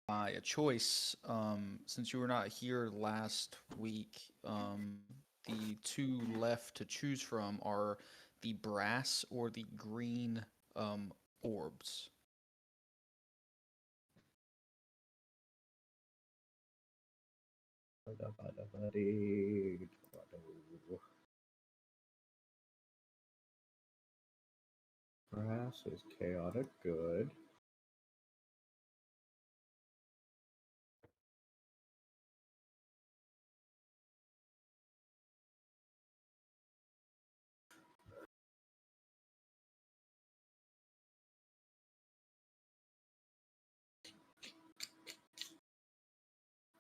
by a choice. Since you were not here last week, the two left to choose from are the brass or the green orbs. Brass is chaotic good.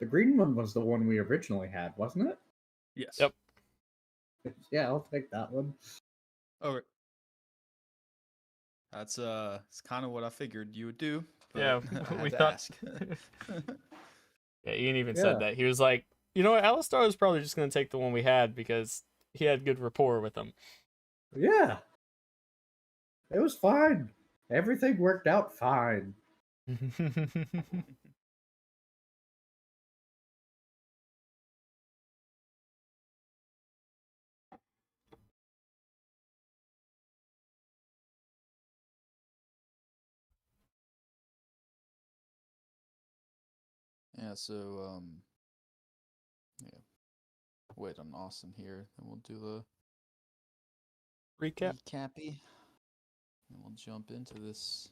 The green one was the one we originally had, wasn't it? Yes. Yep. Yeah, I'll take that one. Okay. That's it's kind of what I figured you would do. But Yeah, I had we to thought. ask. Yeah, Ian even Yeah. said that. He was like, you know what, Alistar was probably just gonna take the one we had because he had good rapport with him. Yeah. It was fine. Everything worked out fine. Yeah. So yeah. Wait on Austin here, and we'll do the Recap. recappy, and we'll jump into this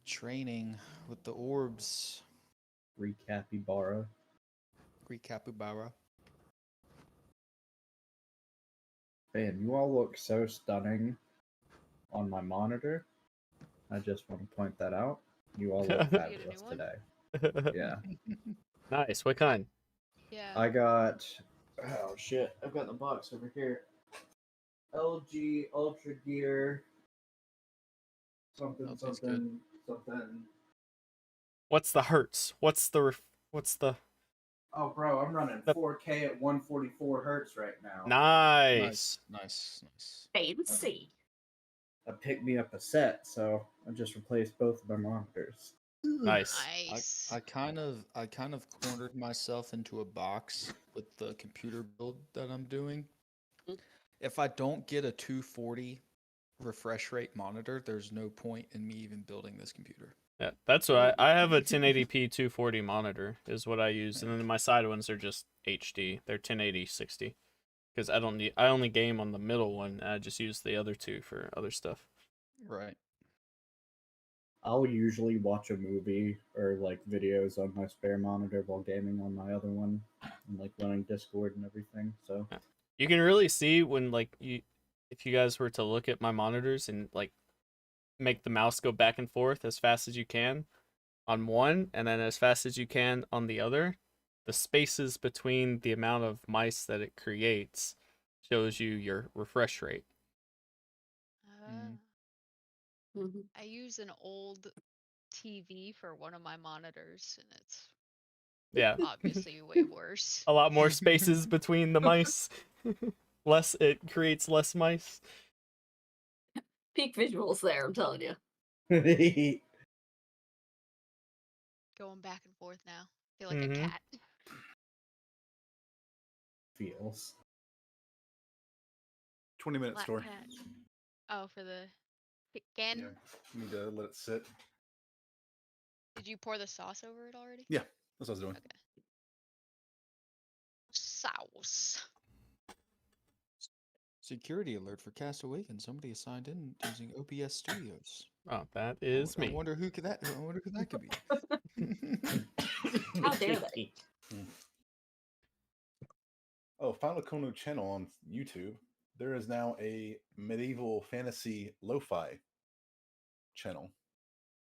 training with the orbs. Recapybara. Recapybara. Man, you all look so stunning on my monitor. I just want to point that out. You all look Did you get a fabulous new one? today. Yeah. Nice. What kind? Yeah. I got. Oh shit! I've got the box over here. LG Ultra Gear. Something, That tastes good. something. What's the hertz? What's the Oh, bro, I'm running The- 4K at 144 hertz right now. nice. Nice. Fancy. I picked me up a set, so I just replaced both of my monitors. Nice. Nice. I kind of cornered myself into a box with the computer build that I'm doing. If I don't get a 240 refresh rate monitor, there's no point in me even building this computer. Yeah, that's what I have a 1080p 240 monitor is what I use, and then my side ones are just HD. They're 1080 60 because I only game on the middle one. I just use the other two for other stuff. Right. I'll usually watch a movie or like videos on my spare monitor while gaming on my other one, and like running Discord and everything. So Yeah. You can really see when if you guys were to look at my monitors and like make the mouse go back and forth as fast as you can on one and then as fast as you can on the other, the spaces between the amount of mice that it creates shows you your refresh rate. I use an old TV for one of my monitors, and it's Yeah, obviously way worse. a lot more spaces between the mice. It creates less mice. Peak visuals there, I'm telling you. Going back and forth now. Feel like a Mhm. cat. feels. 20-minute Flat story. cat. Oh, for the can? Yeah, need to let it sit. Did you pour the sauce over it already? Yeah, that's what I was doing. Okay. Sauce. Security alert for Cast Awaken. Somebody is signed in using OBS Studios. Oh, that is I me. wonder who that could be. How dare they? Oh, Final Kono channel on YouTube. There is now a medieval fantasy lo-fi channel.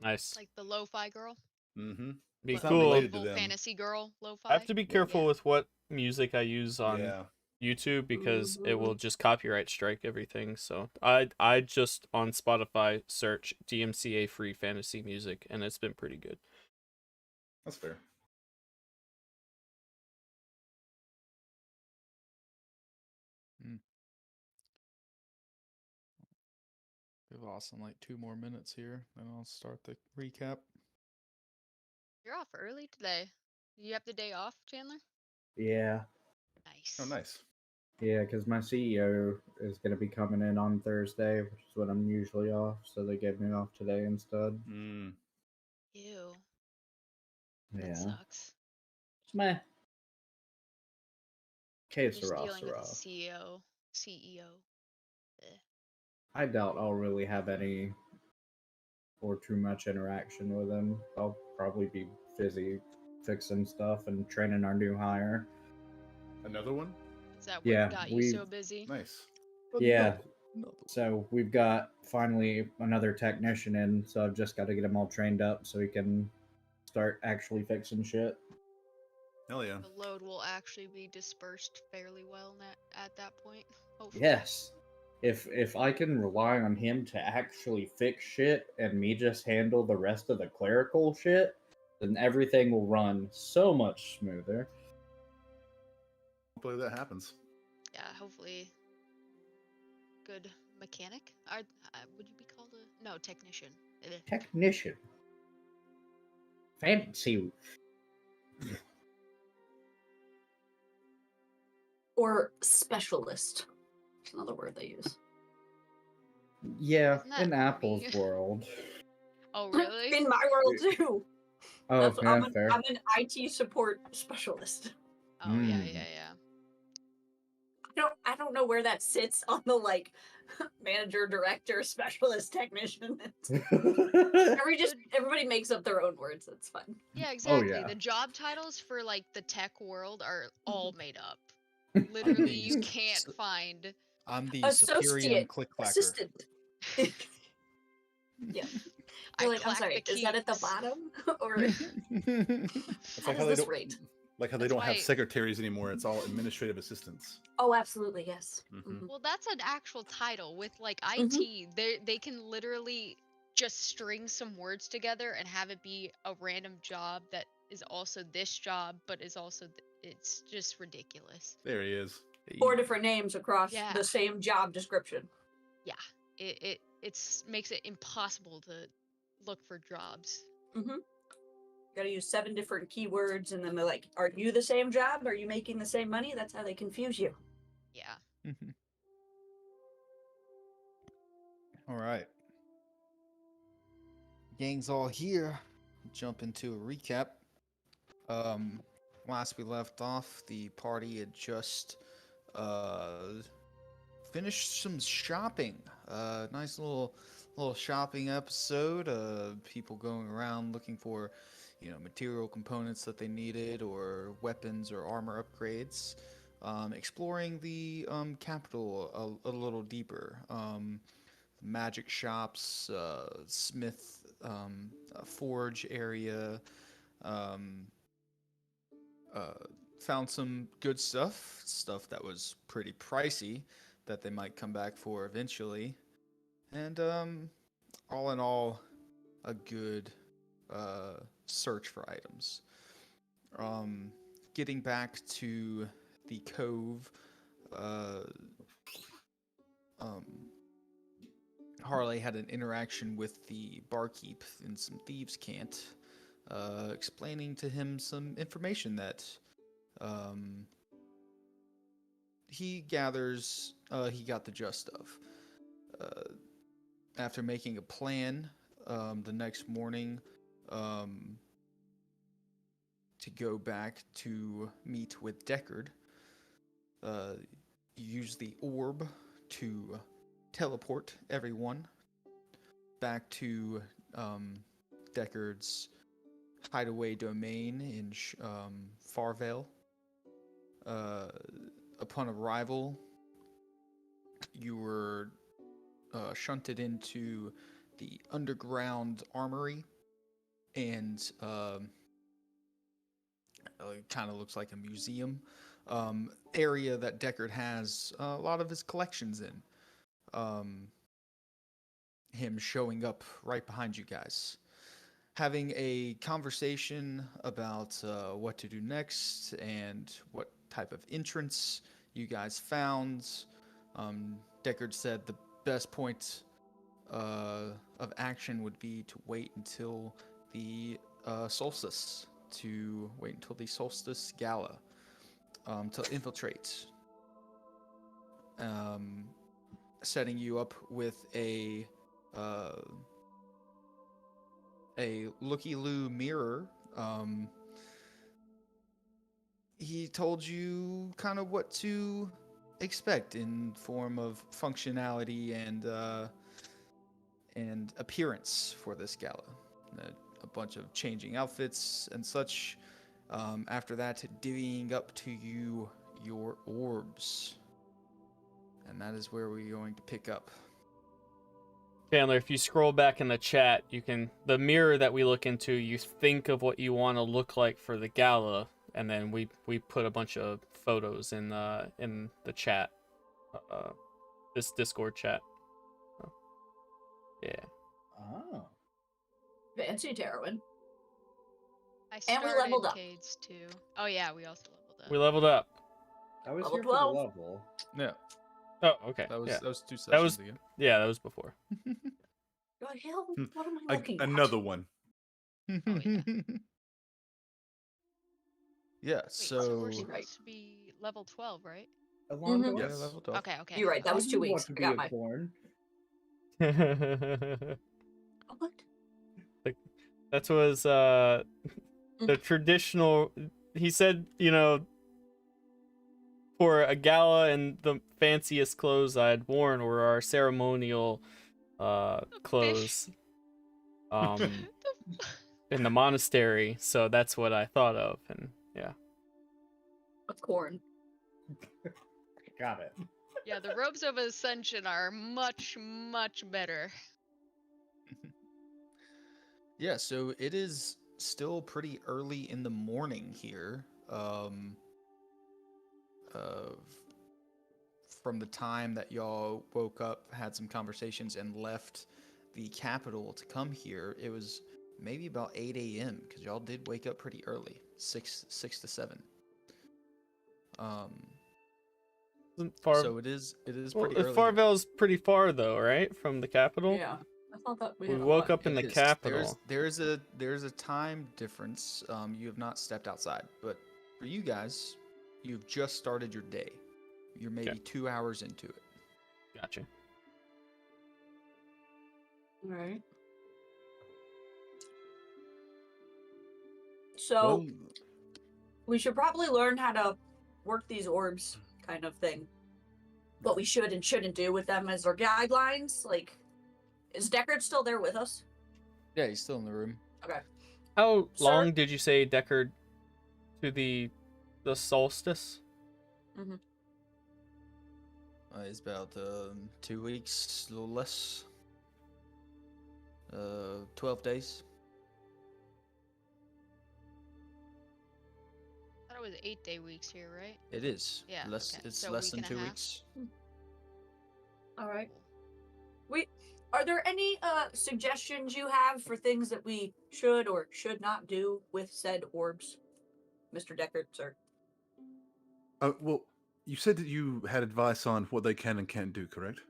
Nice. Like the lo-fi girl? Mm-hmm. Be It's not cool. related to Medieval them. fantasy girl lo-fi? I have to be careful Yeah. with what music I use on Yeah. YouTube because it will Mhm. just copyright strike everything. So I just on Spotify search DMCA free fantasy music and it's been pretty good. That's fair. Give Austin like 2 more minutes here, then I'll start the recap. You're off early today. You have the day off, Chandler? Yeah. Nice. Oh, nice. Yeah, because my CEO is going to be coming in on Thursday, which is when I'm usually off. So they gave me off today instead. Mm. Ew. That Yeah. sucks. Meh. Que Just sera, dealing with a sera. CEO. Eh. I doubt I'll really have any or too much interaction with him. I'll probably be busy fixing stuff and training our new hire. Another one? Is that what Yeah, got you we so busy? Nice. Yeah. Another one. So we've got finally another technician in, so I've just got to get him all trained up so he can start actually fixing shit. Hell yeah. The load will actually be dispersed fairly well at that point. Hopefully. Yes. If I can rely on him to actually fix shit and me just handle the rest of the clerical shit, then everything will run so much smoother. Hopefully that happens. Yeah, hopefully. Good mechanic? Would you be called a no technician? Technician. Fancy. Or specialist. It's another word they use. Yeah, Isn't that in Apple's army? world. Oh really? In my world too. Oh, That's, yeah, fair. I'm an IT support specialist. Oh yeah, Mm. yeah. I don't know where that sits on the like manager, director, specialist, technician. Everybody makes up their own words. That's fine. Yeah, exactly. yeah. The job titles for like the tech world are all made up. I'm Literally, the you can't find. I'm the Superior Associate, click clacker. assistant. Yeah. I You're like, I'm clack sorry, the is that at the keys. bottom? Or It's how like does how they this don't rate? like how they That's don't have why- secretaries anymore. It's all administrative assistants. Oh, absolutely, yes. Mhm. Well, that's an actual title. With like Mhm. IT, they can literally just string some words together and have it be a random job that is also this job, but is also it's just ridiculous. There he is. Four different names across Yeah. the same job description. Yeah, it's makes it impossible to look for jobs. Mm-hmm. Got to use 7 different keywords, and then they're like, "Are you the same job? Are you making the same money?" That's how they confuse you. Yeah. All right. Gang's all here. Jump into a recap. Last we left off, the party had just finished some shopping. Nice little shopping episode. People going around looking for, material components that they needed, or weapons or armor upgrades. Exploring the capital a little deeper. Magic shops, smith, forge area. Um, Found some good stuff that was pretty pricey that they might come back for eventually. And all in all, a good search for items. Um, Getting back to the cove, uh, um, Harley had an interaction with the barkeep in some thieves' cant, explaining to him some information that um, he gathers he got the gist of. After making a plan the next morning to go back to meet with Deckard, use the orb to teleport everyone back to Deckard's hideaway domain in Farvale. Upon arrival, you were shunted into the underground armory, and it kind of looks like a museum area that Deckard has a lot of his collections in. Him showing up right behind you guys, having a conversation about what to do next and what type of entrance you guys found. Deckard said the best point of action would be to wait until the solstice to wait until the solstice gala to infiltrate. Setting you up with a looky-loo mirror. He told you kind of what to expect in form of functionality and appearance for this gala. A bunch of changing outfits and such. After that, divvying up to you your orbs. And that is where we're going to pick up. Chandler, if you scroll back in the chat, you can the mirror that we look into, you think of what you want to look like for the gala, and then we put a bunch of photos in the chat. This Discord chat. Yeah. Oh. Fancy Darwin. I And started we leveled up. Cades too. Oh yeah, we also leveled up. We leveled up. I was Level here 12. for the level. Yeah, Oh, okay. that was yeah. that was 2 That was sessions ago. yeah, that was before. What the hell? What am I looking at? Another one. Oh, yeah. Yeah, Wait, so so we're Right. supposed to be level 12, right? Alonzo, Mhm. yeah, Yes. level 12. Okay. You're right. That how was do 2 you weeks. want to I be got a my. corn? What? That was the traditional. He said, for a gala, and the fanciest clothes I'd worn were our ceremonial clothes in the monastery. So that's what I thought of, and yeah. Of corn. Got it. Yeah, the robes of ascension are much, much better. Yeah, so it is still pretty early in the morning here. From the time that y'all woke up, had some conversations, and left the capital to come here, it was maybe about 8 a.m. because y'all did wake up pretty early, 6 to 7. Far, So it is well, pretty early. Here. Farvell's pretty far though, right, from the capital? Yeah. I thought that we We had a woke lot. up in It the is. capital. There's a time difference. You have not stepped outside, but for you guys, you've just started your day. You're maybe Okay. 2 hours into it. Gotcha. All right. So Well, we should probably learn how to work these orbs, kind of thing. What we should and shouldn't do with them as our guidelines. Like, is Deckard still there with us? Yeah, he's still in the room. Okay. How Sir? long did you say, Deckard, to the solstice? Mm-hmm. It's about 2 weeks, a little less. 12 days. I thought it was 8-day weeks here, right? It is. Yeah, Less. okay. It's So a less week than and a 2 half? weeks. All right. Are there any suggestions you have for things that we should or should not do with said orbs, Mr. Deckard, sir? well, you said that you had advice on what they can and can't do, correct?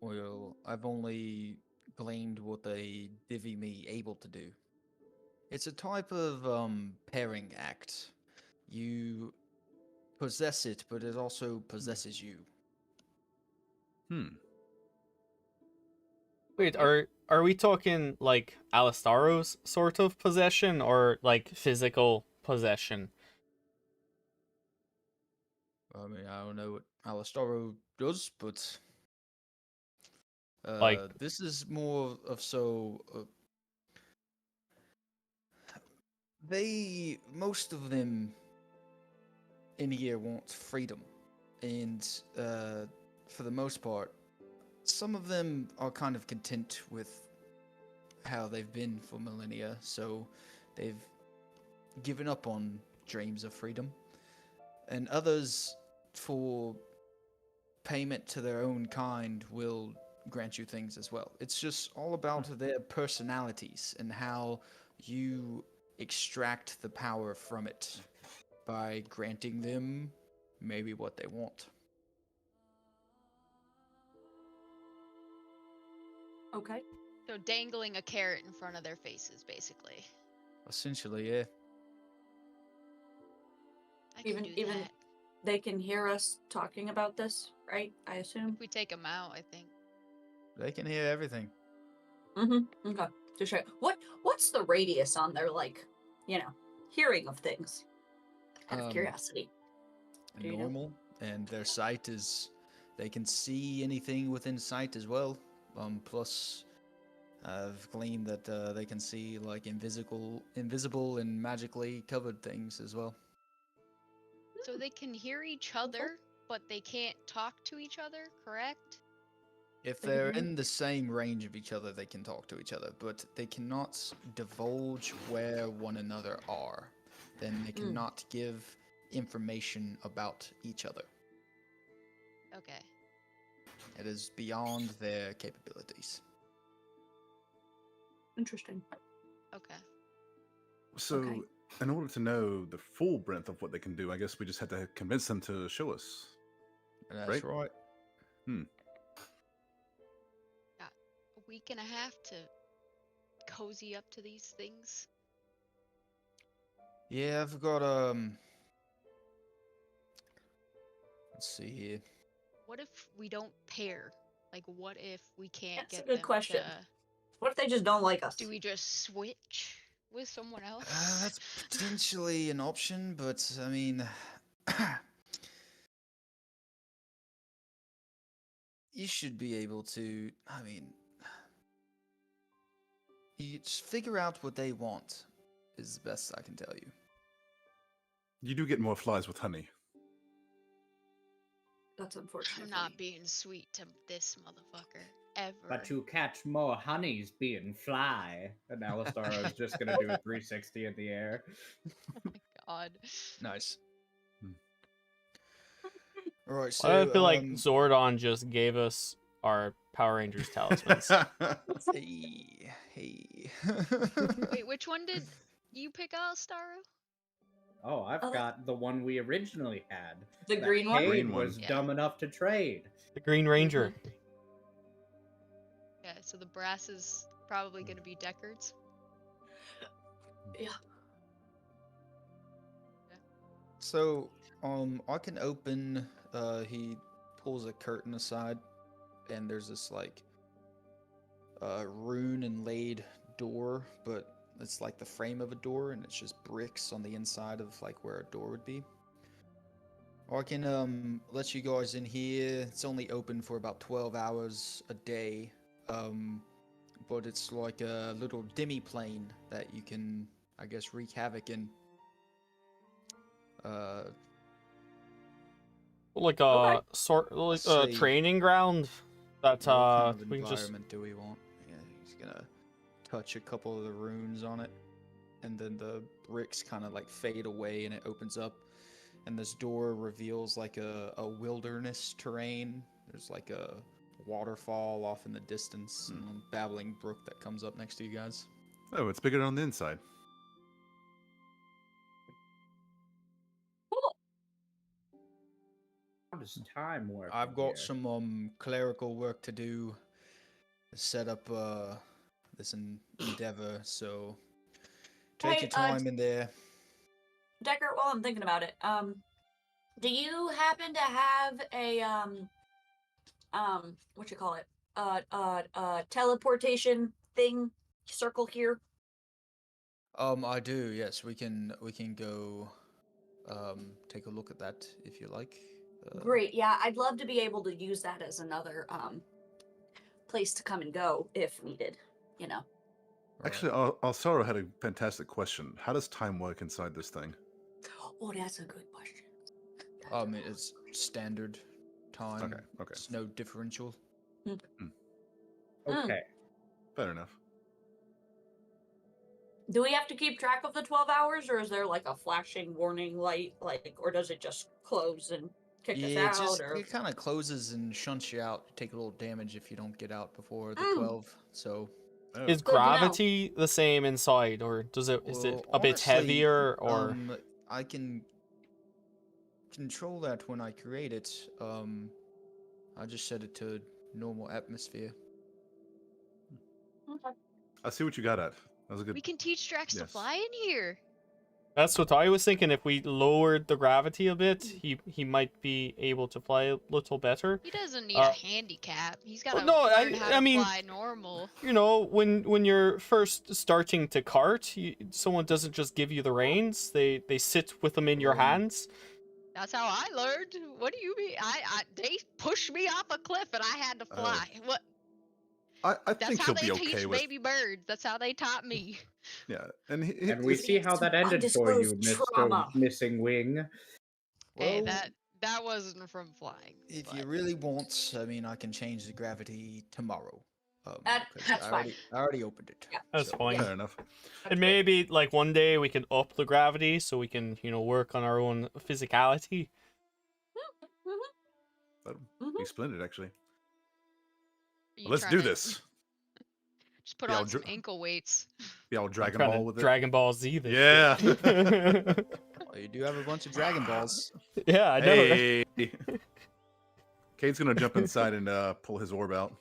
Well, I've only gleaned what they divvy me able to do. It's a type of pairing act. You possess it, but it also possesses you. Wait, are we talking like Alistaro's sort of possession, or like physical possession? I mean, I don't know what Alistaro does, but Like- this is more of so. Most of them in here want freedom, and for the most part, some of them are kind of content with how they've been for millennia, so they've given up on dreams of freedom. And others, for payment to their own kind, will grant you things as well. It's just all about their personalities and how you extract the power from it by granting them maybe what they want. Okay. So dangling a carrot in front of their faces, basically. Essentially, yeah. I can do Even that. they can hear us talking about this, right? I assume. If we take them out, I think. They can hear everything. Mm-hmm. Okay. Just sure. What's the radius on their hearing of things? Out of curiosity. Do you know? Normal, and their sight is, they can see anything within sight as well. Plus, I've gleaned that they can see like invisible and magically covered things as well. So they can hear each other, but they can't talk to each other, correct? If They can they're hear you? in the same range of each other, they can talk to each other, but they cannot divulge where one another are. Then they cannot give information about each other. Okay. It is beyond their capabilities. Interesting. Okay. So, Okay. in order to know the full breadth of what they can do, I guess we just had to convince them to show us. That's right. Got a week and a half to cozy up to these things. Yeah, I've got let's see here. What if we don't pair? Like, what if we can't That's a get good them question. to... What if they just don't like us? Do we just switch with someone else? That's potentially an option, but I mean, you should be able to. I mean, you just figure out what they want. Is the best I can tell you. You do get more flies with honey. That's unfortunate. I'm for not me. being sweet to this motherfucker. Ever. But you catch more honeys being fly. And Alistar is just gonna do a 360 in the air. Oh my god. Nice. Hmm. All right, I so feel like Zordon just gave us our Power Rangers talismans. hey, hey. Wait, which one did you pick out, Staru? Oh, I've Oh, got the one we originally had. The that green one? Cade Green one. was Yeah. dumb enough to trade. The Green Ranger. Yeah, so the brass is probably gonna be Deckard's. Yeah. So, I can open. He pulls a curtain aside, and there's this like, rune inlaid door, but it's like the frame of a door, and it's just bricks on the inside of like where a door would be. Or I can let you guys in here. It's only open for about 12 hours a day, but it's like a little demi-plane that you can, I guess, wreak havoc in. Like Okay. a sort, like Let's a see. training ground that What kind of we can just. environment do we want? Yeah, he's gonna touch a couple of the runes on it, and then the bricks kind of like fade away, and it opens up, and this door reveals like a wilderness terrain. There's like a waterfall off in the distance, and a babbling brook that comes up next to you guys. Oh, it's bigger on the inside. Cool. How does time work? I've in got here? some clerical work to do to set up this endeavor, so take Hey, your time in there. Decker, while I'm thinking about it, do you happen to have a what you call it? Teleportation thing circle here? I do. Yes, we can go take a look at that if you like. Great. Yeah, I'd love to be able to use that as another place to come and go if needed. You know. Actually, Alsaro had a fantastic question. How does time work inside this thing? Oh, that's a good question. It's standard time. Okay, okay. It's no differential. Okay. Fair enough. Do we have to keep track of the 12 hours, or is there like a flashing warning light, or does it just close and kick us Yeah, out? Or it kind of closes and shunts you out. You take a little damage if you don't get out before the Mm. 12. So, Oh. Is Good to know. gravity the same inside, or is it well, a bit honestly, heavier, or I can control that when I create it. I just set it to normal atmosphere. Okay. I see what you got at. That was a good. We can teach Drax to Yes. fly in here. That's what I was thinking. If we lowered the gravity a bit, he might be able to fly a little better. He doesn't need Uh, a handicap. He's got well, to no, learn how I to mean, fly normal. you know, when you're first starting to cart, someone doesn't just give you the reins. They sit with them in your hands. That's how I learned. What do you mean? They pushed me off a cliff and I had to fly. What? I That's think how he'll they be teach okay with. baby birds. That's how they taught me. Yeah, and And we see how that ended for you, Undisclosed Mr. trauma. Missing Wing. Hey, Well, that wasn't from flying. if but you really want, I mean, I can change the gravity tomorrow. 'Cause That's I already opened it. Yeah. That's so, fine. fair enough. And maybe like one day we can up the gravity so we can, you know, work on our own physicality. That'd Mhm. be splendid, actually. you Well, let's trying do to this. Just put Yeah, on some ankle weights. Be all I'm Dragon trying Ball to with it. Dragon Ball Z this Yeah. shit. Well, you do have a bunch of Dragon Balls. Yeah, I know. Right? Hey. Kate's gonna jump inside and pull his orb out.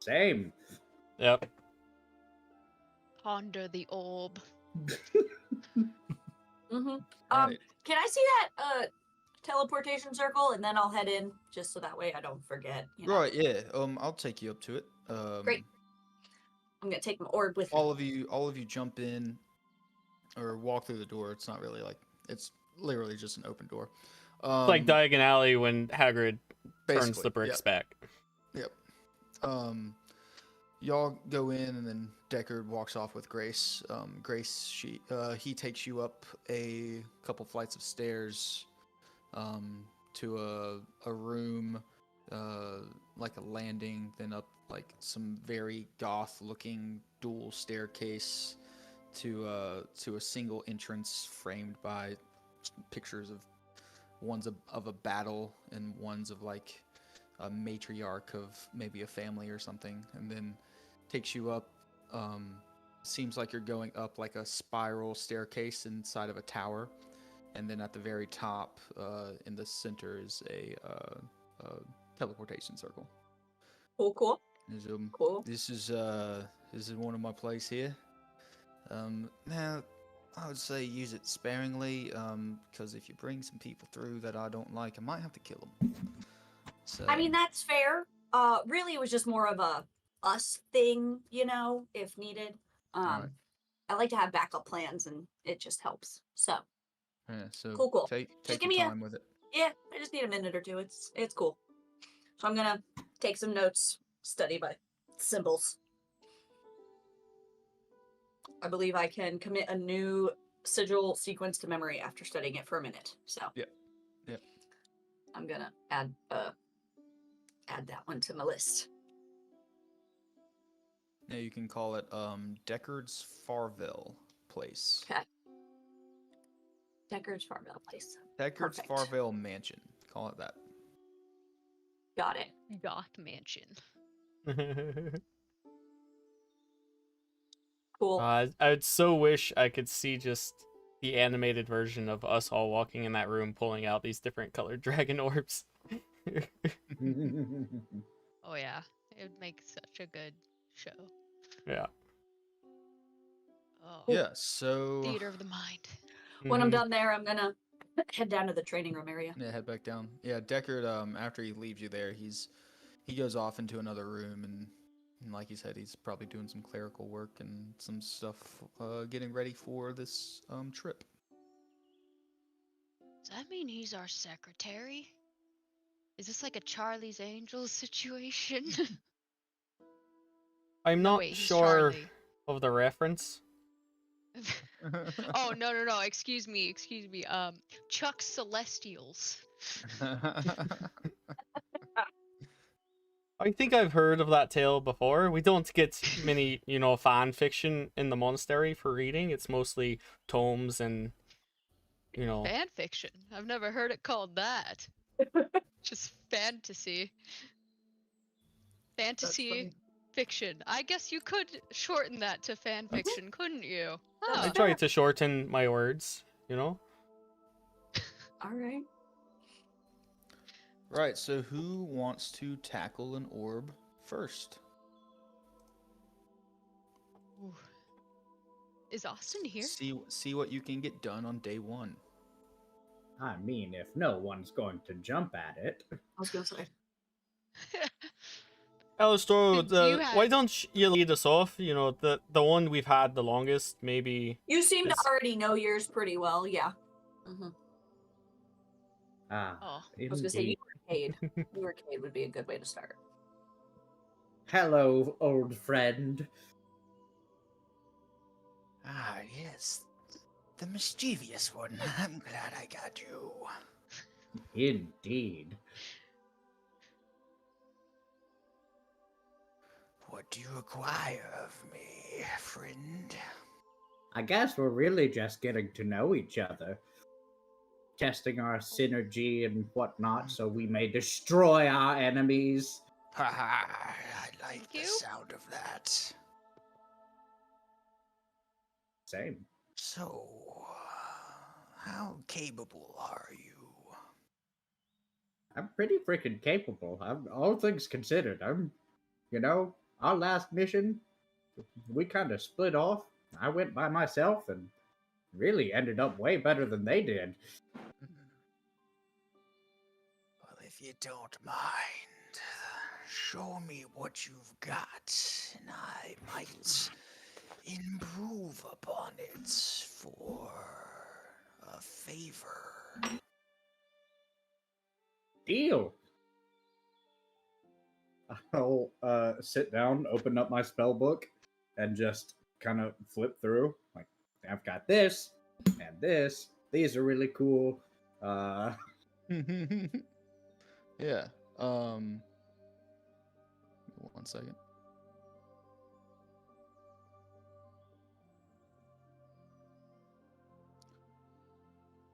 Same. Yep. Ponder the orb. Mhm. Right. Can I see that teleportation circle, and then I'll head in, just so that way I don't forget. You know? Right, yeah. I'll take you up to it. Great. I'm gonna take my orb with me. All of you jump in or walk through the door. It's not really like it's literally just an open door. It's like Diagon Alley when Hagrid turns basically, the bricks back. Yep. Y'all go in, and then Deckard walks off with Grace. Grace, he takes you up a couple flights of stairs, to a room, like a landing, then up like some very goth-looking dual staircase to a single entrance framed by pictures of one's of a battle and one's of like a matriarch of maybe a family or something, and then takes you up. Seems like you're going up like a spiral staircase inside of a tower, and then at the very top, in the center, is a teleportation circle. Cool. Cool. This is one of my place here. Now, I would say use it sparingly, because if you bring some people through that I don't like, I might have to kill them. So, I mean, that's fair. Really, it was just more of a us thing, you know, if needed. Alright. I like to have backup plans, and it just helps. So, yeah, so Cool. take Just your give me time with it. yeah, I just need a minute or two. It's cool. So I'm gonna take some notes, study by symbols. I believe I can commit a new sigil sequence to memory after studying it for a minute. So Yep. I'm gonna add that one to my list. Yeah, you can call it Deckard's Farville place. Okay. Deckard's Farmville place. Deckard's Perfect. Farville Mansion. Call it that. Got it. Goth mansion. Cool. I'd so wish I could see just the animated version of us all walking in that room pulling out these different colored dragon orbs. Oh yeah, it would make such a good show. Yeah. Oh, Yeah, so theater of the mind. When I'm Mhm. done there, I'm gonna head down to the training room area. yeah, head back down. Yeah, Deckard, after he leaves you there, he goes off into another room, and like he said, he's probably doing some clerical work and some stuff, getting ready for this trip. Does that mean he's our secretary? Is this like a Charlie's Angels situation? I'm No, not wait, he's sure Charlie. of the reference. Oh no, excuse me. Chuck Celestials. I think I've heard of that tale before. We don't get many, you know, fan fiction in the monastery for reading. It's mostly tomes and, you know. Fan fiction. I've never heard it called that. Just fantasy. Fantasy funny. fiction. I guess you could shorten that to fan fiction, couldn't you? That's I Huh. try to shorten my words, you know. All right. Right, so who wants to tackle an orb first? Ooh. Is Austin here? See what you can get done on day 1. I mean, if no one's going to jump at it. I was gonna say. Alistair, Since you why had- don't you lead us off? You know, the one we've had the longest, maybe. You seem to It's- already know yours pretty well, yeah. Mm-hmm. Ah, Oh. I was gonna say you indeed. were Cade. You were Cade would be a good way to start. Hello, old friend. Ah, yes. The mischievous one. I'm glad I got you. Indeed. What do you require of me, friend? I guess we're really just getting to know each other. Testing our synergy and whatnot so we may destroy our enemies. Ha ha! I like Thank the you. sound of that. Same. So, how capable are you? I'm pretty freaking capable. All things considered. Our last mission, we kind of split off. I went by myself and really ended up way better than they did. Well, if you don't mind, show me what you've got, and I might improve upon it for a favor. Deal. I'll sit down, open up my spell book, and just kind of flip through. Like, I've got this and this. These are really cool. Yeah. 1 second.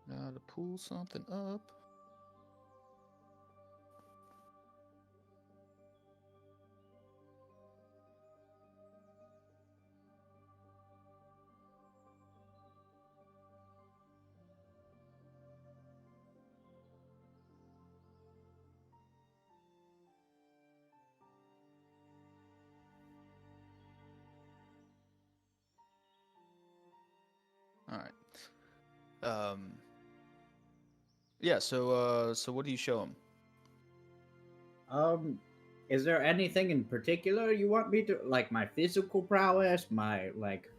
Gotta pull something up. All right. Yeah. So what do you show him? Is there anything in particular you want me to, like, my physical prowess, my like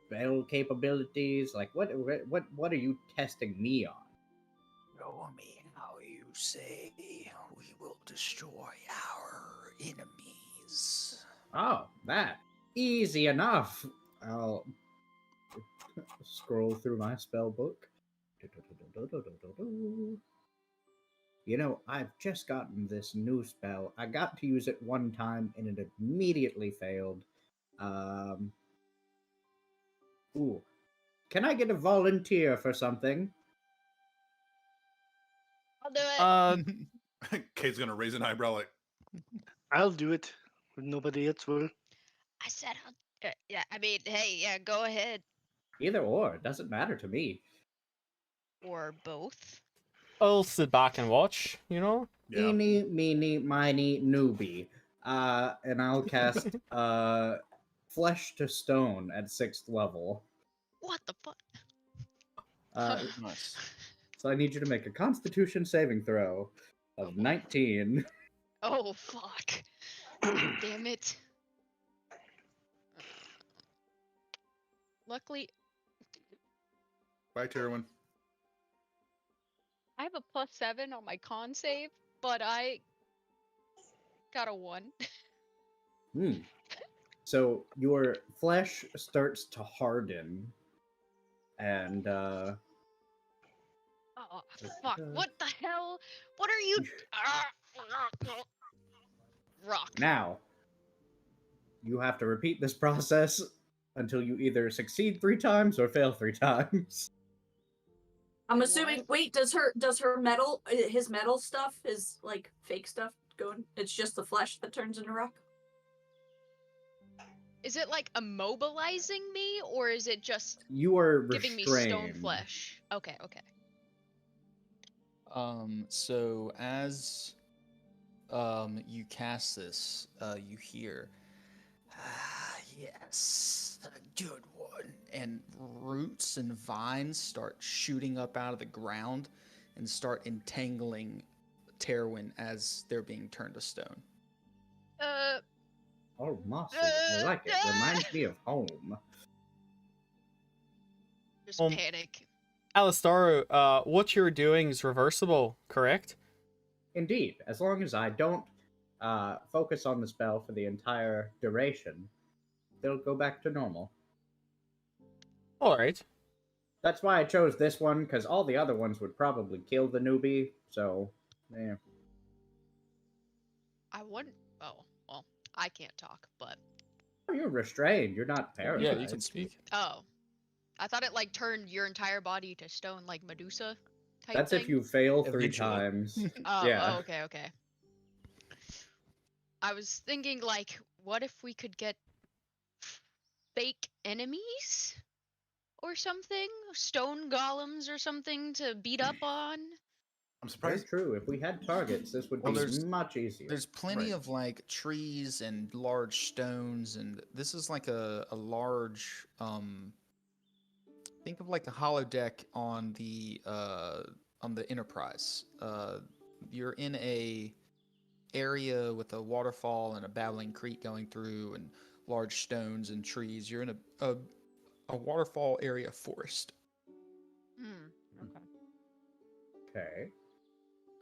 spell capabilities? Like, what are you testing me on? Show me how you say we will destroy our enemies. Oh, that easy enough. I'll scroll through my spell book. I've just gotten this new spell. I got to use it one time and it immediately failed. Ooh. Can I get a volunteer for something? I'll do it. Kate's gonna raise an eyebrow like, I'll do it. Nobody else will. I said I'll. Yeah. I mean, hey, yeah. Go ahead. Either or, it doesn't matter to me. Or both. I'll sit back and watch. You know. yeah. Eeny, meeny, miny, newbie. And I'll cast Flesh to Stone at 6th level. What the fuck? Nice. So I need you to make a Constitution saving throw of 19. Oh fuck! Damn it! Luckily, Bye, Terwin. I have a +7 on my con save, but I got a 1. So your flesh starts to harden, and Oh fuck! What the hell? What are you? Rock. now you have to repeat this process until you either succeed 3 times or fail 3 times. I'm assuming. What? Wait, does her metal, his metal stuff, his like fake stuff going? It's just the flesh that turns into rock. Is it like immobilizing me, or is it just You are giving me restrained. stone flesh? Okay, okay. So as you cast this, you hear, ah, yes, a good one. And roots and vines start shooting up out of the ground and start entangling Terwin as they're being turned to stone. Uh, Oh, mossy. I like it. Reminds me of home. just Um, panic. Alistair, what you're doing is reversible, correct? Indeed, as long as I don't focus on the spell for the entire duration, they'll go back to normal. All right. That's why I chose this one, because all the other ones would probably kill the newbie, so, yeah. I wouldn't. Oh, well, I can't talk, but Oh, you're restrained, you're not Yeah, paralyzed. you can speak. oh, I thought it like turned your entire body to stone, like Medusa type That's thing. if you fail 3 Eventually. times. Oh, Yeah. oh, okay, okay. I was thinking like, what if we could get fake enemies or something, stone golems or something to beat up on. I'm Very surprised. true. If we had targets, this would Well, be there's- much easier. There's plenty Right. of like trees and large stones, and this is like a large think of like the holodeck on the Enterprise. You're in a area with a waterfall and a babbling creek going through, and large stones and trees. You're in a waterfall area forest. Hmm. Okay. Okay.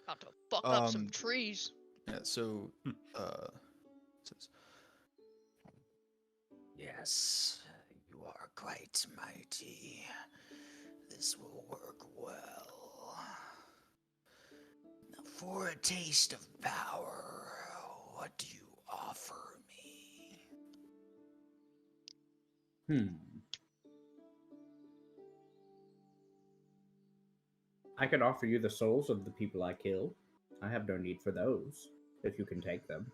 About to fuck up some Um, trees. Yeah, so it says, yes, you are quite mighty. This will work well. Now, for a taste of power, what do you offer me? I could offer you the souls of the people I killed. I have no need for those, if you can take them.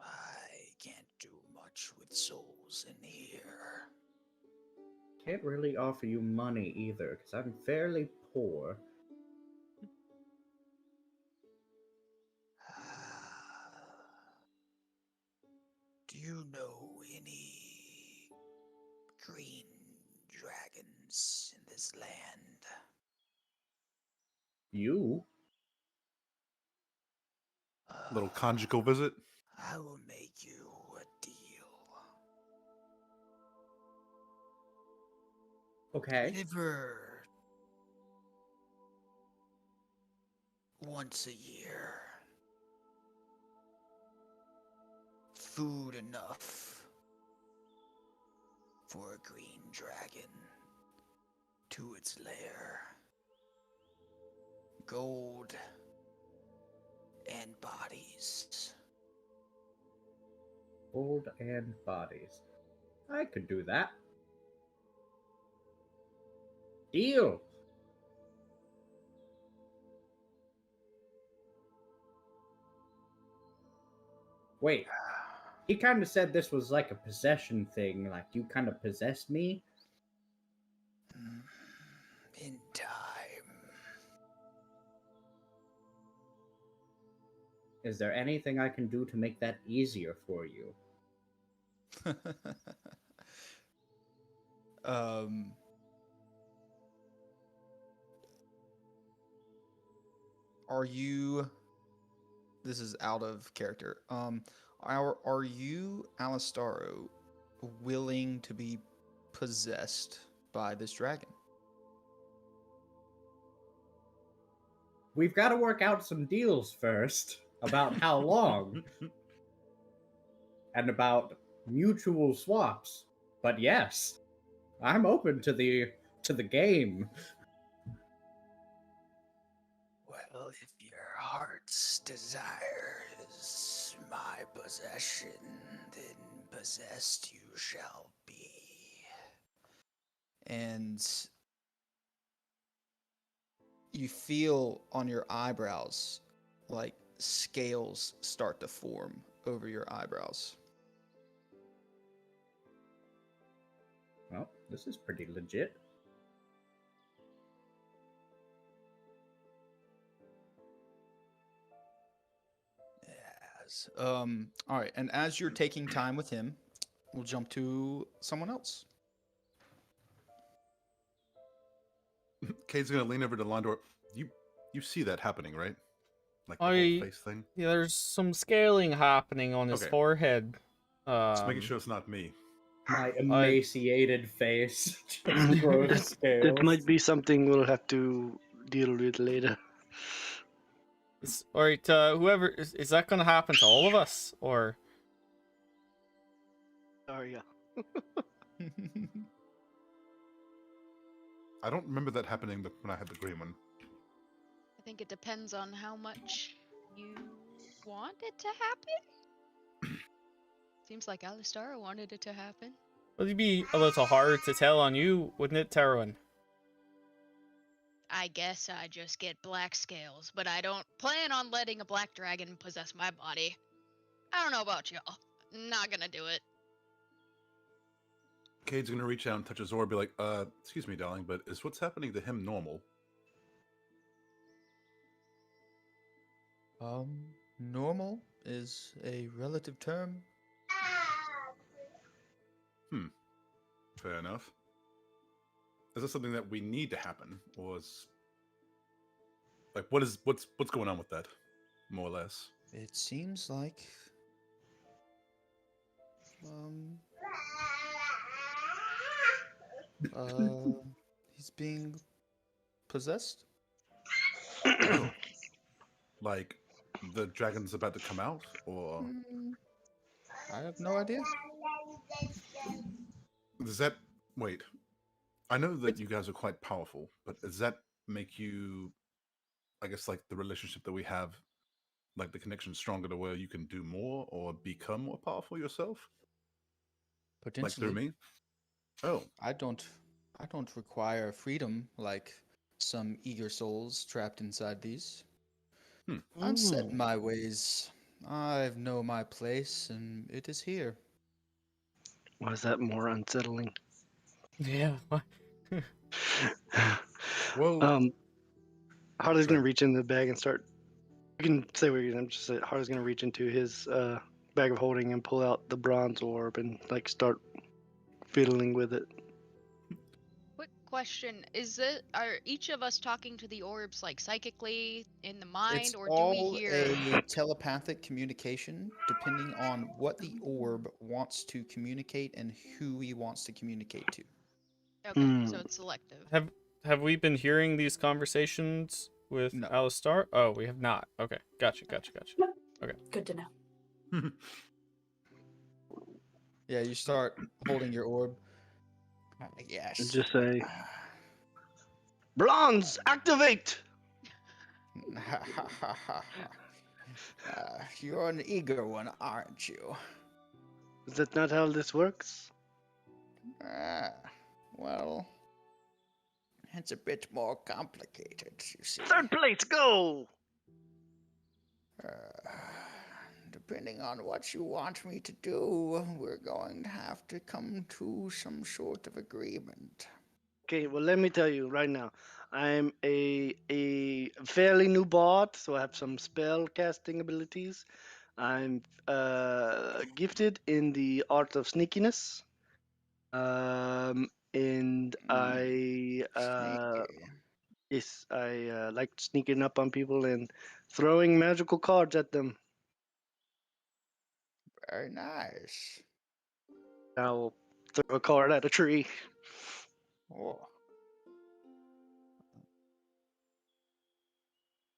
I can't do much with souls in here. Can't really offer you money either, because I'm fairly poor. Do you know any green dragons in this land? You? Little conjugal visit. I will make you a deal. Okay. Deliver once a year. Food enough for a green dragon to its lair. Gold and bodies. Gold and bodies. I could do that. Deal! Wait, he kind of said this was like a possession thing, like you kind of possessed me? In time. Is there anything I can do to make that easier for you? um, are you? This is out of character. Are you, Alistaro, willing to be possessed by this dragon? We've got to work out some deals first about how long and about mutual swaps. But yes, I'm open to the game. Well, if your heart's desire is my possession, then possessed you shall be. And you feel on your eyebrows like scales start to form over your eyebrows. Well, this is pretty legit. Yes. All right. And as you're taking time with him, we'll jump to someone else. Kate's gonna lean over to Londor. You see that happening, right? Like the whole I face thing. yeah, there's some scaling happening on his Okay. forehead. Just making sure it's not me. My emaciated face just grows That scales. might be something we'll have to deal with later. All right, whoever is that going to happen to all of us, or Oh yeah. I don't remember that happening when I had the green one. I think it depends on how much you want it to happen. Seems like Alistar wanted it to happen. would it be a little hard to tell on you, wouldn't it, Terwin? I guess I just get black scales, but I don't plan on letting a black dragon possess my body. I don't know about y'all. Not gonna do it. Cade's gonna reach out and touch his orb, be like, excuse me, darling, but is what's happening to him normal? Normal is a relative term. Fair enough. Is this something that we need to happen, or is like what's going on with that, more or less? It seems like um he's being possessed. Oh, like the dragon's about to come out, or I have no idea. does that wait? I know that you guys are quite powerful, but does that make you, I guess, like the relationship that we have, like the connection stronger to where you can do more or become more powerful yourself? Like through Potentially. me? Oh, I don't require freedom like some eager souls trapped inside these. I'm set in my ways. I know my place, and it is here. Why is that more unsettling? Yeah. well, Harley's sorry. gonna reach in the bag and start. You can say what you're gonna just say. Harley's gonna reach into his bag of holding and pull out the bronze orb and like start fiddling with it. Quick question: are each of us talking to the orbs like psychically in the mind, It's or do we all hear? a telepathic communication, depending on what the orb wants to communicate and who he wants to communicate to. Okay, so it's selective. Have we been hearing these conversations with No. Alistar? Oh, we have not. Okay, gotcha. Okay. Good to know. Yeah, you start holding your orb. Yes. And just say, "Bronze, activate!" You're an eager one, aren't you? Is that not how this works? Well, it's a bit more complicated, you see. Third plate, go! Depending on what you want me to do, we're going to have to come to some sort of agreement. Okay, well, let me tell you right now. I'm a fairly new bard, so I have some spell casting abilities. I'm gifted in the art of sneakiness. And I Sneaky. yes, I like sneaking up on people and throwing magical cards at them. Very nice. I'll throw a card at a tree. Oh,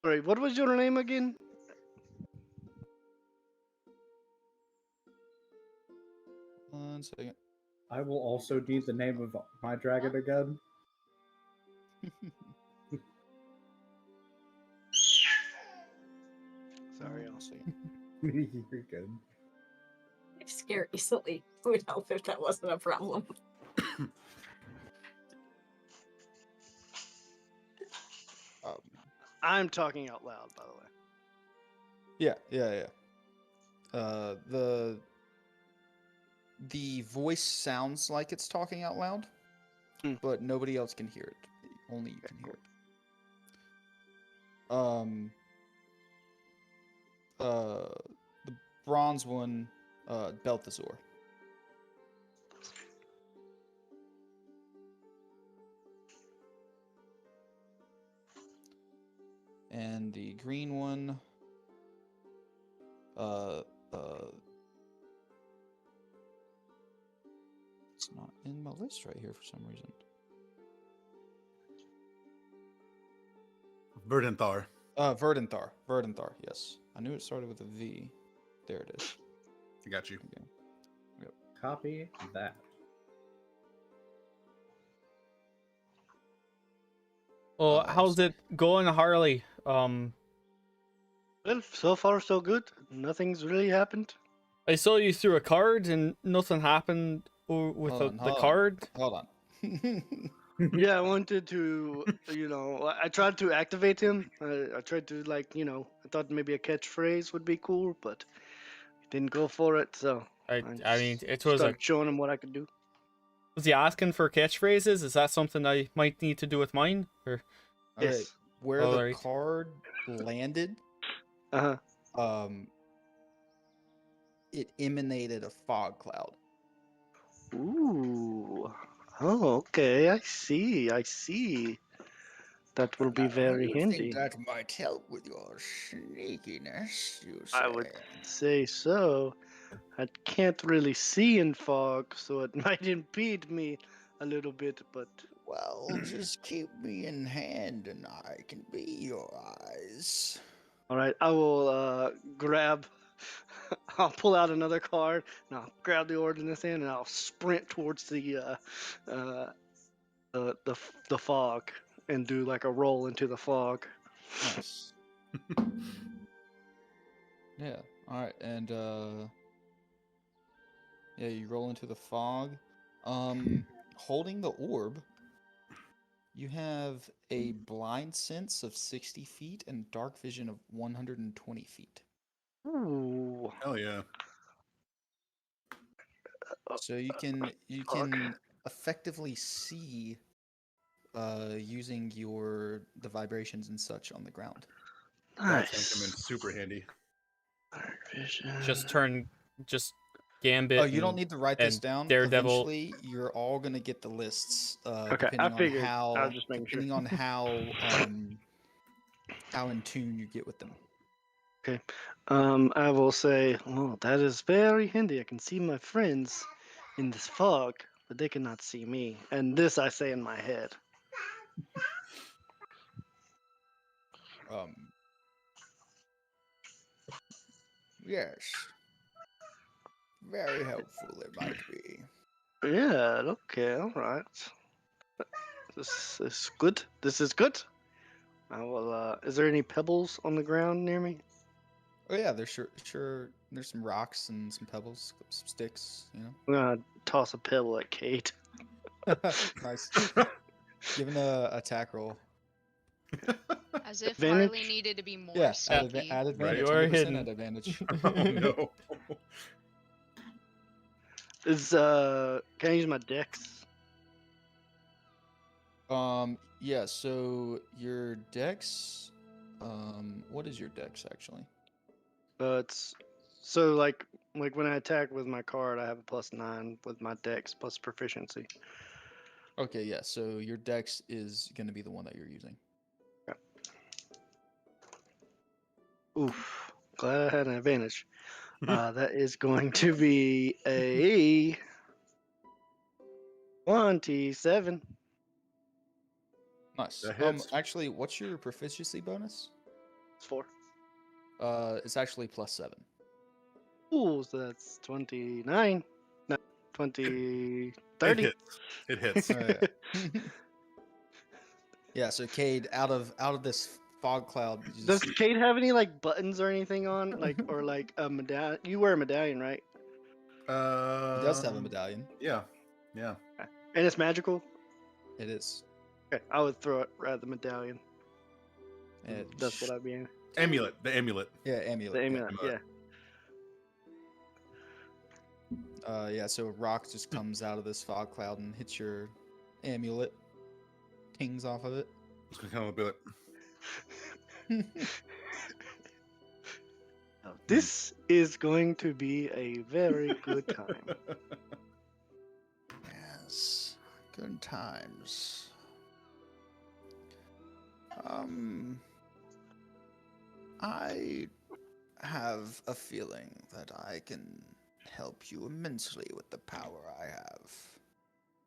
Sorry, what was your name again? one second. I will also need the name of my dragon again. Sorry, One second. You're good. I scare easily. It would help if that wasn't a problem. I'm talking out loud, by the way. Yeah. The voice sounds like it's talking out loud, but nobody else can hear it. Only you can hear it. The bronze one, Balthazar. And the green one, it's not in my list right here for some reason. Verdanthar. Verdanthar. Verdanthar, yes. I knew it started with a V. There it is. I got you. Okay. Copy that. Well, how's it going, Harley? Well, so far so good. Nothing's really happened. I saw you threw a card and nothing happened with Hold on, the hold on. card. Hold on. Yeah, I wanted to, I tried to activate him. I tried to, I thought maybe a catchphrase would be cool, but he didn't go for it, so I mean, just it was started showing him what I could do. Was he asking for catchphrases? Is that something I might need to do with mine? Or All right. Yes. Where All the right. card landed, Uh-huh. it emanated a fog cloud. Ooh. Oh, okay. I see. That will be very You handy. think that might help with your sneakiness, you say? I would say so. I can't really see in fog, so it might impede me a little bit, but Well, just keep me in hand and I can be your eyes. all right, I will grab. I'll pull out another card and I'll grab the ordnance hand and I'll sprint towards the fog and do like a roll into the fog. Nice. Yeah. All right, and yeah, you roll into the fog. Holding the orb, you have a blind sense of 60 feet and dark vision of 120 feet. Ooh. Oh yeah. So you can effectively see using the vibrations and such on the ground. That's gonna come in Nice. super handy. just Gambit. Oh, you don't need to write this and down. Daredevil. Eventually, you're all gonna get the lists. Okay, Depending I on figured. how I was just making sure. depending on how in tune you get with them. Okay. I will say, oh, that is very handy. I can see my friends in this fog, but they cannot see me. And this I say in my head. Yes. Very helpful it might be. Yeah, okay, alright. This is good. This is good. I will, is there any pebbles on the ground near me? Oh yeah, there's sure there's some rocks and some pebbles, some sticks, you know. I'm gonna toss a pebble at Kate. Nice. Give an attack roll. As if Advantage? Harley needed to be more Yeah, sneaky. add advantage. You are 100% hidden. at advantage. Oh no. Is, can I use my dex? Yeah, so your dex, what is your dex actually? It's, so like when I attack with my card, I have a +9 with my dex plus proficiency. Okay, yeah, so your dex is going to be the one that you're using. Oof. Glad I had an advantage. That is going to be a 27. Nice. That hits. Actually, what's your proficiency bonus? It's 4. It's actually +7. Ooh, so that's 29. No, 20. It 30. hits. It hits. Oh, yeah. Yeah, so Cade, out of this fog cloud, you Does just, Kate have any like buttons or anything on, like or like a medallion? You wear a medallion, right? he does have a medallion. Yeah. Yeah. And it's magical. It is. Okay, I would throw it right at the medallion. It That's what I'd be in. Amulet. The amulet. Yeah, amulet. The amulet, yeah. Yeah, so a rock just comes out of this fog cloud and hits your amulet, tings off of it. It's gonna kind of be like, Now, this is going to be a very good time. Yes, good times. I have a feeling that I can help you immensely with the power I have.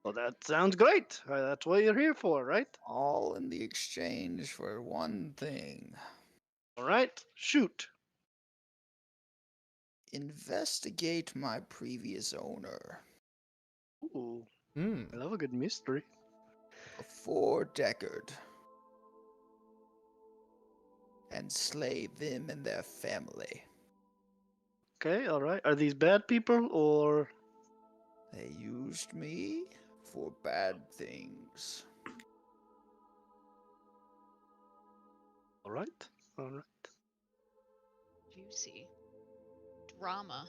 Well, that sounds great. That's what you're here for, right? All in the exchange for one thing. All right, shoot. Investigate my previous owner. Ooh, Hmm. I love a good mystery. Before Deckard. And slay them and their family. Okay, all right. Are these bad people or? They used me for bad things. All right, all right. Juicy. Drama.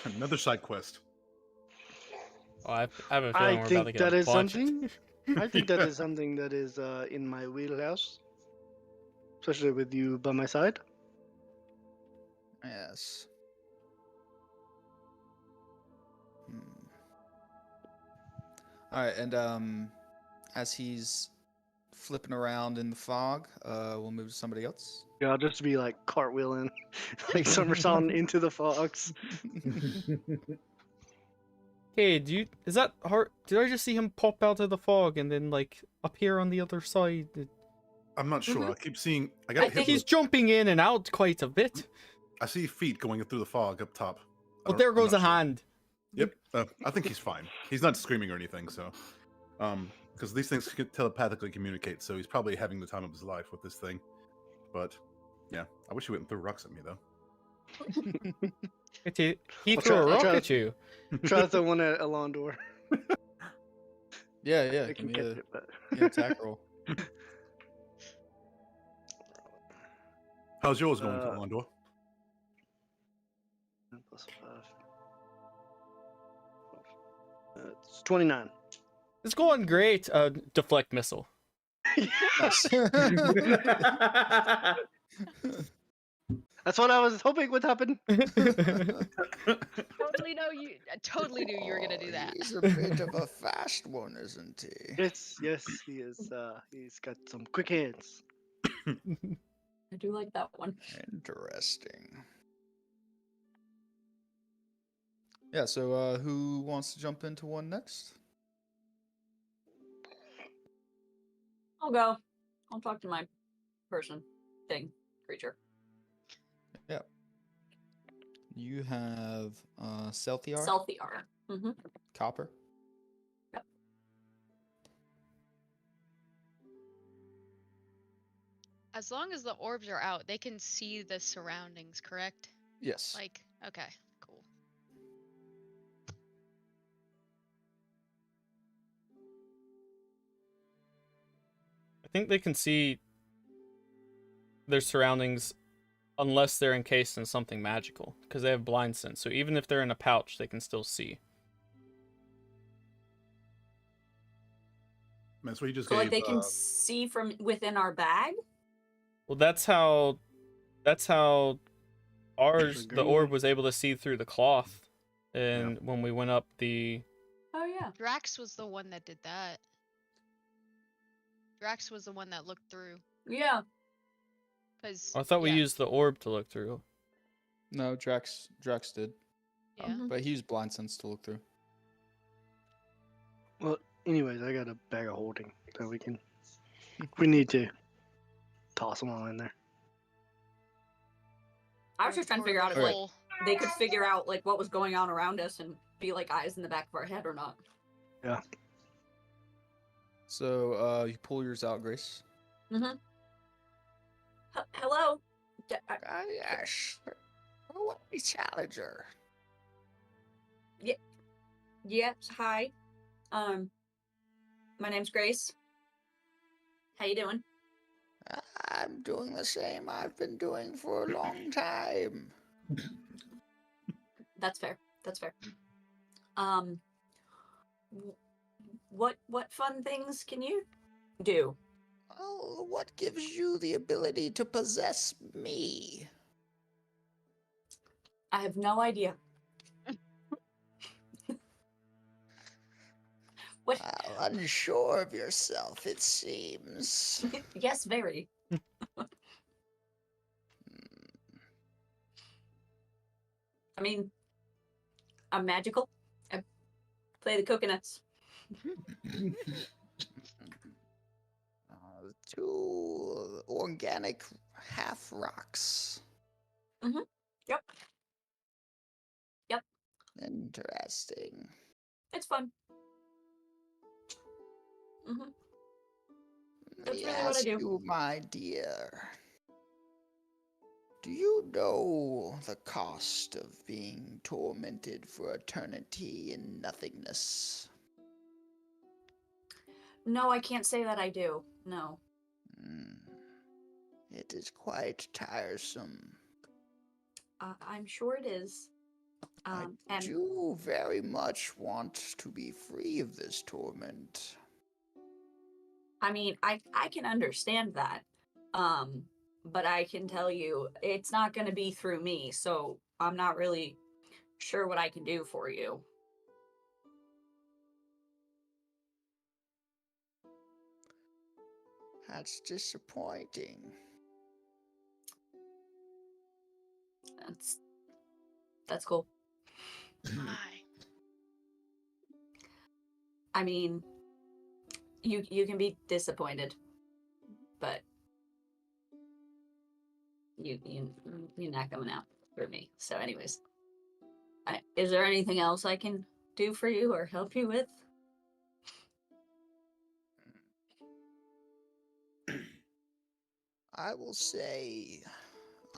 Another side quest. Oh, I have a I feeling we're about to think get that a is bunch. something. I think that Yeah. is something that is in my wheelhouse, especially with you by my side. Yes. Alright, and as he's flipping around in the fog, we'll move to somebody else. Yeah, I'll just be like cartwheeling, like somersaulting into the fogs. Hey, is that hard? Did I just see him pop out of the fog and then like appear on the other side? I'm not sure. Mhm. I keep seeing. I I got hit. think He's jumping in and out quite a bit. I see feet going through the fog up top. Well, there I'm goes a not sure. hand. Yep. I think he's fine. He's not screaming or anything. So, because these things can telepathically communicate, so he's probably having the time of his life with this thing. But yeah, I wish he wouldn't throw rocks at me though. He I'll threw a try- I'll rock try- at you. Try to throw one at Alondor. Yeah, I give can me catch a, it, but give me an attack roll. How's yours going, Uh, Londor? +5. It's 29. It's going great. Deflect missile. Nice. That's what I was hoping would happen. Totally knew you were gonna do that. He's a bit of a fast one, isn't he? Yes, he is. He's got some quick hands. I do like that one. Interesting. Yeah, so who wants to jump into one next? I'll go. I'll talk to my person, thing, creature. Yeah. You have Celthiar, Selthiar. Mm-hmm. Copper. As long as the orbs are out, they can see the surroundings, correct? Yes. Like, okay, cool. I think they can see their surroundings unless they're encased in something magical, because they have blind sense. So even if they're in a pouch, they can still see. Man, so he just So, like, gave. they can see from within our bag? Well, that's how ours the orb Agreed. was able to see through the cloth, and when we went up the Oh, yeah. Drax was the one that did that. Drax was the one that looked through. Yeah. Cause I thought we yeah, used the orb to look through. No, Drax did, yeah. Mhm. but he used blind sense to look through. Well, anyways, I got a bag of holding that we can. If we need to toss them all in there. I was just trying to figure out if, Okay. like, they could figure out, like, what was going on around us and be, like, eyes in the back of our head or not. Yeah. So you pull yours out, Grace. Mm-hmm. Hello? Yes. What a challenger. Yes, hi. My name's Grace. How you doing? I'm doing the same I've been doing for a long time. That's fair. That's fair. What fun things can you do? Oh, what gives you the ability to possess me? I have no idea. What? Unsure of yourself, it seems. Yes, very. I mean, I'm magical. I play the coconuts. Two organic half rocks. Mm-hmm. Yep. Yep. Interesting. It's fun. Mm-hmm. Let That's me really what I ask do. you, my dear. Do you know the cost of being tormented for eternity in nothingness? No, I can't say that I do. No. Hmm. It is quite tiresome. I'm sure it is. I And do very much want to be free of this torment. I mean, I can understand that. But I can tell you it's not going to be through me, so I'm not really sure what I can do for you. That's disappointing. That's cool. My. I mean, you can be disappointed, but you're not coming out for me. So, anyways, is there anything else I can do for you or help you with? I will say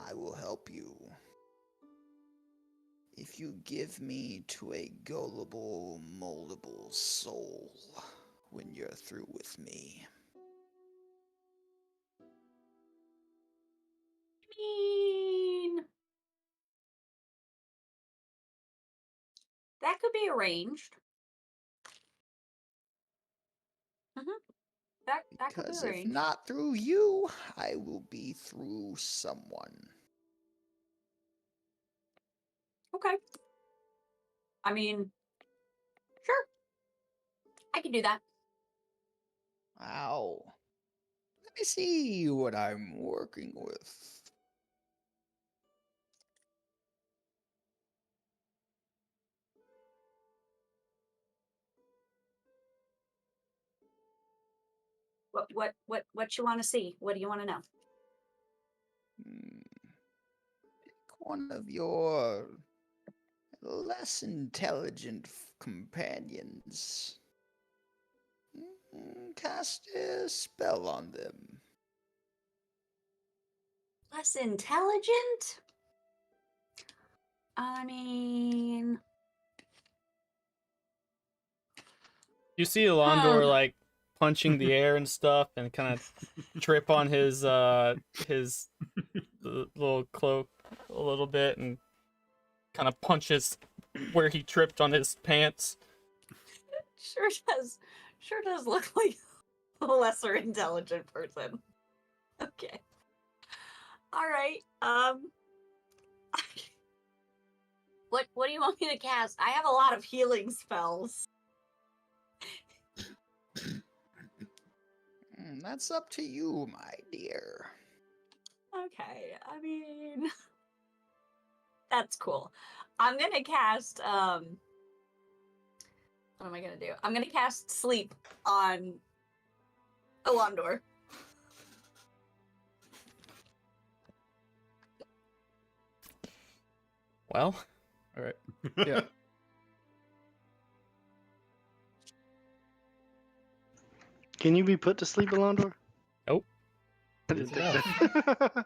I will help you if you give me to a gullible, moldable soul when you're through with me. I mean, that could be arranged. Mm-hmm. That could be Because if arranged. not through you, I will be through someone. Okay. I mean, sure, I can do that. Ow. Let me see what I'm working with. What you want to see? What do you want to know? Pick one of your less intelligent companions. Cast a spell on them. Less intelligent? I mean, You see Alondor like punching the air and stuff, and kind of trip on his little cloak a little bit, and kind of punches where he tripped on his pants. sure does look like a lesser intelligent person. Okay. All right. What do you want me to cast? I have a lot of healing spells. That's up to you, my dear. Okay. I mean, that's cool. I'm gonna cast what am I gonna do? I'm gonna cast sleep on Alondor. Well, All right. Yeah. Can you be put to sleep, Alondor? nope. I didn't think No. so.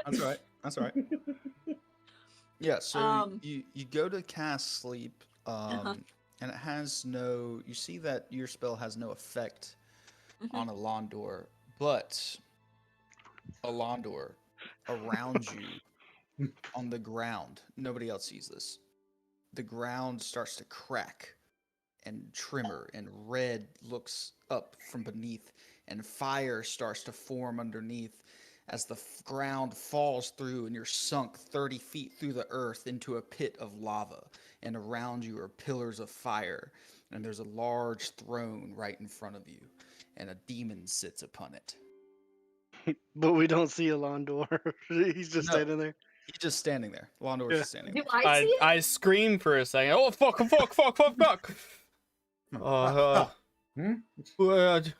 That's all right. That's all right. Yeah, so you go to cast sleep, and it has no. You see that your spell has no effect on Alondor, but Alondor, around you, on the ground, nobody else sees this. The ground starts to crack and tremor, and red looks up from beneath, and fire starts to form underneath as the ground falls through, and you're sunk 30 feet through the earth into a pit of lava. And around you are pillars of fire, and there's a large throne right in front of you, and a demon sits upon it. But we don't see Alondor. He's just No. standing there. He's just standing there. Londor's Yeah. just standing Do there. I see it? I scream for a second. Oh fuck! Hmm? What?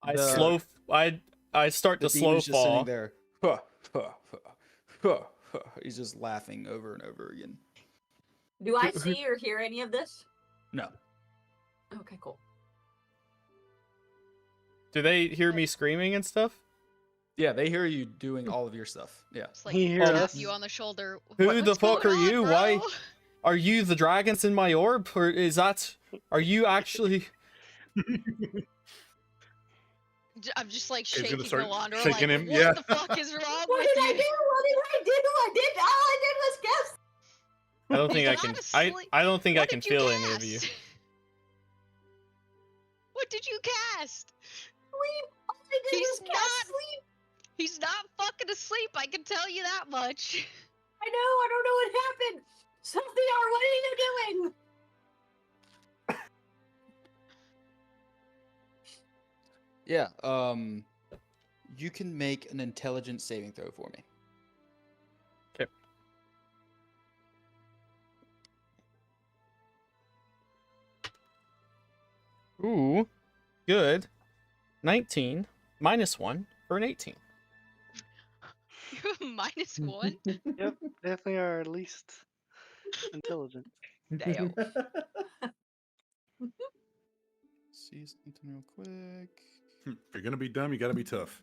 I The- I start The to slow demon's just sitting fall. there. He's just laughing over and over again. Do I see or hear any of this? No. Okay, cool. Do they hear me screaming and stuff? Yeah, they hear you doing all of your stuff. Yeah. Just like He hear tap us? you on the shoulder. Who "What's the fuck going are on, you? bro?" Why? Are you the dragons in my orb, or is that? Are you actually? I'm just like He's gonna shaking the start Wanderer, shaking like, him, what yeah. the fuck is wrong What with did I you? do? What did I do? All I did was guess. I don't think He's I can. not asleep. I don't think I What can did you feel any of you. cast? What did you cast? Sleep. All I did He's was guess not- sleep. He's not fucking asleep, I can tell you that much. I know. I don't know what happened. Sothiar, what are you doing? Yeah. You can make an intelligence saving throw for me. Ooh, good. 19 minus 1 for an 18. You have -1? Yep, definitely are least intelligent. Damn. See something real quick. If you're gonna be dumb, you gotta be tough.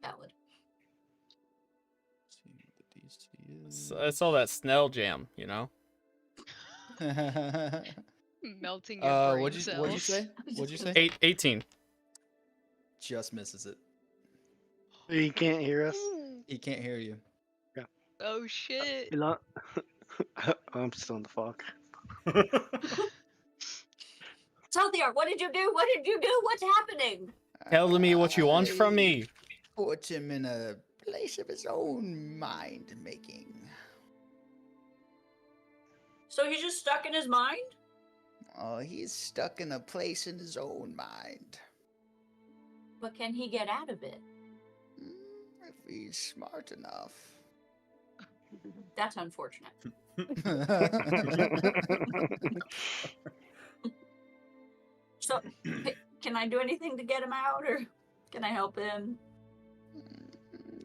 Valid. See what the DC is. So it's all that Snell jam, you know. Melting your brain what'd you cells. say? What'd you say? 18. Just misses it. He can't hear us. Ooh. He can't hear you. Oh shit. I'm still in the fog. Sothiar, what did you do? What did you do? What's happening? Tell me what you want from me. Put him in a place of his own mind making. So he's just stuck in his mind? Oh, he's stuck in a place in his own mind. But can he get out of it? If he's smart enough. That's unfortunate. So, can I do anything to get him out, or can I help him?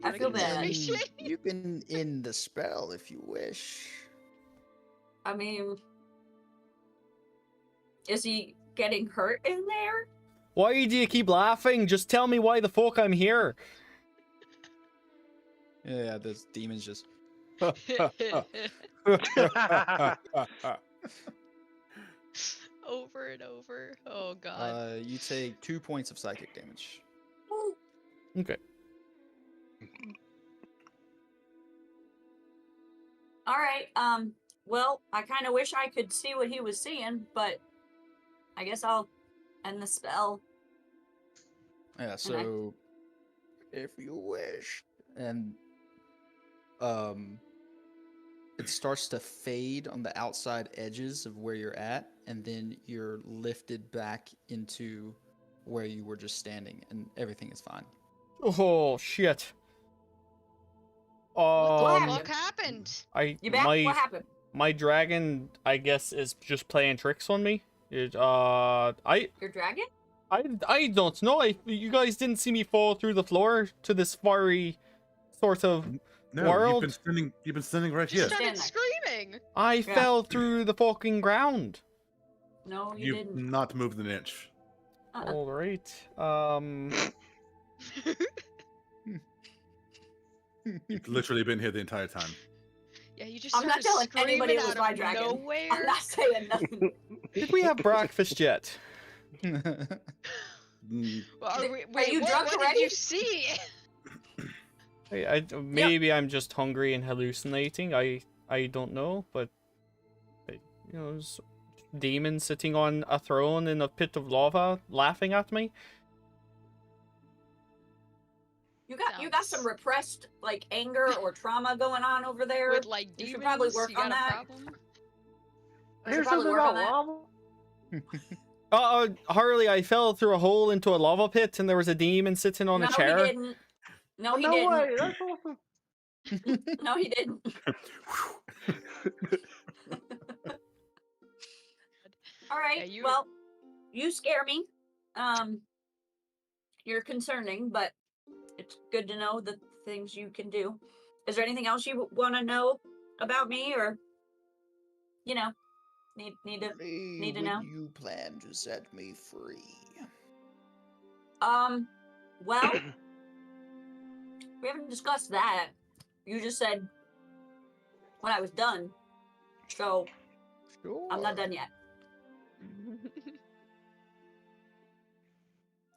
I feel bad. You can end the spell if you wish. I mean, is he getting hurt in there? Why do you keep laughing? Just tell me why the fuck I'm here. Yeah, this demon's just. Over and over. Oh god. You take 2 points of psychic damage. Ooh. Okay. All right. Well, I kind of wish I could see what he was seeing, but I guess I'll end the spell. Yeah, so if you wish, and it starts to fade on the outside edges of where you're at, and then you're lifted back into where you were just standing, and everything is fine. Oh shit. What the fuck happened? You back? What happened? My dragon, I guess, is just playing tricks on me. Your dragon? I don't know. You guys didn't see me fall through the floor to this fiery sort of No, world. you've been standing right Just here. started Stand there. screaming. I fell through the fucking ground. No, you You've didn't. not moved an inch. All right. You've literally been here the entire time. Yeah, you just I'm not started telling anybody it screaming was out my of dragon. nowhere. I'm not saying nothing. Did we have breakfast yet? Mm, Well, Are wait, you what, drunk what already? did you see? Maybe I'm just hungry and hallucinating. I don't know, but there's demon sitting on a throne in a pit of lava, laughing at me. You got some repressed like anger or trauma going on over there. With like You demons, should probably work you on got a that. problem? I hear should probably something work about on that. lava. Harley, I fell through a hole into a lava pit, and there was a demon sitting on No, a chair. he didn't. No, Oh, he no didn't. way! That's awesome. No, he didn't. All right. Yeah, you. Well, you scare me. You're concerning, but it's good to know the things you can do. Is there anything else you want to know about me, or you know, need to When know? you plan to set me free? Well, we haven't discussed that. You just said when I was done, so Sure. I'm not done yet.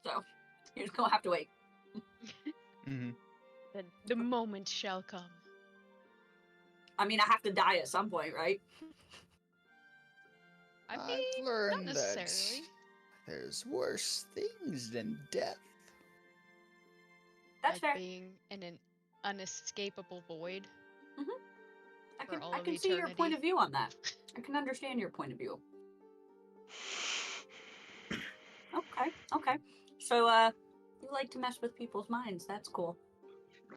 So you're just gonna have to wait. Mm-hmm. The moment shall come. I mean, I have to die at some point, right? I mean, I've not learned that necessarily. there's worse things than death. That's Like fair. being in an unescapable void. For all I of can see your point eternity. of view on that. I can understand your point of view. Okay. So, you like to mess with people's minds. That's cool.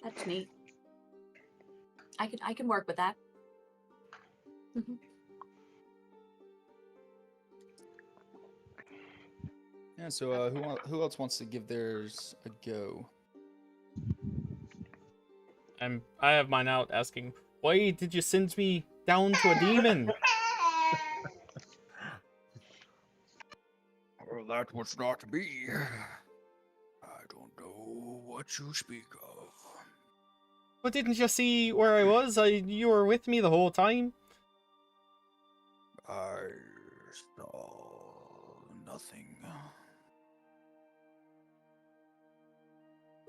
That's neat. I can work with that. Mhm. Yeah. So, who else wants to give theirs a go? I have mine out asking, why did you send me down to a demon? Well, that was not me. I don't know what you speak of. But didn't you see where I was? You were with me the whole time. I saw nothing.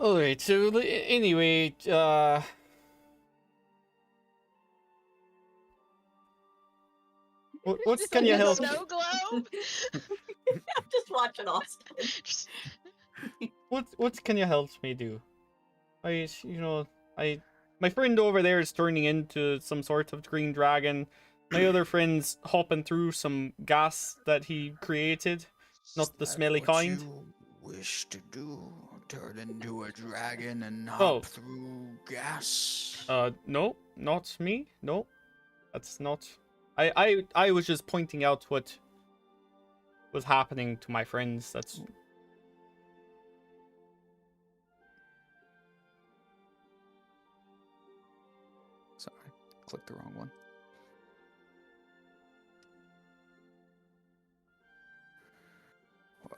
Alright, so anyway, what Just can like you a help? snow globe. I'm just watching Austin. Just- What can you help me do? My friend over there is turning into some sort of green dragon. My other friend's hopping through some gas that he created, not the Is that smelly what kind. you wish to do? Turn into a dragon and Oh. hop through gas? No, not me. No, that's not. I was just pointing out what was happening to my friends. That's Sorry, clicked the wrong one.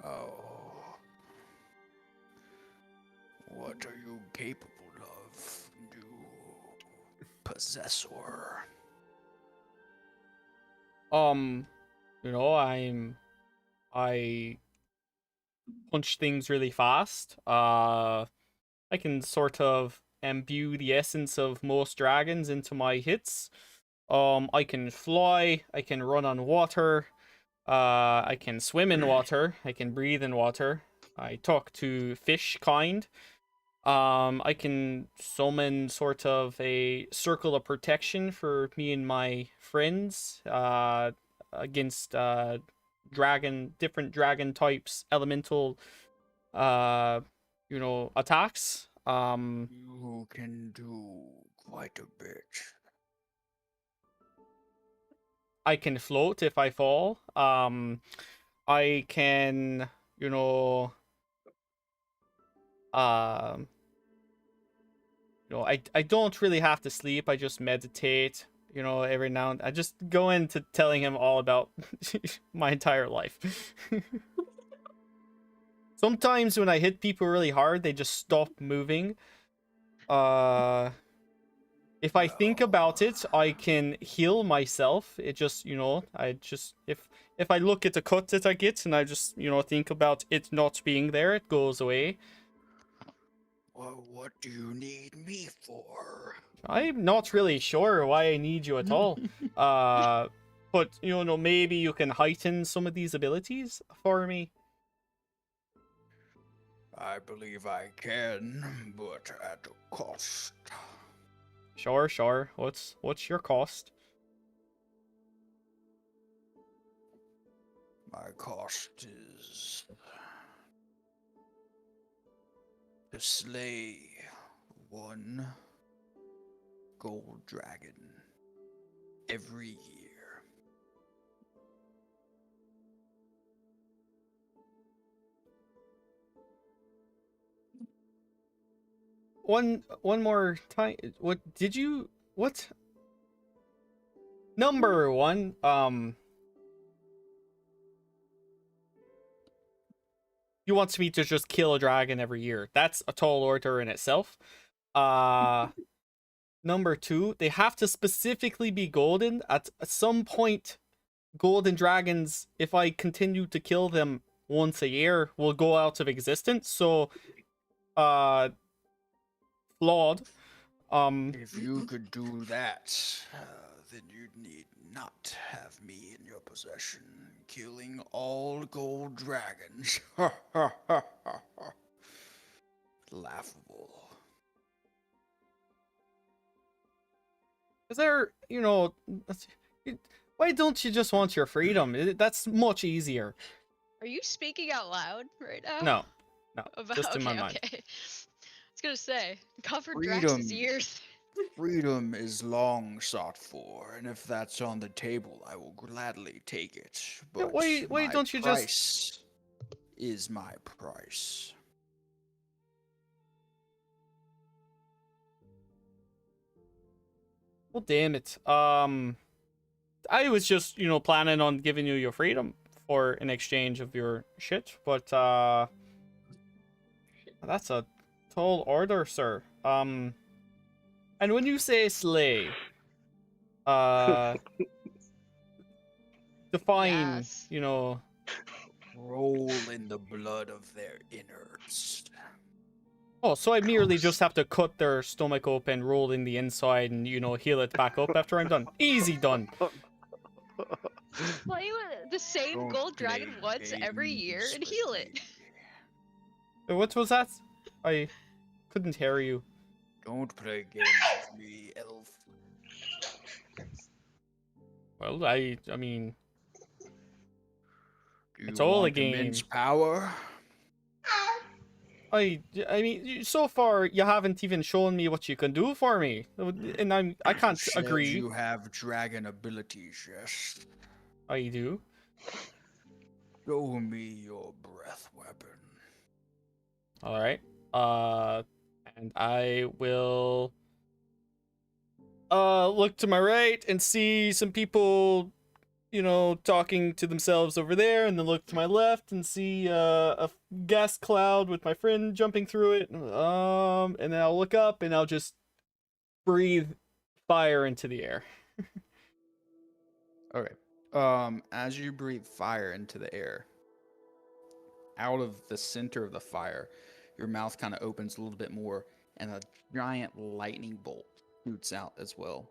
Wow. What are you capable of, you possessor? I punch things really fast. I can sort of imbue the essence of most dragons into my hits. I can fly. I can run on water. I can swim in water. I can breathe in water. I talk to fish kind. I can summon sort of a circle of protection for me and my friends. Against different dragon types, elemental, attacks. You can do quite a bit. I can float if I fall. I can, you know, um, I don't really have to sleep. I just meditate. Every now and I just go into telling him all about my entire life. Sometimes when I hit people really hard, they just stop moving. If I think about it, I can heal myself. It just, I just if I look at the cut that I get and I just, think about it not being there, it goes away. Well, what do you need me for? I'm not really sure why I need you at all. But maybe you can heighten some of these abilities for me. I believe I can, but at a cost. Sure. What's your cost? My cost is to slay one gold dragon every year. One more time. What did you? What? Number one. You want me to just kill a dragon every year? That's a tall order in itself. Number two, they have to specifically be golden. At some point, golden dragons, if I continue to kill them once a year, will go out of existence. So, flawed. If you could do that, then you'd need not have me in your possession, killing all gold dragons. Laughable. Is there, why don't you just want your freedom? That's much easier. Are you speaking out loud right now? No, About, just in my okay, mind. okay. I was gonna say, covered Drax's ears. Freedom is long sought for, and if that's on the table, I will gladly take it. But why my don't you price is my price. Well, damn it. I was just, planning on giving you your freedom for in exchange of your shit, but that's a tall order, sir. And when you say slay, define, Yes. Roll in the blood of their innards. Oh, so I merely just have to cut their stomach open, roll in the inside, and, heal it back up after I'm done. Easy done. Play with the same Don't gold dragon play once every year games and with heal it. me. What was that? I couldn't hear you. Don't play games with me, elf. Well, I mean, Do it's you all a want game. immense power? I mean, so far you haven't even shown me what you can do for me, and I can't Said agree. You have dragon abilities, yes. I do. Show me your breath weapon. All right. And I will look to my right and see some people, talking to themselves over there, and then look to my left and see a gas cloud with my friend jumping through it. And then I'll look up and I'll just breathe fire into the air. Okay. As you breathe fire into the air, out of the center of the fire, your mouth kind of opens a little bit more, and a giant lightning bolt shoots out as well.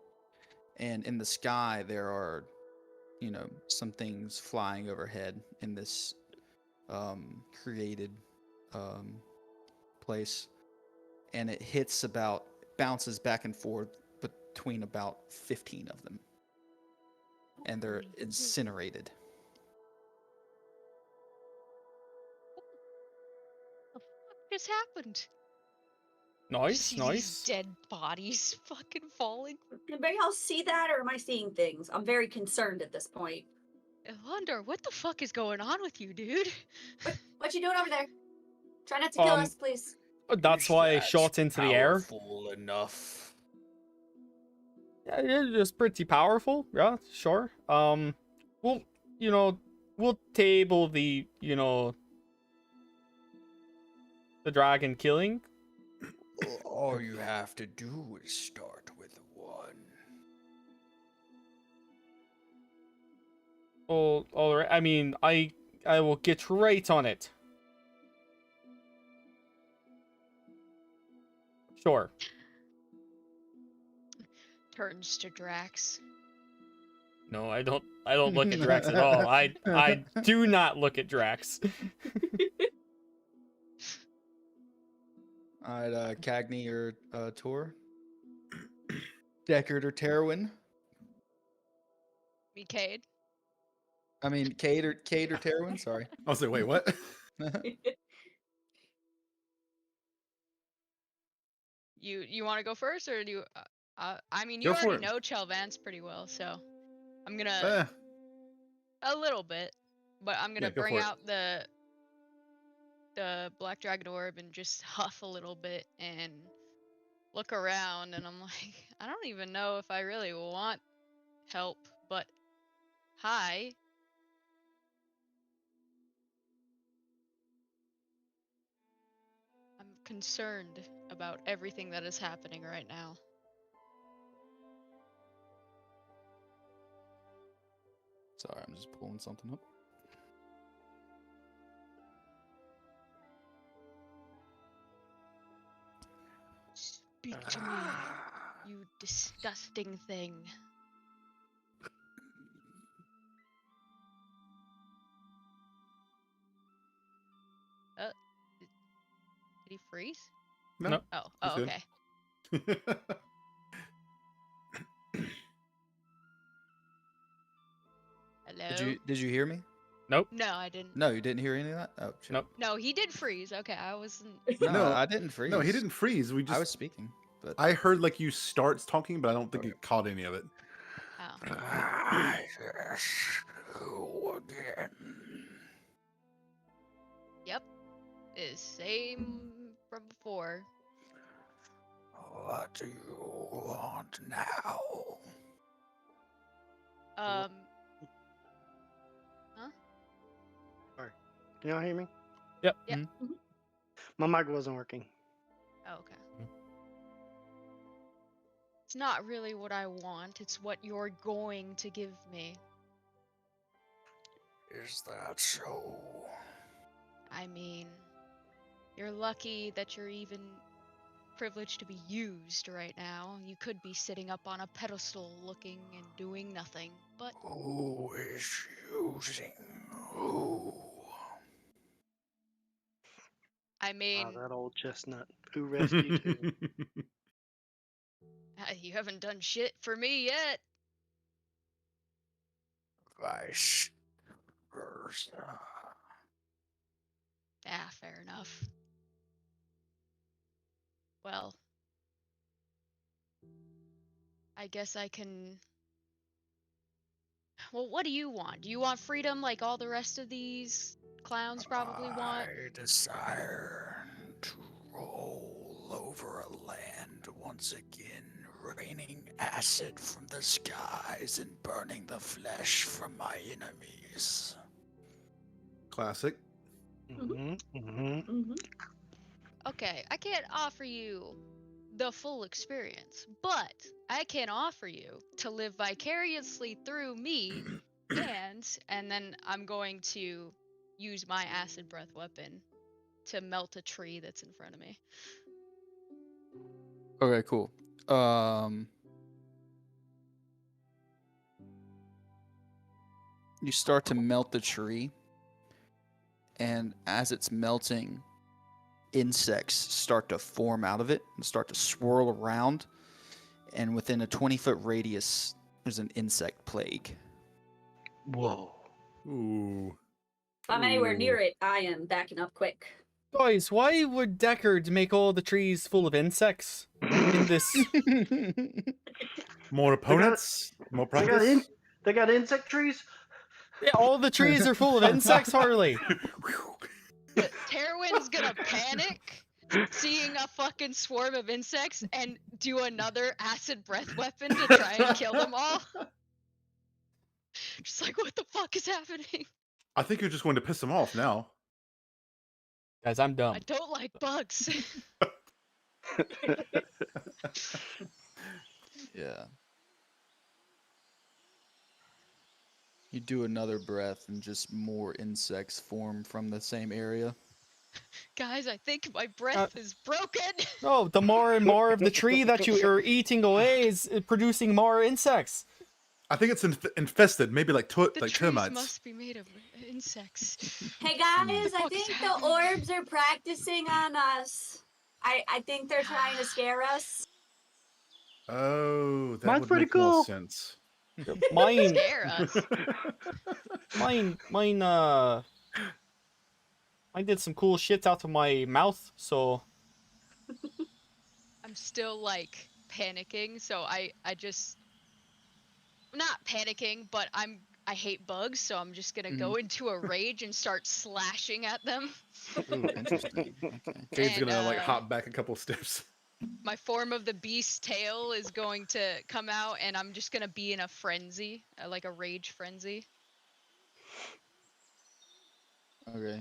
And in the sky, there are, some things flying overhead in this created place, and it bounces back and forth between about 15 of them, and they're incinerated. What the fuck just happened? Nice, See nice. these dead bodies fucking falling. Anybody else see that, or am I seeing things? I'm very concerned at this point. I wonder what the fuck is going on with you, dude. What you doing over there? Try not to kill us, please. That's why I shot into the air. Powerful enough. Yeah, it's pretty powerful. Yeah, sure. We'll table the, the dragon killing. All you have to do is start with 1. Oh, all right. I mean, I will get right on it. Sure. Turns to Drax. No, I don't look at Drax at all. I do not look at Drax. All right, Cagney or Tor? Deckard or Terwin? Me, Cade. I mean, Cade or Terwin? Sorry. I'll say, wait, what? You want to go first, or do you? I mean, you Go for already it. know Chelvance pretty well, so I'm gonna Eh, a little bit, but I'm gonna yeah, go bring for it. out the black dragon orb and just huff a little bit and look around, and I'm like, I don't even know if I really want help, but hi. I'm concerned about everything that is happening right now. Sorry, I'm just pulling something up. Speak to me, you disgusting thing. Did he freeze? No. Nope. Oh, He's good. okay. Hello? Did you hear me? Nope. No, I didn't. No, you didn't hear any of that. Oh, shit. Nope. No, he did freeze. Okay, I wasn't. No, No, I didn't freeze. No, he didn't freeze. We I just was speaking, but I heard like you start talking, but I don't think Okay. you caught any of it. Oh. again. Yep. Is same from before. What do you want now? Um. Can y'all hear me? Yep. Yeah. Mhm. My mic wasn't working. Oh, okay. Mhm. It's not really what I want. It's what you're going to give me. Is that so? I mean, you're lucky that you're even privileged to be used right now. You could be sitting up on a pedestal looking and doing nothing, but Who is using who? I mean, That old chestnut. Who rescued who? you haven't done shit for me yet. Vice versa. Ah, fair enough. Well, I guess I can. Well, what do you want? Do you want freedom like all the rest of these clowns probably want? I desire to roll over a land once again, raining acid from the skies and burning the flesh from my enemies. Classic. Mm-hmm. Mm-hmm. Mm-hmm. Okay, I can't offer you the full experience, but I can offer you to live vicariously through me, and then I'm going to use my acid breath weapon to melt a tree that's in front of me. Okay, cool. You start to melt the tree, and as it's melting, insects start to form out of it and start to swirl around. And within a 20-foot radius, there's an insect plague. Whoa. Ooh. If I'm anywhere near Ooh. it, I am backing up quick. Guys, why would Deckard make all the trees full of insects in this? More opponents? More They got, practice? they got insect trees? Yeah, all the trees are full of insects, Harley. Terwin's gonna panic seeing a fucking swarm of insects and do another acid breath weapon to try and kill them all. Just like, what the fuck is happening? I think you're just going to piss them off now. Guys, I'm dumb. I don't like bugs. Yeah. You do another breath, and just more insects form from the same area. Guys, I think my breath is broken. No, the more and more of the tree that you are eating away is producing more insects. I think it's infested, maybe like The like trees termites. must be made of insects. Hey guys, the I fuck is think the happening? orbs are practicing on us. I think they're trying to scare us. Oh, that Mine's would pretty make more cool. sense. Mine, Scare us. mine did some cool shit out of my mouth, so I'm I'm still like panicking, so I just not panicking, but I hate bugs, so I'm just gonna go into a rage and start slashing at them. Ooh, interesting. Okay. Cade's And gonna like hop back a couple steps. my form of the beast tail is going to come out, and I'm just gonna be in a frenzy, like a rage frenzy. Okay.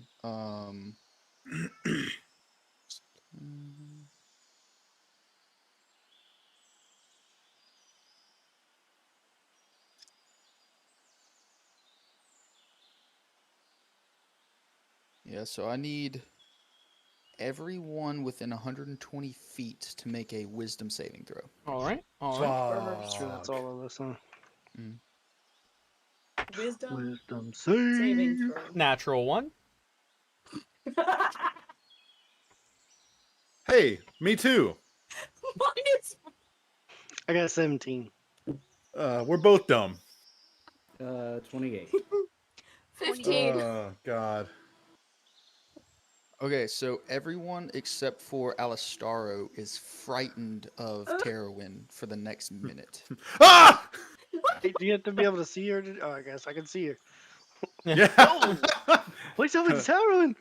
Yeah, so I need everyone within 120 feet to make a wisdom saving throw. All right. All right. That's true. That's Fuck. all of us, huh? Wisdom Wisdom saving save. throw. Natural 1. Hey, me too. Minus I got 17. We're both dumb. 28. 15. Oh God. Okay, so everyone except for Alistaro is frightened of Terrawin for the next minute. Ah! Hey, do you have to be able to see her? Oh, I guess I can see her. Yeah. What's up with Sauron?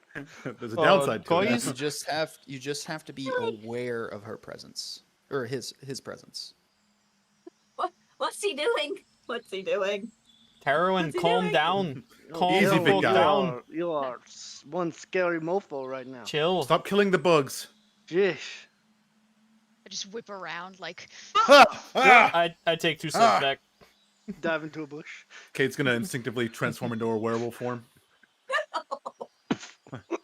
There's a downside to guys? it. You just have to be aware of her presence or his presence. What's he doing? What's he doing? Terowin, What's he calm doing? down. Easy, Calm big guy. down. You are one scary mofo right now. Chill. Stop killing the bugs. Jeez. I just whip around like Ah! Ah! I take 2 steps Ah! back. Dive into a bush. Kate's gonna instinctively transform into a werewolf form.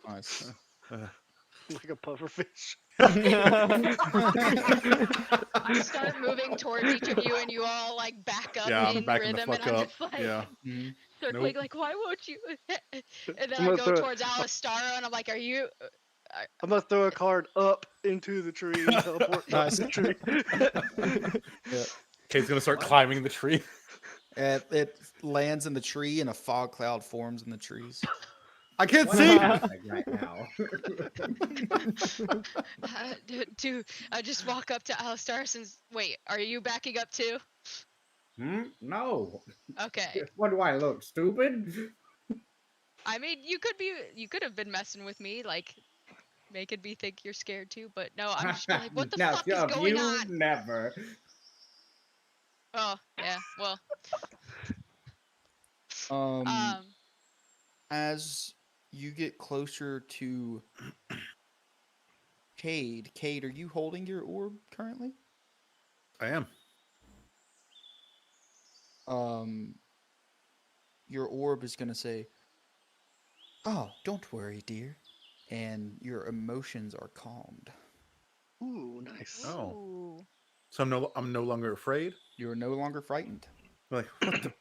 Nice. Like a pufferfish. I start moving towards each of you, and you all like back up Yeah, I'm in backing the rhythm, and fuck I'm up. just like Yeah. circling, Nope. like, why won't you? And then I'm I gonna go throw it. towards Alistaro, and I'm like, are you? I'm gonna throw a card up into the tree and teleport up Nice. the tree. Yeah. Kate's gonna start climbing the tree. It lands in the tree, and a fog cloud forms in the trees. I can't What's see. happening right now? I just walk up to Alistar. Since wait, are you backing up too? No. Okay. What do I look stupid? I mean, you could have been messing with me, like making me think you're scared too. But no, I'm just like, what the Now, fuck is going you on? never. Oh yeah, well. Um, as you get closer to Cade, are you holding your orb currently? I am. Your orb is gonna say, "Oh, don't worry, dear," and your emotions are calmed. Ooh, nice. Oh. Ooh. So I'm no longer afraid. You are no longer frightened. I'm like, what the?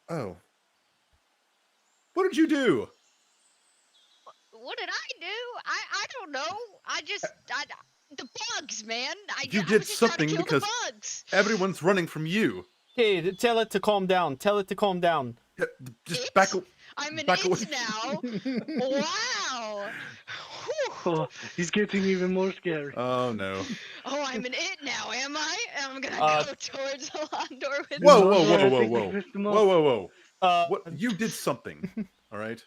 Oh. What did you do? What did I do? I don't know. The bugs, man. You I did was just trying to something kill because the bugs. everyone's running from you. Okay, tell it to calm down. Tell it to calm down. Yeah, just It? back. I'm an back away. it now. Wow. Oh, he's getting even more scary. Oh no. Oh, I'm an it now, am I? I'm gonna Uh, go towards Alondor with Whoa, No, whoa, no, whoa, I whoa, think we whoa, pissed him whoa, off. whoa, whoa. What? uh, You did something. All right.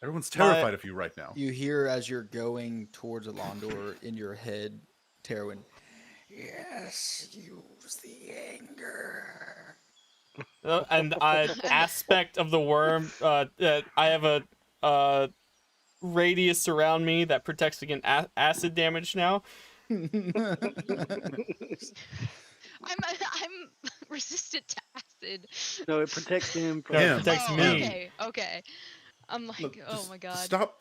Everyone's My- terrified of you right now. You hear as you're going towards Alondor in your head, Terwin. Yes, use the anger. and aspect of the worm. I have a radius around me that protects against acid damage now. I'm resistant to acid. No, it protects him from. No, it Him. protects Oh, me. okay. I'm like, Look, oh just my god. stop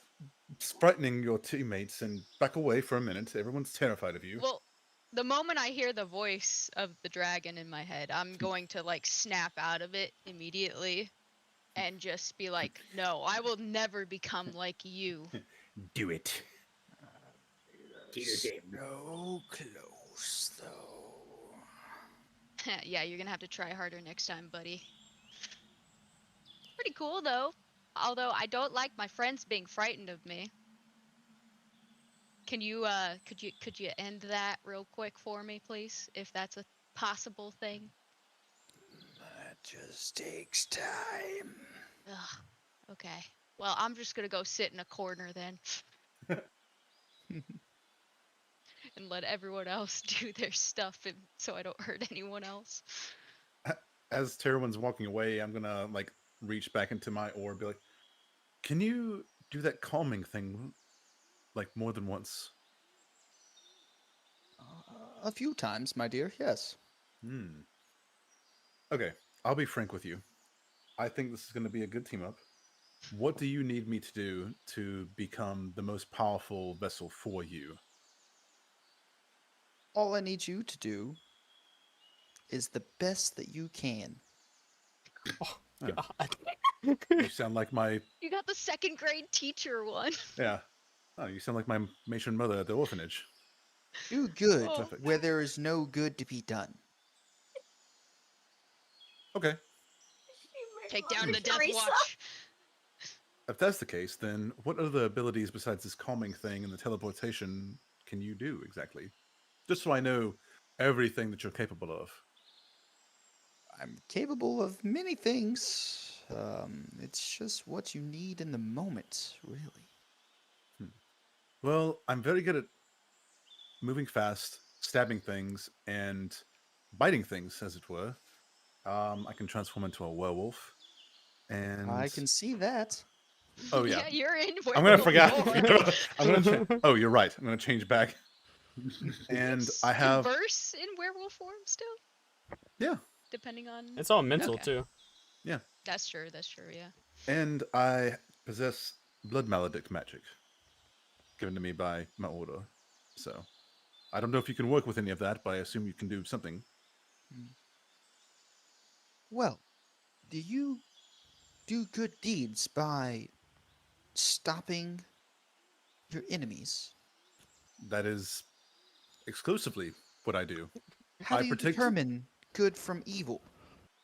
frightening your teammates and back away for a minute. Everyone's terrified of you. Well, the moment I hear the voice of the dragon in my head, I'm going to like snap out of it immediately and just be like, no, I will never become like you. Do it. So close, though. Yeah, you're gonna have to try harder next time, buddy. Pretty cool though. Although I don't like my friends being frightened of me. Can you could you end that real quick for me, please, if that's a possible thing? That just takes time. Ugh. Okay. Well, I'm just gonna go sit in a corner then and let everyone else do their stuff, and so I don't hurt anyone else. As Terwin's walking away, I'm gonna like reach back into my orb, and be like, "Can you do that calming thing like more than once?" A few times, my dear, yes. Hmm. Okay, I'll be frank with you. I think this is going to be a good team up. What do you need me to do to become the most powerful vessel for you? All I need you to do is the best that you can. Oh, Oh, God. you sound like my You got the second grade teacher one. yeah. Oh, you sound like my matron mother at the orphanage. Do good Oh. Perfect. where there is no good to be done. Okay. Take down Mother the Death Teresa? Watch. If that's the case, then what other abilities besides this calming thing and the teleportation can you do exactly? Just so I know everything that you're capable of. I'm capable of many things. It's just what you need in the moment, really. Well, I'm very good at moving fast, stabbing things, and biting things, as it were. I can transform into a werewolf, and I can see that. oh yeah, You're in I'm gonna werewolf forget. form. I'm gonna. Oh, you're right. I'm gonna change back, and I have Converse in werewolf form still, yeah, depending on. It's all mental Okay. too. yeah, That's true. That's true. Yeah. and I possess blood maledict magic given to me by my order. So I don't know if you can work with any of that, but I assume you can do something. Hmm. Well, do you do good deeds by stopping your enemies? That is exclusively what I do. How I do you protect. determine good from evil,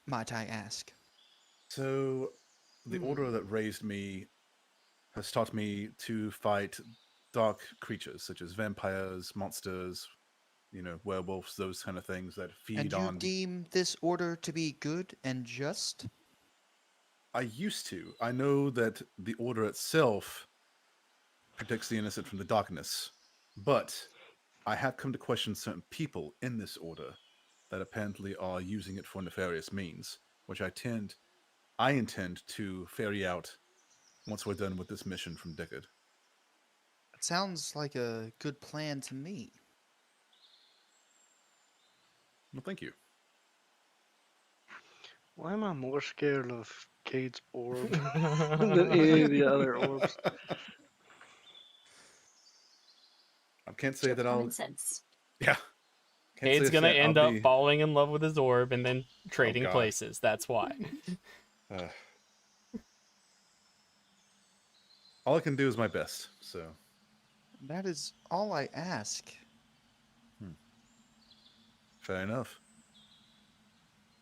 might I ask? So the order that raised me has taught me to fight dark creatures such as vampires, monsters, werewolves, those kind of things that And feed you on the. deem this order to be good and just? I used to. I know that the order itself protects the innocent from the darkness, but I have come to question certain people in this order that apparently are using it for nefarious means, which I intend to ferry out once we're done with this mission from Deckard. It sounds like a good plan to me. Well, thank you. Why am I more scared of Cade's orb than any of the other orbs? I can't say Just that common I'll. sense. Yeah. Can't Cade's say gonna that I'll end up be. falling in love with his orb and then Oh, trading God. places. That's why. Uh, all I can do is my best. So, That is all I ask. fair enough.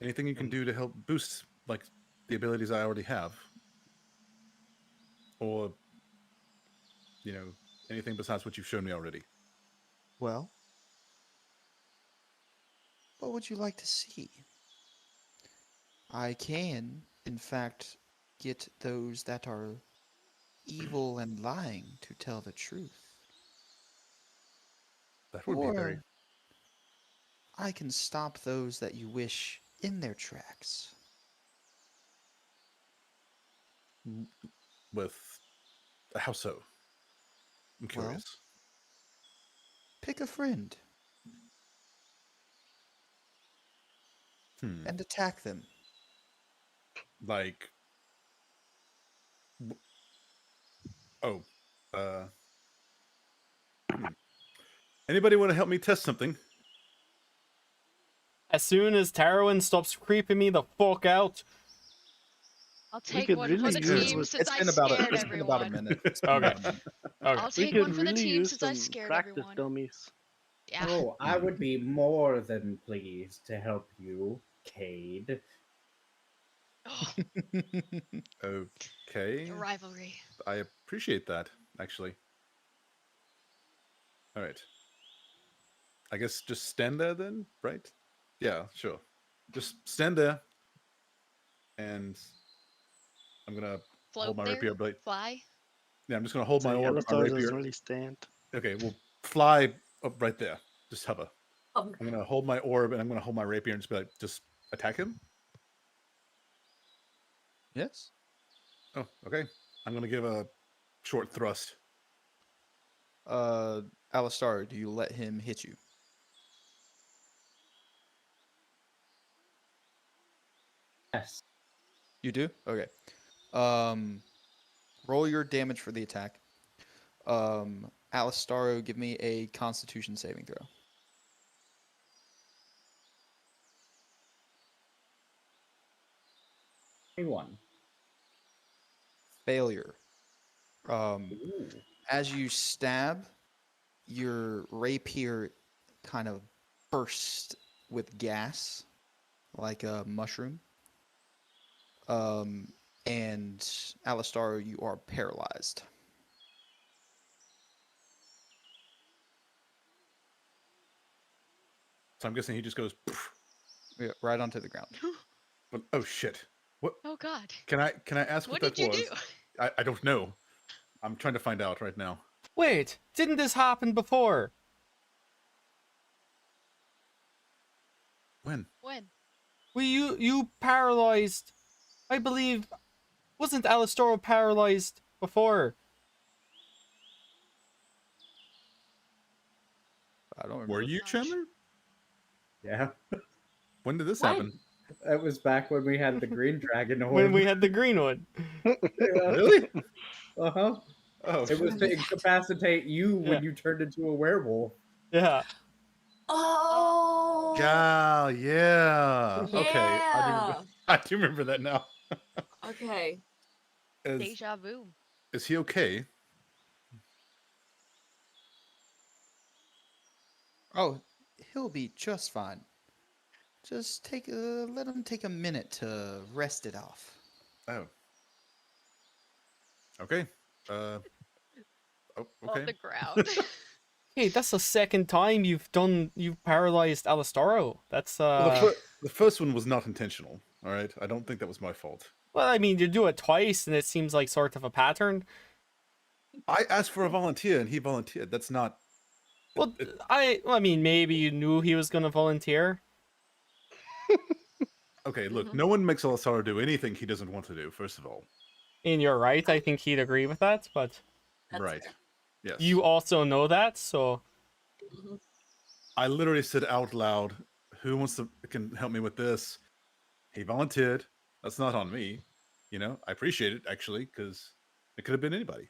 Anything you can And do to help boost like the abilities I already have, or you know anything besides what you've shown me already. Well, what would you like to see? I can, in fact, get those that are evil and lying to tell the truth. That would be very Or I can stop those that you wish in their tracks. with. How so? I'm Well, curious. pick a friend Hmm. and attack them. Like. Oh. Uh. Hmm. Anybody want to help me test something? As soon as Tarwin stops creeping me the fuck out. I'll we take could one really for the use team with since I scared everyone. minute. Okay. Okay. I'll we take could one for the really team use since I some scared practice everyone. dummies. Yeah. Oh, I would be more than pleased to help you, Cade. Oh, Okay. the rivalry. I appreciate that, actually. All right. I guess just stand there then, right? Yeah, sure. Just stand there, and I'm gonna Float hold my there, rapier blade. fly. Yeah, I'm just gonna hold So my orb, my Alistar doesn't rapier. really stand. Okay, we'll fly up right there. Just hover. Oh, I'm gonna hold my orb and I'm gonna hold my rapier and just be like, just attack him. Yes. Oh, okay. I'm gonna give a short thrust. Alistar, do you let him hit you? Yes. You do? Okay. Roll your damage for the attack. Alistaro, give me a Constitution saving throw. 21. Failure. Ooh. As you stab, your rapier kind of bursts with gas, like a mushroom. And Alistar, you are paralyzed. So I'm guessing he just goes Yeah, right onto the ground. oh shit. What Oh God. can I ask what, What that did you was? do? I don't know. I'm trying to find out right now. Wait, didn't this happen before? When? When? Well, you paralyzed. I believe, wasn't Alistoro paralyzed before? I don't Were remember. you, Not sure. Chandler? Yeah. When did this When? happen? That was back when we had the green dragon orb. When we had the green one. Yeah. Really? Uh-huh. Oh, It was shit. to incapacitate you Yeah. when you turned into a werewolf. Yeah. Oh. Yeah, yeah. Okay, Yeah. I do remember that now. Okay. Is Deja vu. is he okay? Oh, he'll be just fine. Just let him take a minute to rest it off. Oh. Okay. Oh, On okay. the ground. Hey, that's the second time you've paralyzed Alistoro. That's Well, the first one was not intentional. All right, I don't think that was my fault. well, I mean, you do it twice and it seems like sort of a pattern. I asked for a volunteer and he volunteered. That's not. Well, I mean, maybe you knew he was going to volunteer. Okay, look, Mhm. no one makes Alasara do anything he doesn't want to do. First of all, And you're right. I think he'd agree with that, but That's right? fair. Yes. you also know that, so Mhm. I literally said out loud, "Who wants to can help me with this?" He volunteered. That's not on me. You know, I appreciate it actually because it could have been anybody.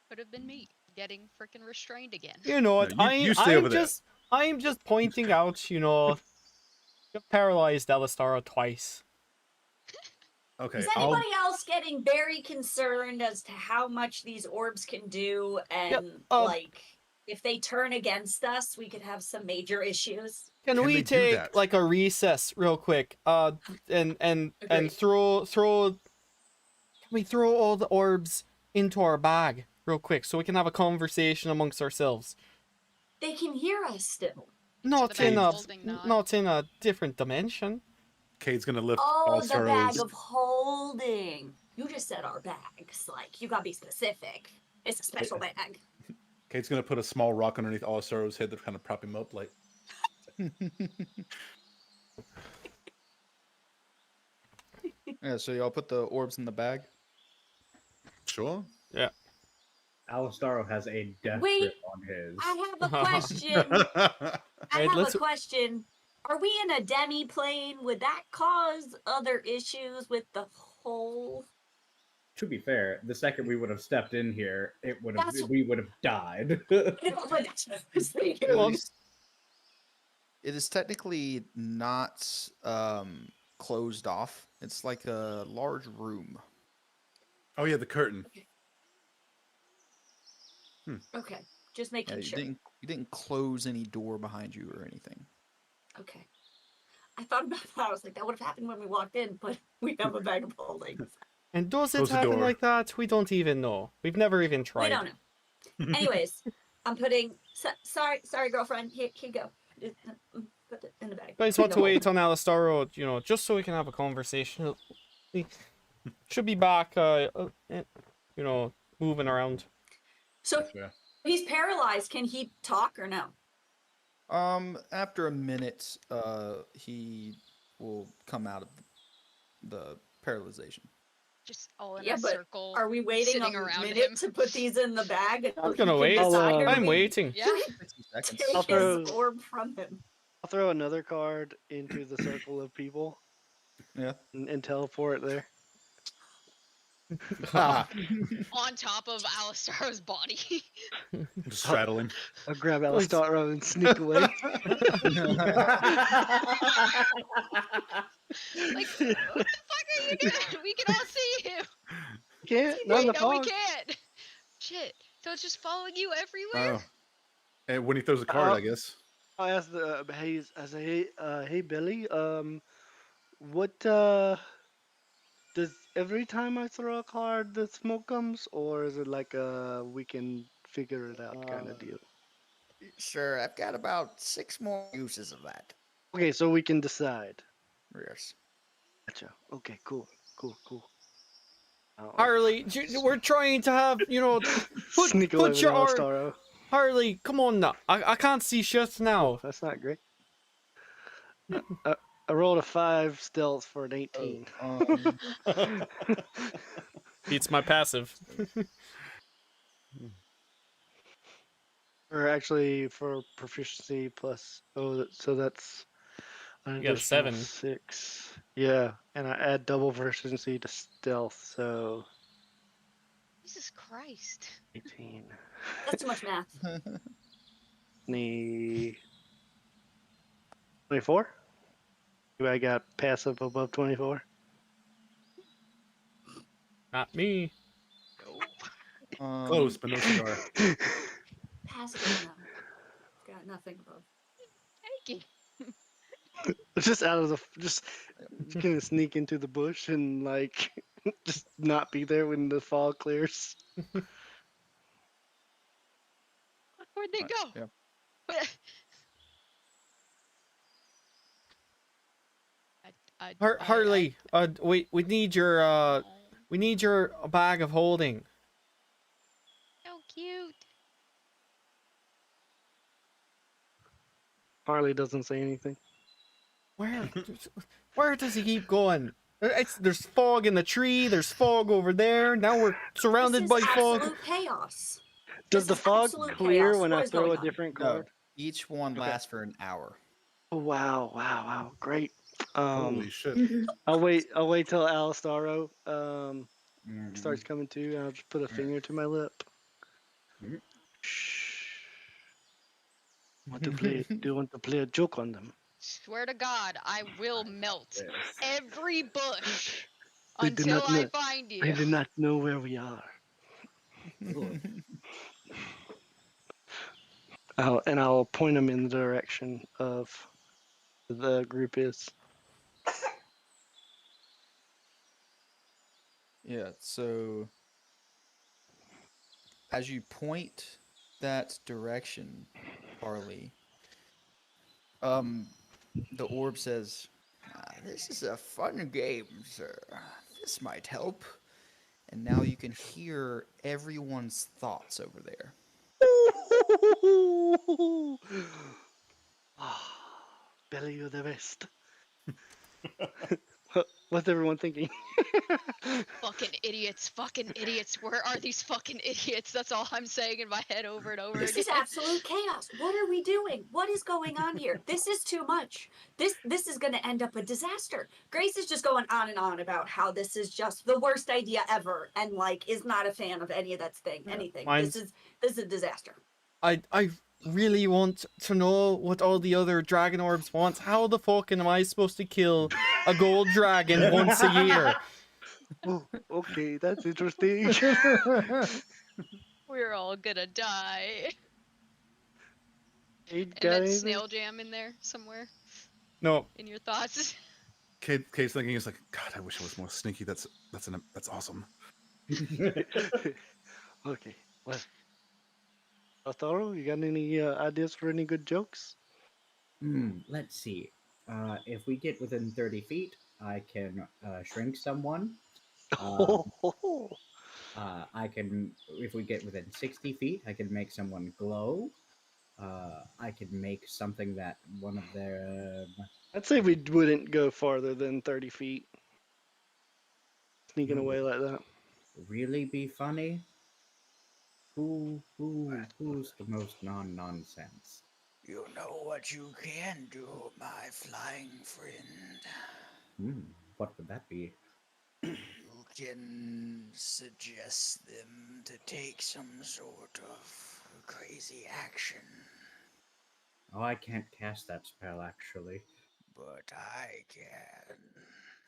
Could have been me getting freaking restrained again. you know No, what? you stay over there. I'm just pointing out, you've paralyzed Alistaro twice. Okay, Is anybody else getting very concerned as to how much these orbs can do and like if they turn against us, we could have some major issues? Can Can we they do take that? like a recess real quick? And Agreed. throw. Can we throw all the orbs into our bag real quick so we can have a conversation amongst ourselves? They can hear us still. Not bag in of a holding, not. not in a different dimension. Cade's gonna lift Oh, the bag Alastaro's. of holding. You just said our bags. Like, you gotta be specific. It's a special bag. Cade's gonna put a small rock underneath Alastaro's head to kind of prop him up, like. Yeah, so y'all put the orbs in the bag. Sure. Yeah. Alistaro has a death Wait, grip on his. I have a question. I Right, have let's- a question. Are we in a demi-plane? Would that cause other issues with the whole... To be fair, the second we would have stepped in here, That's- we would have died. No, but that's what I was thinking. Well, It is technically not closed off. It's like a large room. Oh yeah, the curtain. Okay, just Yeah, making you sure. didn't close any door behind you or anything. Okay. I thought about that. I was like, that would have happened when we walked in, but we have a bag of holding. And does it Close the happen door. like that? We don't even know. We've never even tried. We don't know. Anyways, I'm putting. Sorry, girlfriend. Here you go. Put it in the bag. Guys want to wait on Alistaro, just so we can have a conversation. He should be back, moving around. So he's paralyzed. Can he talk or no? After a minute, he will come out of the paralyzation. Just all in Yeah, a but circle. Are we waiting sitting a around minute him. to put these in the bag? I'm gonna wait. I'm waiting. Yeah. 60 seconds. Take I'll throw- his orb from him. I'll throw another card into the circle of people Yeah. and teleport there. On top of Alistaro's body. Just straddling. I'll grab Alistaro and sneak away. Like, what the fuck are you doing? We can all see you. Can't. Not in the No, we fog. can't. Shit. So it's just following you everywhere? Oh. And when he throws a card, I guess. I asked the hey Billy, what does every time I throw a card the smoke comes, or is it like we can figure it out kind of deal? Sure, I've got about 6 more uses of that. Okay, so we can decide. Yes. Gotcha. Okay, cool. Harley, we're trying to have, Sneak away put with your Alistaro. Harley, come on now. I can't see shit now. That's not great. I rolled a 5 stealth for an 18. Beats my passive. Or actually, for proficiency plus. Oh, so that's an You got a additional 7. 6. Yeah, and I add double proficiency to stealth, so Jesus Christ. 18. That's too much math. 24? Do I got passive above 24? Not me. Close, but no cigar. Passive enough. Got nothing above. Thank you. Just out of the. Just gonna sneak into the bush and, like, just not be there when the fog clears. Where'd they go? Yeah. Harley, we need your bag of holding. So cute. Harley doesn't say anything. Where does he keep going? There's fog in the tree. There's fog over there. Now we're surrounded by fog. Absolute chaos. Does the This is fog absolute clear chaos. when What I is throw going a on? different No, card? each one Okay. lasts for an hour. Oh, wow, great. Holy shit. I'll wait till Alistaro Mhm. starts coming to, and I'll just put a finger to my lip. Mhm. Shh. Do you want to play a joke on them? Swear to God, I will melt Yes. every bush They do until not I know- find you. I do not know where we are. I'll point them in the direction of the group is. Yeah, so as you point that direction, Harley, the orb says, "This is a fun game, sir. This might help." And now you can hear everyone's thoughts over there. Billy, you're the best. What's everyone thinking? Fucking idiots, where are these fucking idiots? That's all I'm saying in my head over and over This again. is absolute chaos. What are we doing? What is going on here? This is too much. This is going to end up a disaster. Grace is just going on and on about how this is just the worst idea ever, and like is not a fan of any of that thing. Anything. mine's- This is a disaster. I really want to know what all the other dragon orbs want. How the fuck am I supposed to kill a gold dragon once a year? Oh, okay, that's interesting. We're all gonna die. Ain't And got then anything? snail jam in there somewhere No, in your thoughts. Kate's thinking is like, God, I wish I was more sneaky. That's awesome. Okay, well, Arturo, you got any ideas for any good jokes? Let's see. If we get within 30 feet, I can shrink someone. Uh, I can, if we get within 60 feet, I can make someone glow. I can make something that one of their. I'd say we wouldn't go farther than 30 feet. Sneaking Ooh, away like that. really be funny. Who's the most non-nonsense? You know what you can do, my flying friend. What would that be? You can suggest them to take some sort of crazy action, Oh, I can't cast that spell actually. but I can.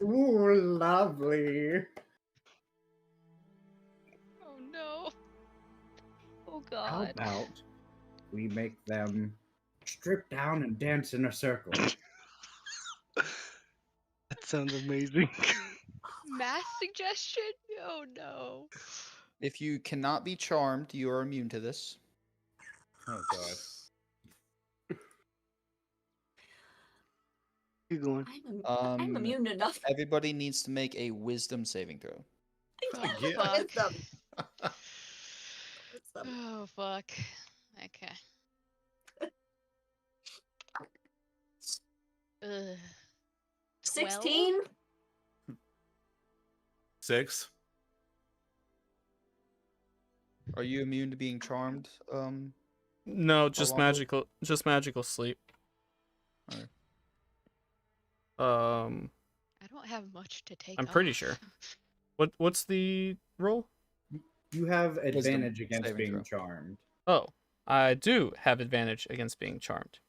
Ooh, lovely. Oh no. Oh How god. about we make them strip down and dance in a circle? That sounds amazing. Math suggestion? Oh no. If you cannot be charmed, you are immune to this. Oh god. Keep going. I'm immune enough. Everybody needs to make a wisdom saving throw. Again. Fuck. Wisdom. Wisdom. Oh fuck. Okay. Ugh. 16? 6. Are you immune to being charmed? No, just Orlando? magical sleep. Alright. I don't have much to take I'm pretty off. sure. What's the roll? You have Wisdom advantage against saving being throw. charmed. Oh, I do have advantage against being charmed.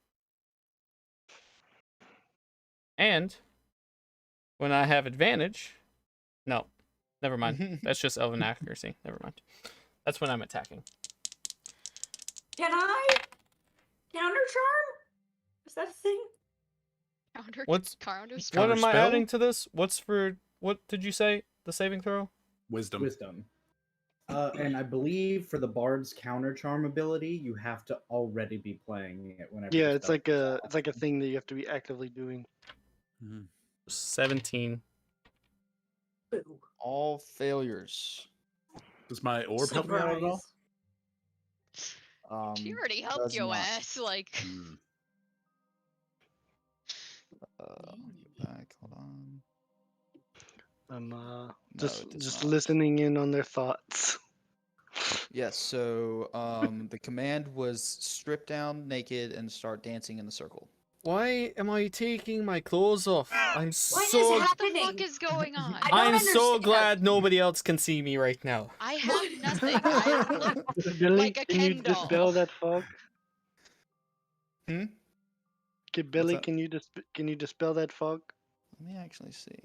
And when I have advantage, no, never mind. That's just elven accuracy. Never mind. That's when I'm attacking. Can I counter charm? Is that a thing? Counter What's spell. what am I Counterspell? adding to this? What did you say? The saving throw? Wisdom. Wisdom. And I believe for the bard's counter charm ability, you have to already be playing it whenever. Yeah, the it's spell like goes a off. it's like a thing that you have to be actively doing. 17. Boo. All failures. Does my orb help me out at all? She already helped does your not. ass. Like. Hmm. Let me get back. Hold on. I'm No, just it does just not. listening in on their thoughts. Yes. So the command was strip down naked and start dancing in the circle. Why am I taking my clothes off? I'm What so is What the happening? fuck is going on? I don't I'm so understand. glad nobody else can see me right now. I have nothing. I look Billy, like a can you Ken doll. dispel that fog? Hmm? Okay, Billy, that? can you dispel that fog? Let me actually see.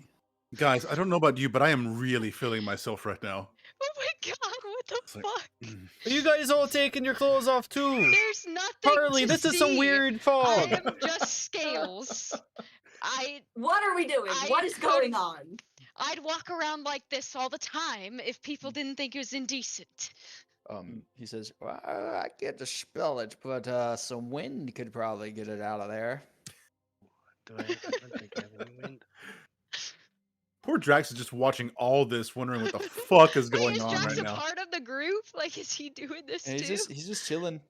Guys, I don't know about you, but I am really feeling myself right now. Oh my god, what the It's like, fuck? Are you guys all taking your clothes off too? There's nothing Harley, to this is some see. weird fog. I am just scales. What are we doing? What is going on? I'd walk around like this all the time if people didn't think it was indecent. He says, well, I get to spell it, but some wind could probably get it out of there. Do I think I have any wind? Poor Drax is just watching all this, wondering what the fuck is Wait, going is on Drax right a now. part of the group? Like, is he doing this And too? he's just chilling.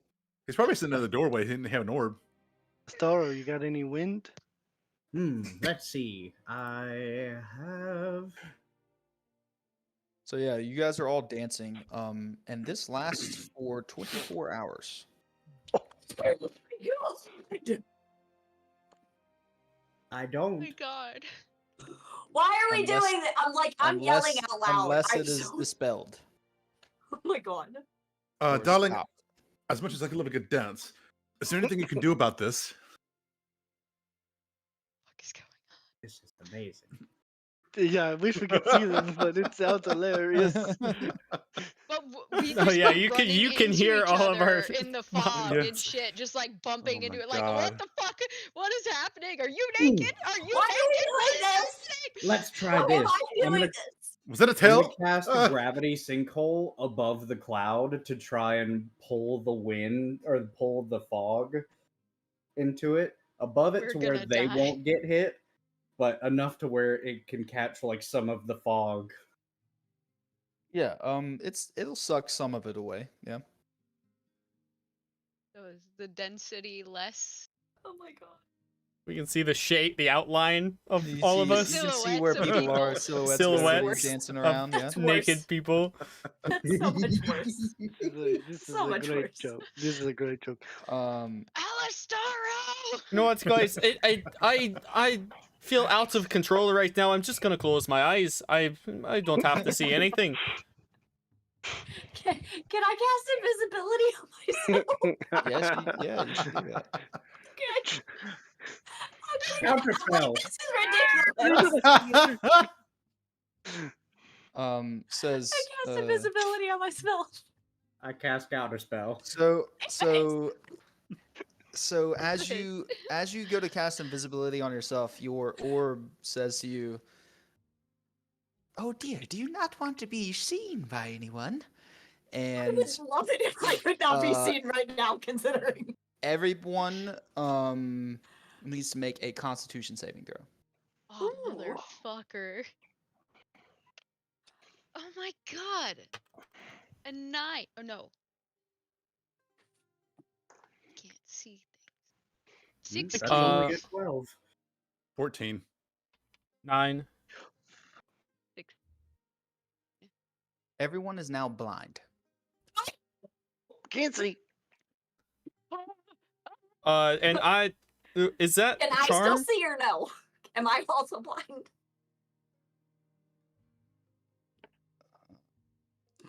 He's probably sitting in the doorway. He didn't have an orb. Staro, you got any wind? Let's see. I have. So yeah, you guys are all dancing. And this lasts for 24 hours. I Oh don't. my god. Why are we Unless- doing that? I'm yelling out loud. Unless I'm it is so- dispelled. Oh my god. or Darling, stopped. as much as I can love a good dance, is there anything you can do about this? What is going on? This is amazing. Yeah, I wish we could see this, but it sounds hilarious. But we Oh, just yeah, were you can- running you can into hear each all of our other in the fog Yes. and shit, just like bumping Oh into my it. Like, God. what the fuck? What is happening? Are you naked? Are you Why are we naked? What doing is this? happening? Let's try Why am this. I I'm doing gonna, this? Was that a I'm tail? gonna cast Ah. gravity sinkhole above the cloud to try and pull the wind or pull the fog into it. Above it We're to where gonna they die. won't get hit, but enough to where it can catch like some of the fog. Yeah, it'll suck some of it away. Yeah. So is the density less? Oh my god. We can see the shape, the outline of You all of see, us. you can see Silhouettes where of people are, people. silhouettes, Silhouettes of people dancing of around. Yeah. That's naked worse. people. That's so much worse. This is So a much great worse. joke. This is a great joke. Alastaro! You know what, guys? I feel out of control right now. I'm just gonna close my eyes. I don't have to see anything. Can I cast invisibility on myself? Yes, yeah, you should do that. Okay. Counterspell. This is ridiculous. Says I cast invisibility on myself. I cast counterspell. so as Nice. you go to cast invisibility on yourself, your orb says to you, "Oh dear, do you not want to be seen by anyone?" I And would love it if I could not be uh, seen right now, considering. everyone needs to make a Constitution saving throw. Oh, Ooh. motherfucker. Oh my god. A 9. Oh no. Can't see things. That's 16. only a 12. 14. 9. Everyone is now blind. Can't see. And is that Can I charm? still see or no? Am I also blind?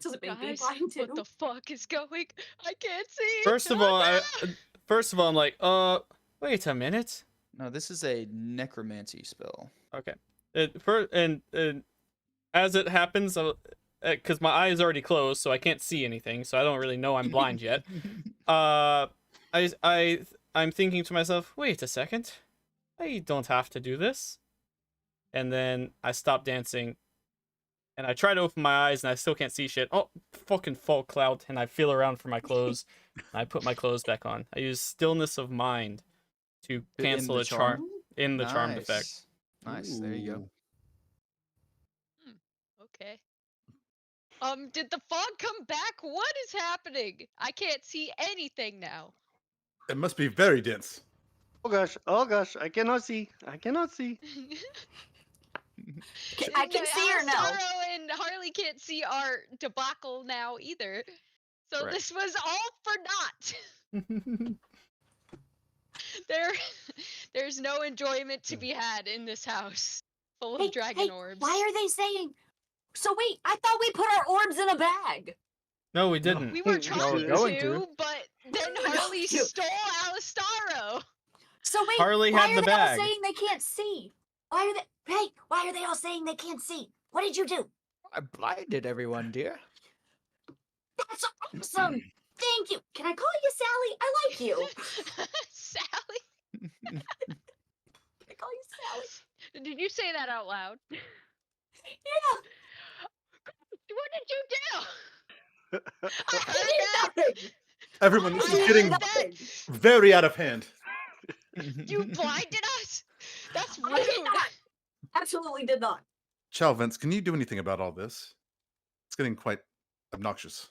Does it make me Guys, blind too? what the fuck is going? I can't see. First of Oh, all, no! I'm like, wait a minute. No, this is a necromancy spell. Okay. And as it happens, because my eye is already closed, so I can't see anything, so I don't really know I'm blind yet. I'm thinking to myself, wait a second, I don't have to do this. And then I stop dancing, and I try to open my eyes, and I still can't see shit. Oh, fucking fog cloud! And I feel around for my clothes. And I put my clothes back on. I use stillness of mind to cancel the a charm charm? in the charmed effect. Nice. There you go. Ooh. Okay. Did the fog come back? What is happening? I can't see anything now. It must be very dense. Oh gosh, I cannot see. I cannot see. I can see or no? Alastaro and Harley can't see our debacle now either. So Correct. this was all for naught. There's no enjoyment to be had in this house full of dragon orbs. Why are they saying? So wait, I thought we put our orbs in a bag. No, we didn't. We were Y'all trying going to, to. but then We're Harley going to. stole Alastaro. So wait, Harley why had are the they bag. all saying they can't see? Why are they? Hey, why are they all saying they can't see? What did you do? I blinded everyone, dear. That's awesome. Thank you. Can I call you Sally? I like you. Sally, Can I call you Sally? did you say that out loud? Yeah. What did you do? I I heard did that. nothing. Everyone, this I is did getting nothing. very out of hand. You blinded us. That's I did rude. not. Absolutely did not. Chow Vince, can you do anything about all this? It's getting quite obnoxious.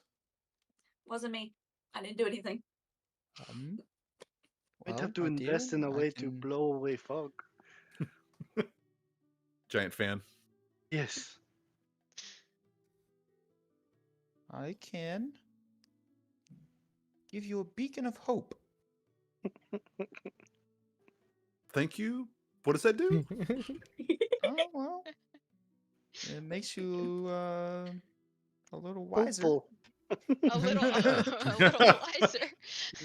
Wasn't me. I didn't do anything. Might Well, have to my invest dear, in a I way to can- blow away fog. Giant fan. Yes. I can give you a beacon of hope. Thank you. What does that do? Oh well, it makes you a little wiser. Hopeful. A little wiser.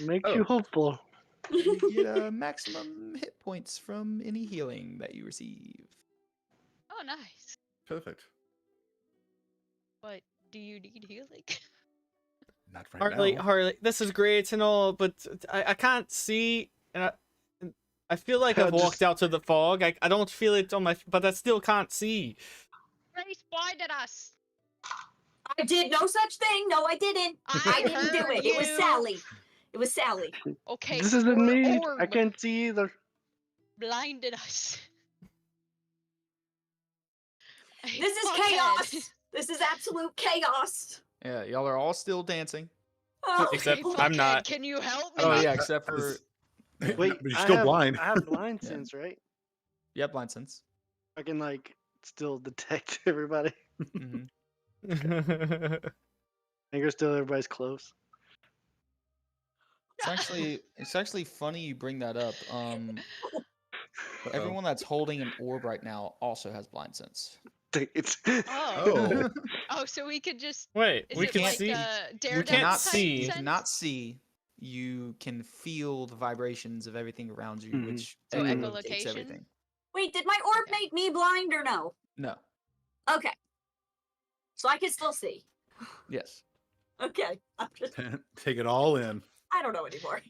Makes Oh. you hopeful. You get maximum hit points from any healing that you receive. Oh, nice. Perfect. But do you need healing? Not right now. Harley, this is great and all, but I can't see, and I feel like I've walked Just- out to the fog. I don't feel it on my, but I still can't see. Grace blinded us. I did no such thing. No, I didn't. I didn't do heard it. It was you. Sally. It was Sally. Okay, This isn't me. Orb I can't see either. blinded us. This is Fuckhead. chaos. This is absolute chaos. Yeah, y'all are all still dancing. Oh, Except Hey, I'm fuckhead, not. Can you help me? Oh yeah, except for But Wait, you're still blind. I have blind Yeah. sense, right? yeah, blind sense. I can like still detect everybody. hmm I think still everybody's close. It's actually funny you bring that up. Everyone that's holding an orb right now also has blind sense. It's Oh. Oh, so we could just. Wait, Is we it can like see. Daredevil We can't type see. You sense? cannot see. You can feel the vibrations of everything around you, Mhm. which So echolocates echolocation? everything. wait, did my orb Okay. make me blind or no? No. Okay. So I can still see. Yes. Okay. I'm just. Take it all in. I don't know anymore.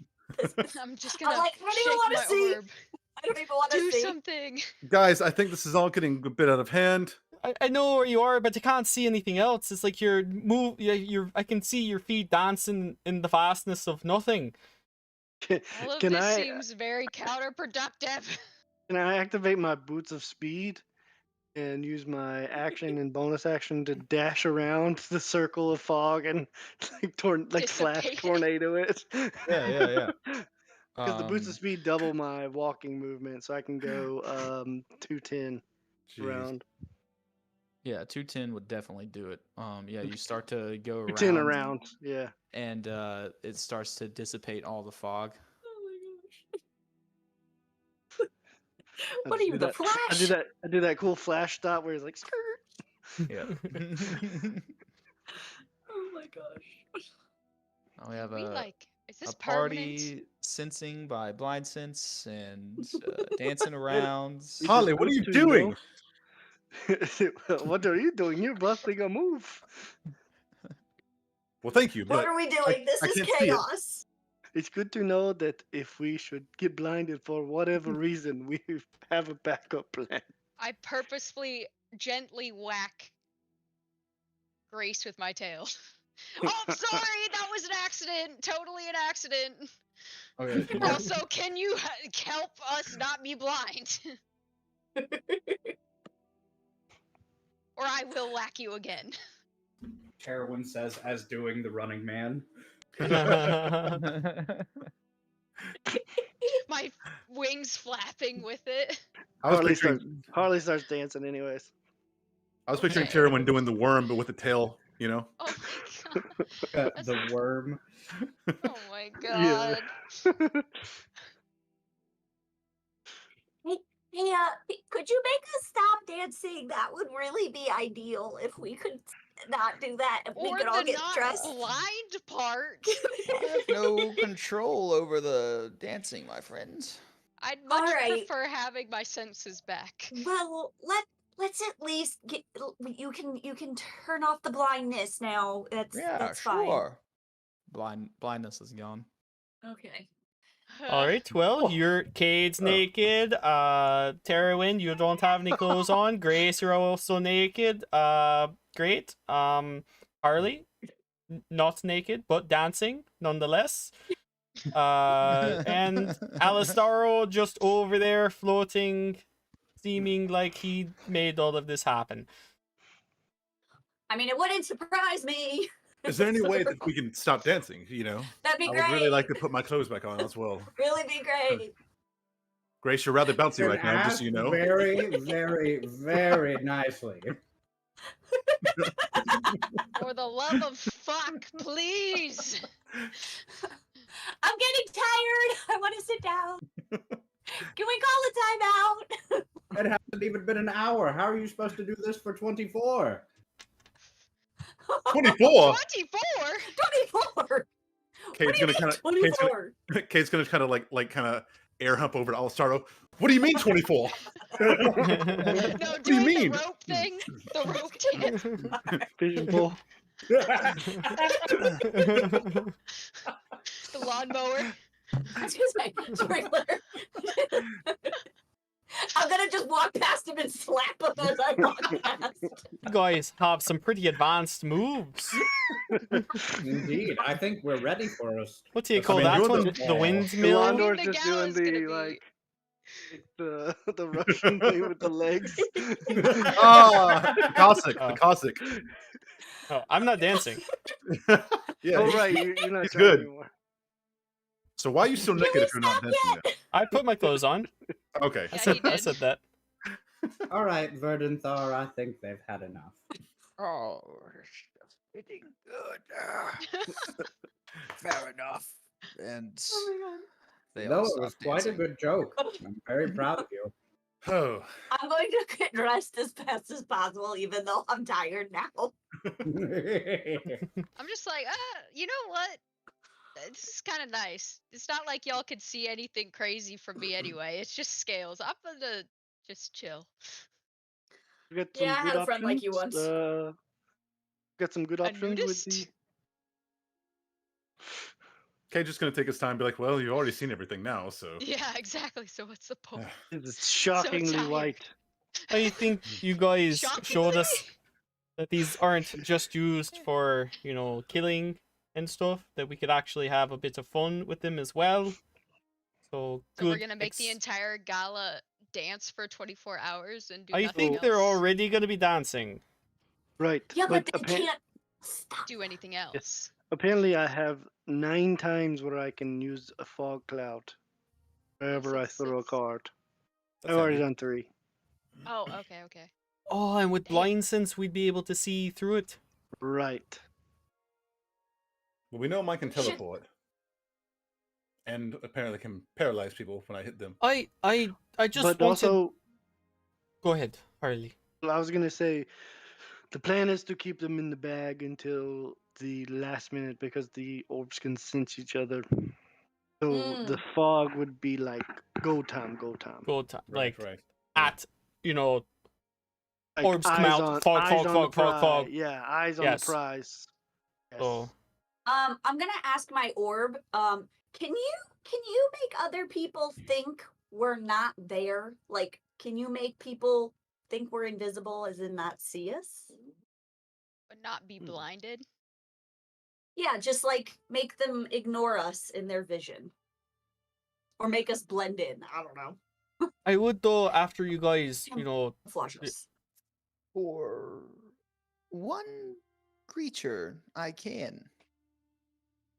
I'm just I'm gonna like, I don't even shake want my to see. orb. I don't even want to Do see. something. Guys, I think this is all getting a bit out of hand. I know where you are, but you can't see anything else. It's like I can see your feet dancing in the vastness of nothing. All of Can this I seems very counterproductive. can I activate my boots of speed and use my action and bonus action to dash around the circle of fog and like flash Dissipate it. tornado it? Yeah. Because the boots of speed double my walking movement, so I can go 210 Jeez. around. Yeah, 210 would definitely do it. Yeah, you start to go 210 around, around, yeah. and it starts to dissipate all the fog. Oh I What are just you, do the that- Flash? I do that cool flash stop where he's like skirt. Yeah. Oh my gosh. We have We a like. Is this a permanent? party sensing by blind sense and dancing around. It's Holly, just what are you good to know. doing? What are you doing? You're busting a move. Well, thank you, What but are we doing? This I is can't see it. chaos. It's good to know that if we should get blinded for whatever reason, we have a backup plan. I purposefully gently whack Grace with my tail. Oh, I'm sorry. That was an accident. Totally an accident. Okay. Also, can you help us not be blind? Or I will whack you again. Carowin says, as doing the running man. My wings flapping with it. I was Harley picturing, starts dancing anyways. picturing Okay. Tyrwin doing the worm, but with the tail. You know. Oh my god. The worm. Oh my Yeah. god. Hey, could you make us stop dancing? That would really be ideal if we could not do that. If we Or could all the get not dressed. blind part. I have no control over the dancing, my friends. I'd much Alright. prefer having my senses back. Well, let's at least get. You can turn off the blindness now. That's fine. Sure. Blindness is gone. Okay. All right, well, Cade's naked. Terwin, you don't have any clothes on. Grace, you're also naked. Great. Harley, not naked, but dancing nonetheless. And Alistaro just over there floating, seeming like he made all of this happen. I mean, it wouldn't surprise me. Is there any way that we can stop dancing? You know, That'd be I great. would really like to put my clothes back on as well. Really be great. Grace, you're rather bouncy Been right now, just so you asked know. Very, very, very nicely. For the love of fuck, please. I'm getting tired. I want to sit down. Can we call a timeout? It hasn't even been an hour. How are you supposed to do this for 24? 24. 24? 24. Kate's gonna kind of 24. Kate's gonna kind of like kind of air hump over to Alistaro. What do you mean 24? No, What do you doing mean? the rope thing. The rope dance. Vision pull. The lawnmower. Excuse me. Sprinkler. I'm gonna just walk past him and slap him as I walk past. You guys have some pretty advanced moves. Indeed, I think we're ready for us. What do you I call mean, that you're one? the- The Aw. windmill? Landor's the just doing gala's gonna the be- like the Russian thing with the legs. Ah, the Cossack, Oh. the Cossack. Oh, I'm not dancing. Yeah, Oh he's- right, you're not he's trying good. anymore. So why are you still Can naked we if you're not stop dancing yet? I put my clothes on. yet? Okay. I Yeah, said he I did. said that. All right, Verdanthar, I think they've had enough. Oh, it's fitting good. Fair enough. And Oh my god. they No, all it was stopped quite a dancing. good joke. I'm very proud of you. Oh, I'm going to get dressed as fast as possible, even though I'm tired now. I'm just like, you know what? This is kind of nice. It's not like y'all could see anything crazy from me anyway. It's just scales. I'm gonna just chill. We got some Yeah, I good had a friend like you options. once. Got some good A options with the. nudist? Kate just gonna take his time and be like, well, you've already seen everything now, so. Yeah, exactly. So what's the point? It's shockingly tired. white. I think you guys showed Shockingly? us that these aren't just used for, killing and stuff, that we could actually have a bit of fun with them as well. So So we're good. gonna make the entire gala dance for 24 hours and do I nothing think else. they're already going to be dancing. Right. Yeah, but they appa- can't stop. do anything else. apparently I have 9 times where I can use a fog cloud wherever I throw a Six. card. That's I've already handy. done 3. Oh, okay. Oh, and with Damn. blind sense, we'd be able to see through it. Right. Well, we know mine can Should- teleport. And apparently can paralyze people when I hit them. I just But wanted. also, Go ahead, Harley. I was gonna say, the plan is to keep them in the bag until the last minute because the orbs can sense each other. So the fog would be like go time. Go time, Right, like right. at Like orbs come eyes out, on, fog, eyes fog, on fog, the fog, prize. fog. Yeah, eyes on Yes. the prize. Yes. So I'm gonna ask my orb. Can you make other people think we're not there? Like, can you make people think we're invisible, as in not see us? But not be blinded. Yeah, just like make them ignore us in their vision, or make us blend in. I don't know. I would though after you guys, Flush us. For one creature, I can.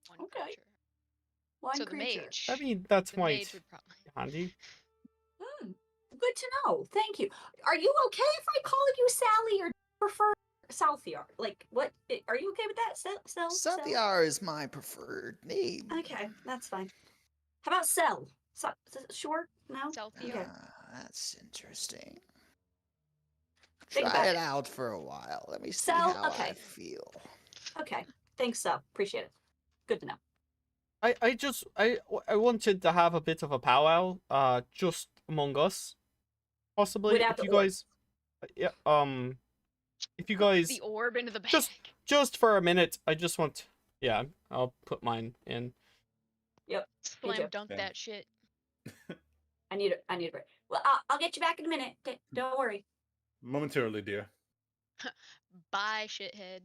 One Okay. creature. One So the creature. mage. I mean that's The might mage would probably. handy. Good to know. Thank you. Are you okay if I call you Sally, or prefer Salthiar? Like, what? Are you okay with that? Sathiar is my preferred name. Okay, that's fine. How about Cell? Sure? No? Selfie. Okay. That's interesting. Think Try about it it. out for a while. Let me see Sell, how I okay. feel. Okay. Thanks, so. Appreciate it. Good to know. I wanted to have a bit of a powwow, just among us, possibly. Without If the you orb. guys, if you guys The orb into the bag. just for a minute, I just want. Yeah, I'll put mine in. Yep. Slam too. dunk Okay. that shit. I need a break. Well, I'll get you back in a minute. Okay, don't worry. Momentarily, dear. Bye, shithead.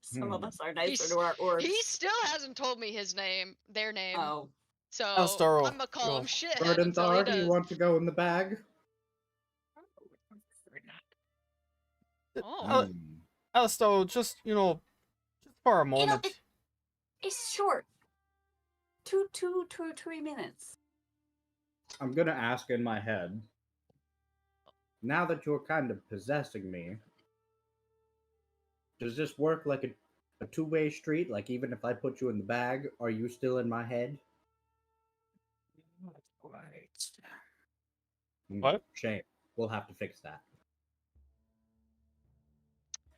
Some of Hmm. us are nicer He's- to our orbs. He still hasn't told me their name. Oh. So Astaro, I'm gonna call go. him shithead until he Verdanthar, do you does. want to go in the bag? Oh, Hmm. Alistair, just just for a You know, moment. it's short. 3 minutes. I'm gonna ask in my head. Now that you're kind of possessing me, does this work like a two-way street? Like even if I put you in the bag, are you still in my head? What? Shame. We'll have to fix that.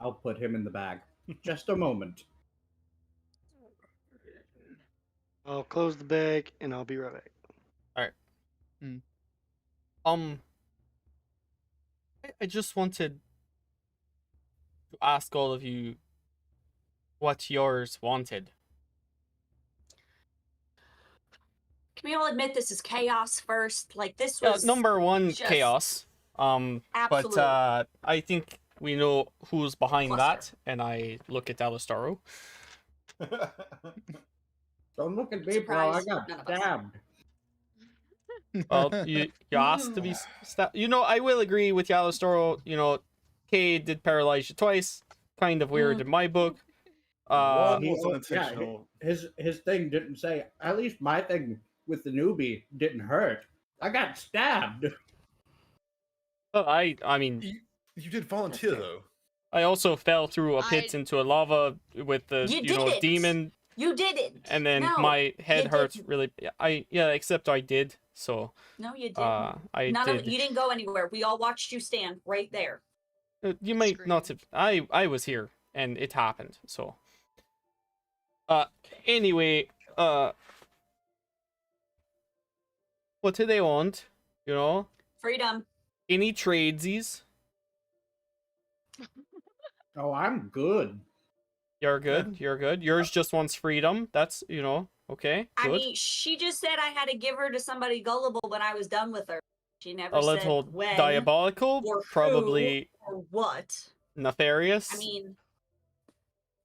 I'll put him in the bag. Just a moment. I'll close the bag and I'll be right back. I just wanted to ask all of you what yours wanted. Can we all admit this is chaos first? Like this Yeah, was number one, just chaos. But absolute I think we know who's behind cluster. that, and I look at Alistaro. Don't look at me, bro. I Surprise, got none of us. stabbed. Well, you asked to be stabbed. You know, I will agree with Alistaro. You know, Kay did paralyze you twice. Kind of weird in my book. One He, was yeah, unintentional. his thing didn't say. At least my thing with the newbie didn't hurt. I got stabbed. I mean, You did volunteer fair. though. I also fell through a pit into a lava with the You you know didn't. demon, You didn't. and then No, my head you hurt didn't. really. Except I did. So No, you didn't. I None did. of you didn't go anywhere. We all watched you stand right there. You might Scream. not have. I was here and it happened. So. Anyway. What do they want? You know. Freedom. Any tradesies? Oh, I'm good. You're good. You're good. Yours just wants freedom. That's okay. I Good. mean, she just said I had to give her to somebody gullible when I was done with her. She never A said little when diabolical, or probably who or what. nefarious. I mean,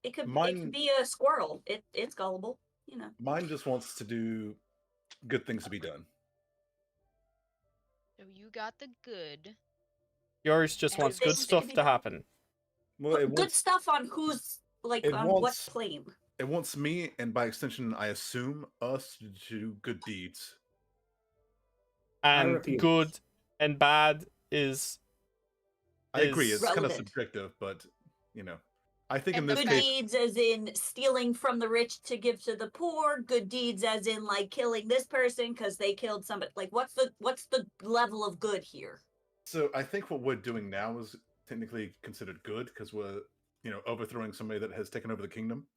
it could Mine- be a squirrel. It's gullible, you know. Mine just wants to do good things to be done. So you got the good. Yours just And wants things good to stuff be to done. happen. Well, it Good wants stuff on who's like it on what wants- plane. it wants me, and by extension, I assume us to do good deeds. And refuse. good and bad is. I agree. Is It's kind of relevant. subjective, but I think in And this Good the case, deeds as in stealing from the rich to give to the poor. Good deeds as in like killing this person because they killed somebody. Like what's the level of good here? so I think what we're doing now is technically considered good because we're overthrowing somebody that has taken over the kingdom.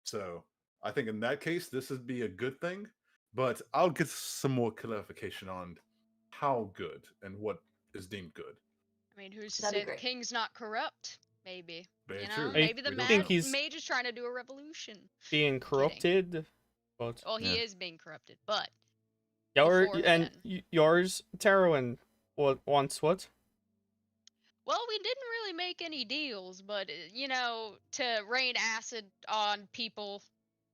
So I think in that case, this would be a good thing. But I'll get some more clarification on how good and what is deemed good. I mean, who's to That'd be say the great. king's not corrupt? Maybe. Very You know, true. I maybe the We don't think know. he's mage is trying to do a revolution. being corrupted. But Well, he Yeah. is being corrupted, but your before and then. yours, Tarwin, what wants what? Well, we didn't really make any deals, but to rain acid on people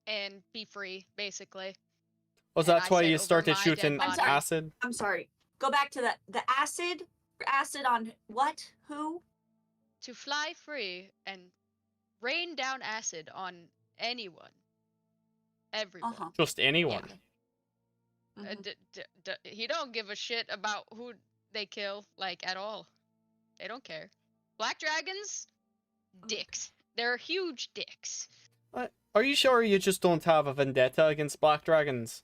and be free, basically. Was And that's I why said you over started my dead shooting body. I'm sorry. acid? I'm sorry. Go back to the acid on what? Who? To fly free and rain down acid on anyone, everyone. Uh-huh. Just anyone. Mhm. He don't give a shit about who they kill, like at all. They don't care. Black dragons, dicks. They're huge dicks. Are you sure you just don't have a vendetta against black dragons?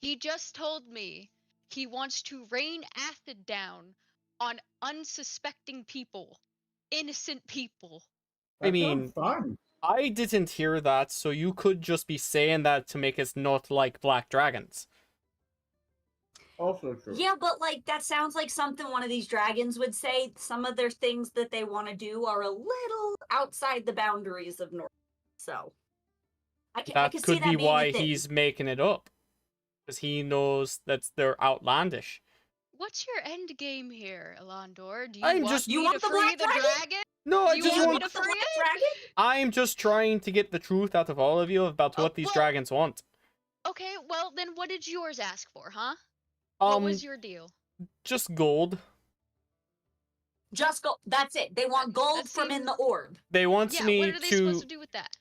He just told me he wants to rain acid down on unsuspecting people, innocent people. I That mean, sounds fun. I didn't hear that, so you could just be saying that to make us not like black dragons. Also true. Yeah, but like that sounds like something one of these dragons would say. Some of their things that they want to do are a little outside the boundaries of North. So I That can see could that be being why a thing. he's making it up. Because he knows that they're outlandish. What's your end game here, Elandor? Do you I'm want just- You me want to the free black the dragon? No, I You just want want. me to the free black it? dragon? I'm just trying to get the truth out of all of you about Oh, what these well- dragons want. Okay, well then what did yours ask for, huh? What was your deal? Just gold. Just go. That's it. They want gold that from in the seems- orb. They want Yeah, me what are they supposed to to do with that?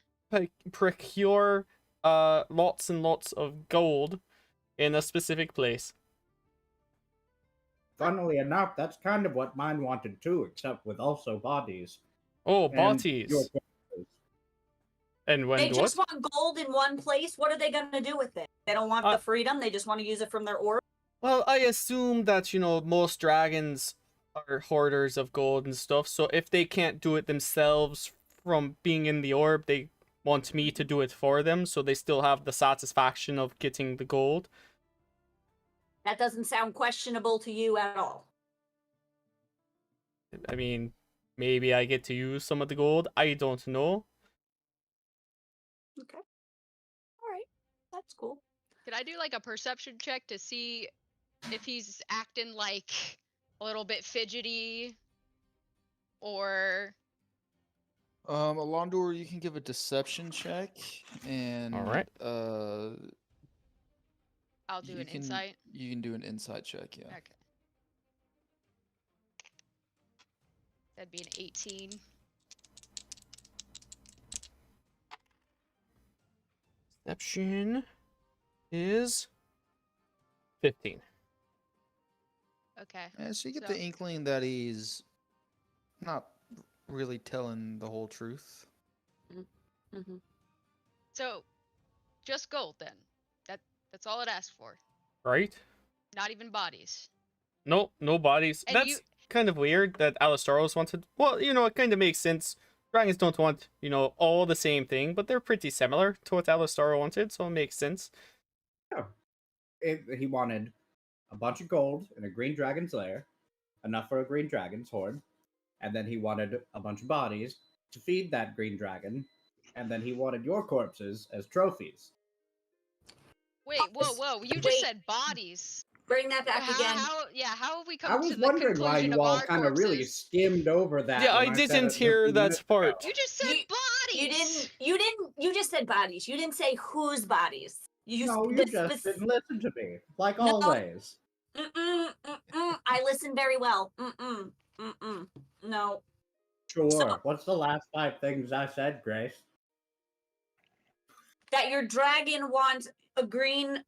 procure lots and lots of gold in a specific place. Funnily enough, that's kind of what mine wanted too, except with also bodies. Oh, And bodies. your characters. And when They what? just want gold in one place. What are they going to do with it? They don't want the freedom. They just want to use it from their orb. Well, I assume that, most dragons are hoarders of gold and stuff, so if they can't do it themselves from being in the orb, they want me to do it for them, so they still have the satisfaction of getting the gold. That doesn't sound questionable to you at all. I mean, maybe I get to use some of the gold. I don't know. Okay. All right. That's cool. Can I do like a perception check to see if he's acting like a little bit fidgety or Alondor, you can give a deception check, and Alright. I'll do an insight? You can do an insight check, yeah. Okay. That'd be an 18. Perception is 15. Okay. Yeah, so you get So- the inkling that he's not really telling the whole truth. Mm-hmm. So, just gold then. That's all it asked for. Right? Not even bodies. Nope, no bodies. And That's you- kind of weird that Alistaros wanted. Well, it kind of makes sense. Dragons don't want, all the same thing, but they're pretty similar to what Alistaro wanted, so it makes sense. He wanted a bunch of gold in a green dragon's lair, enough for a green dragon's horde, and then he wanted a bunch of bodies to feed that green dragon, and then he wanted your corpses as trophies. Wait, whoa! You just Wait. said bodies. Bring that back again. How have we come I to was the wondering why conclusion you of all our kind of really corpses? skimmed over that. Yeah, when I said didn't it just hear a that minute part. ago. You just said bodies. You just said bodies. You didn't say whose bodies. You No, you the just spec- didn't listen to me, like No. always. I listen very well. No. Sure. So- What's the last 5 things I said, Grace? That your dragon wants a green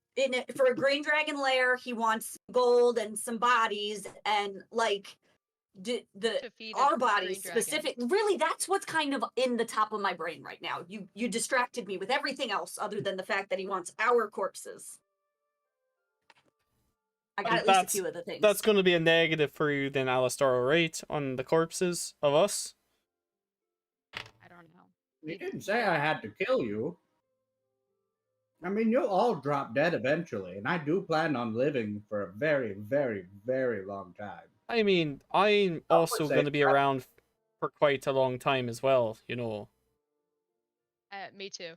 for a green dragon lair. He wants gold and some bodies and like To feed our a bodies green dragon. specific. Really, that's what's kind of in the top of my brain right now. You distracted me with everything else other than the fact that he wants our corpses. I got at least a few of the things. That's going to be a negative for you then, Alistaro, right? On the corpses of us? I don't know. You didn't say I had to kill you. I mean, you'll all drop dead eventually, and I do plan on living for a very, very, very long time. I mean, I'm also say going to be around for quite a long time as well, Me too.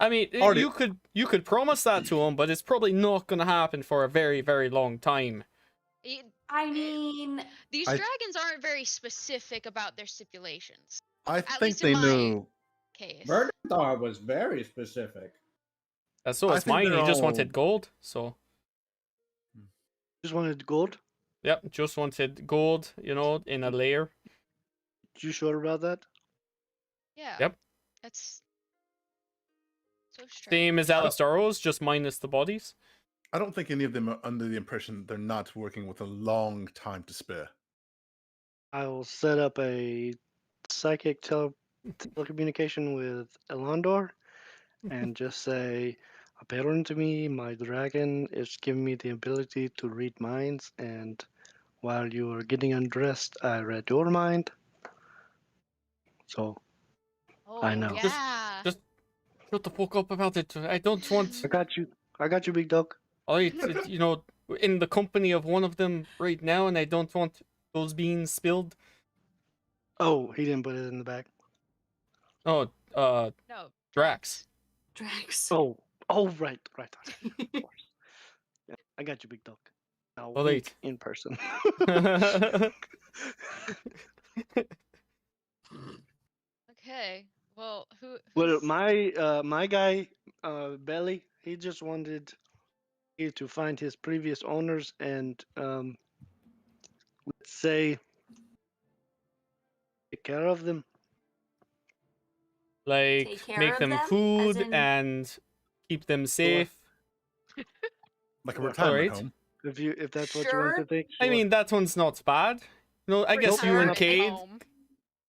I mean, Already- you could promise that to him, but it's probably not going to happen for a very, very long time. I mean, These I- dragons aren't very specific about their stipulations. I At think least in they my knew. case. Verdanthar was very specific. So I it's think mine. they're He just all- wanted gold, so Just wanted gold. yep, just wanted gold, in a layer. You sure about that? Yeah. Yep. That's so strange. Same as Alistaro's, just minus the bodies. I don't think any of them are under the impression they're not working with a long time to spare. I will set up a psychic telecommunication with Elandor and just say, apparently my dragon is giving me the ability to read minds, and while you were getting undressed, I read your mind. So Oh, I know. Yeah. Just shut the fuck up about it. I don't want. I got you. I got you, big dog. In the company of one of them right now, and I don't want those beans spilled. Oh, he didn't put it in the bag. Oh, No. Drax. Drax. Oh, right. Of course. Yeah, I got you, big dog. Now Oh, wink wait. in person. Okay. Well, Well, who's- my guy, Belly, he just wanted you to find his previous owners and let's say take care of them. Like Take care make of them them, as food in- and keep them safe. Like a Well, retirement alright. home. If that's what you want to Sure. think. I sure. mean, that one's not bad. I guess you and retirement Cade. home.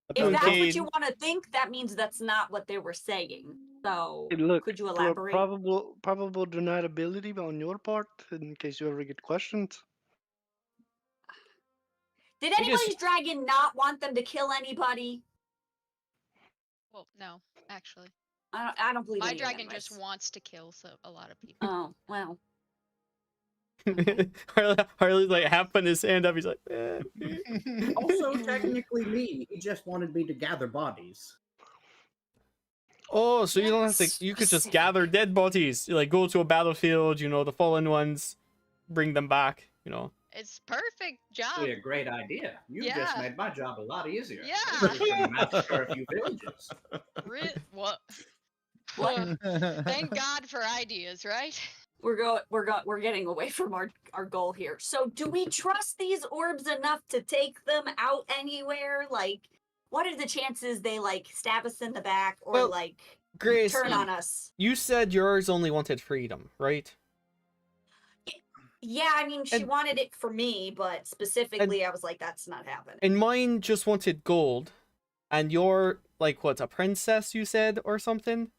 If You and that's what Cade. you want to think, that means that's not what they were saying. So, Hey, look, could you pro- elaborate? probable deniability on your part in case you ever get questioned. Did guess- anybody's dragon not want them to kill anybody? Well, no, actually. I don't believe My any of dragon them, just right? wants to kill a lot of people. Oh, well. Harley's like half putting his hand up. He's like, eh. Also, technically me. He just wanted me to gather bodies. Oh, so you don't have to. You could just gather Specific. dead bodies. You, like, go to a battlefield. The fallen ones, bring them back. It's perfect job. Actually, a great idea. You just Yeah. made my job a lot easier. Yeah. We're just gonna massacre a few villages. What? What? Thank God for ideas, right? We're getting away from our goal here. So, do we trust these orbs enough to take them out anywhere? Like, what are the chances they like stab us in the back or Well, like Grace, turn on us? you said yours only wanted freedom, right? Yeah, I mean, she And- wanted it for me, but specifically, I was like, that's not happening. And mine just wanted gold, and you're like what, a princess? You said or something.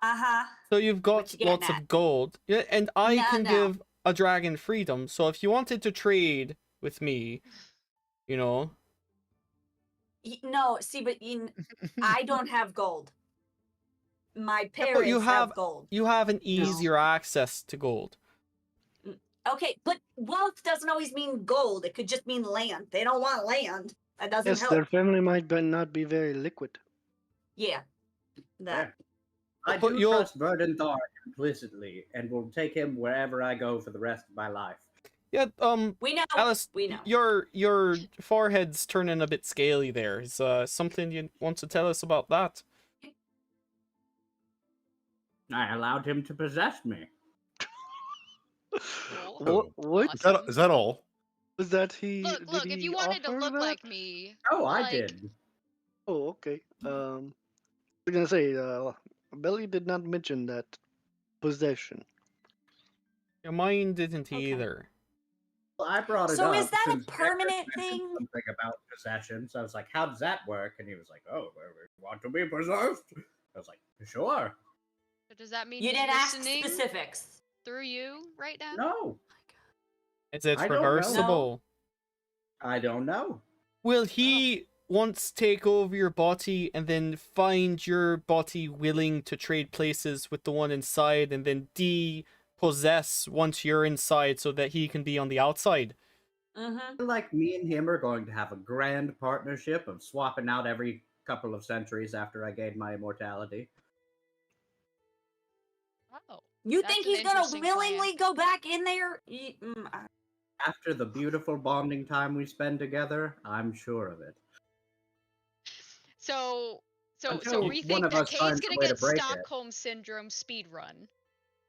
Uh-huh. So you've got What you getting lots at? of gold. Yeah, and I No, can no. give a dragon freedom. So if you wanted to trade with me, No, see, but I don't have gold. My Yeah, but parents you have have gold. you have an easier access to gold. Okay, but wealth doesn't always mean gold. It could just mean land. They don't want land. That doesn't Yes, help. their family might not be very liquid. Yeah. That. I But do you'll- trust Verdanthar implicitly, and will take him wherever I go for the rest of my life. Yeah, We know. Alice, we know. your forehead's turning a bit scaly there. Is something you want to tell us about that? I allowed him to possess me. Cool. What Awesome. Is that all? was that? He Look, did if he you wanted to offer look that? like me, Oh, I like, did. Oh, okay. I was gonna say, Belly did not mention that possession. Yeah, mine didn't Okay. either. Well, I brought it So up. is that a since Decker permanent mentioned thing? Something about possession. So I was like, "How does that work?" And he was like, "Oh, well, we want to be possessed." I was like, "Sure." So does that mean You he's didn't ask listening specifics. through you right now? No, Is it I don't know. reversible? I don't know. Will he once take over your body and then find your body willing to trade places with the one inside and then depossess once you're inside so that he can be on the outside? Mm-hmm. I feel like me and him are going to have a grand partnership of swapping out every couple of centuries after I gain my immortality. Oh. You That's think an he's gonna interesting plan. willingly go back in there? After the beautiful bonding time we spend together, I'm sure of it. So Until we one think of that us Kate's finds gonna a way to get break it. Stockholm syndrome speed run.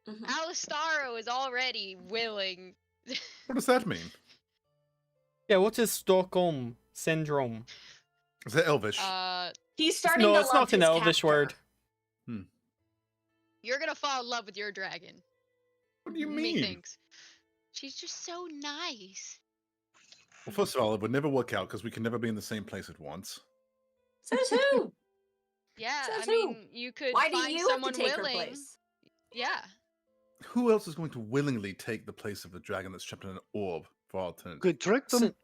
Mhm. Alistaro is already willing. What does that mean? Yeah, what is Stockholm syndrome? Is that Elvish? He's starting No, to it's love not an his Elvish captor. word. You're gonna fall in love with your dragon. What do you mean? Methinks. She's just so nice. Well, first of all, it would never work out because we can never be in the same place at once. Says who? Yeah, Says I who? mean, you could Why do find you have to someone take her willing. place? Yeah. Who else is going to willingly take the place of a dragon that's trapped in an orb for all eternity? Could trick them.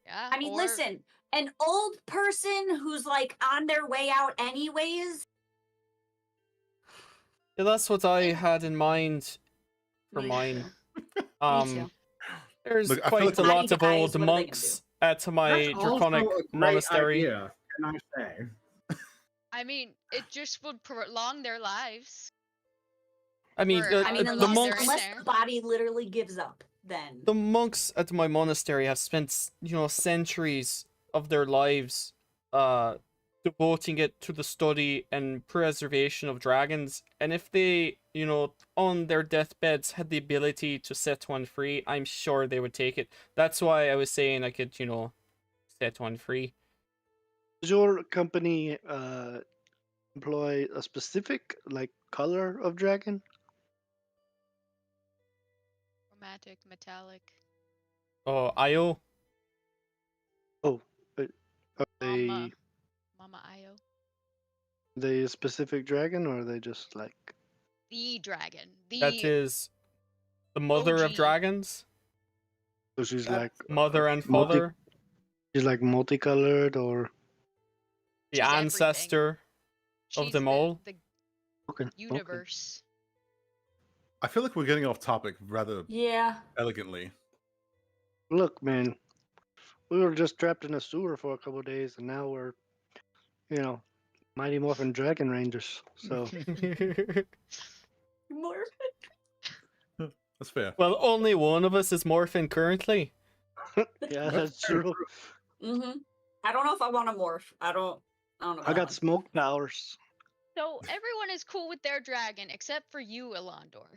Yeah. I mean, or- listen, an old person who's like on their way out anyways. Yeah, that's what I had in mind for Me mine. Me too. There's Look, I feel quite like a we- lot of Tiny guys, old what are they gonna monks at my That's also draconic a great monastery. idea, can I say? I mean, it just would prolong their lives. I mean, Or the, how I mean, the long they're monks, in unless there. the body literally gives up, then. the monks at my monastery have spent, centuries of their lives, devoting it to the study and preservation of dragons. And if they, on their deathbeds had the ability to set one free, I'm sure they would take it. That's why I was saying I could, set one free. Does your company employ a specific color of dragon? Chromatic, metallic. Oh, IO. Are they Mama. Mama Io. they a specific dragon, or are they just The dragon. The That is the mother of OG. dragons. so she's Yeah. like Mother and multi- father. she's like multicolored, or The She's everything. ancestor of She's them all. The okay, universe. I feel like we're getting off topic rather Yeah. elegantly. Look, man, we were just trapped in a sewer for a couple of days, and now we're, Mighty Morphin Dragon Rangers. So More. That's fair. Well, only one of us is morphing currently. yeah, that's true. Mm-hmm. I don't know if I want to morph. I don't know about I that got one. smoke powers. So everyone is cool with their dragon except for you, Elandor.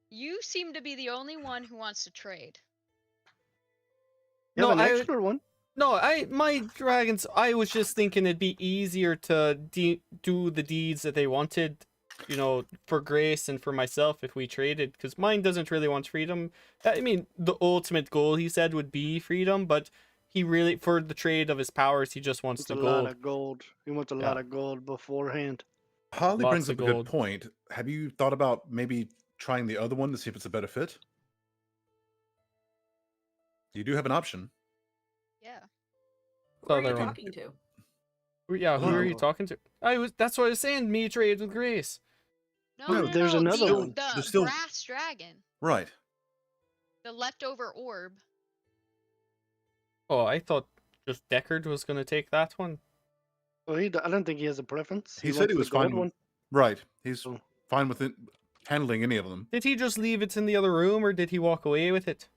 You seem to be the only one who wants to trade. You have No, an extra one. No, my dragons. I was just thinking it'd be easier to do the deeds that they wanted, for Grace and for myself if we traded. Because mine doesn't really want freedom. I mean, the ultimate goal he said would be freedom, but he really, for the trade of his powers, he just wants It's the a lot gold. of gold. He wants a Yeah. lot of gold beforehand. Harley Lots brings of up a good gold. point. Have you thought about maybe trying the other one to see if it's a better fit? You do have an option. Yeah. Who are you Other one. talking to? Yeah, who are you Oh. talking to? That's what I was saying. Me trade with Grace. No, there's another the, one. The There's still- brass dragon. Right. The leftover orb. Oh, I thought just Deckard was gonna take that one. Well, I don't think he has a preference. He said wants he the was gold fine. one. Right. He's Oh. fine with it, handling any of them. Did he just leave it in the other room, or did he walk away with it?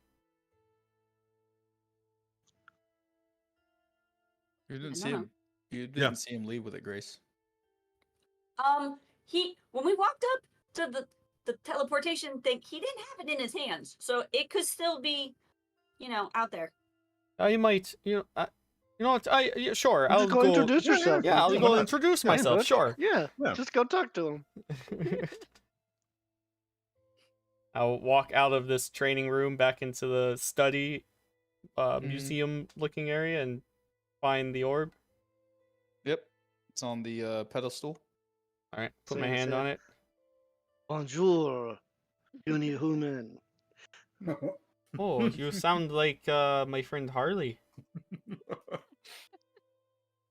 You I didn't don't see know. him. You didn't Yeah. see him leave with it, Grace. When we walked up to the teleportation thing, he didn't have it in his hands, so it could still be, out there. I might, you know what? Sure. Just I'll go introduce yourself. Yeah, I'll Yeah, go why not? introduce Yeah, myself. look. Sure. Yeah, Yeah. just go talk to him. I'll walk out of this training room back into the study, Mhm. museum-looking area and find the orb. Yep. It's on the pedestal. All right, put my Same, hand same. on it. Bonjour, uni human. Oh, you sound like my friend Harley.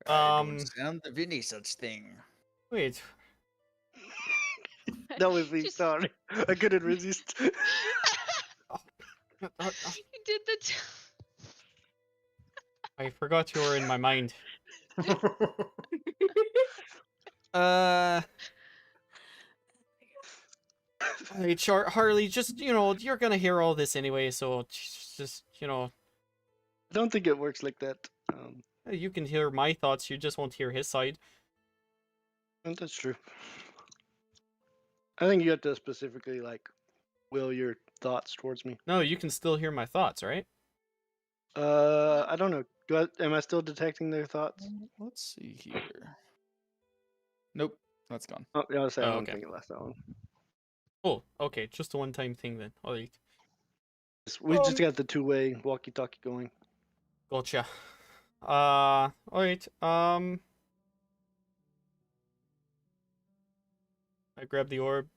I Um, don't sound of any such thing. Wait. That was me. Just- Sorry, I couldn't resist. You did the. I forgot you were in my mind. Alright, sure, Harley, just, you're gonna hear all this anyway, so just, I don't think it works like that. you can hear my thoughts, you just won't hear his side. And that's true. I think you have to specifically will your thoughts towards me. No, you can still hear my thoughts, right? I don't know. Am I still detecting their thoughts? Let's see here. Nope, that's gone. Oh, yeah, I was saying, Oh, I don't okay. think it lasts that long. Oh, okay, just a one-time thing then. Alright, We just got the two-way walkie-talkie going. gotcha. Alright, I grabbed the orb.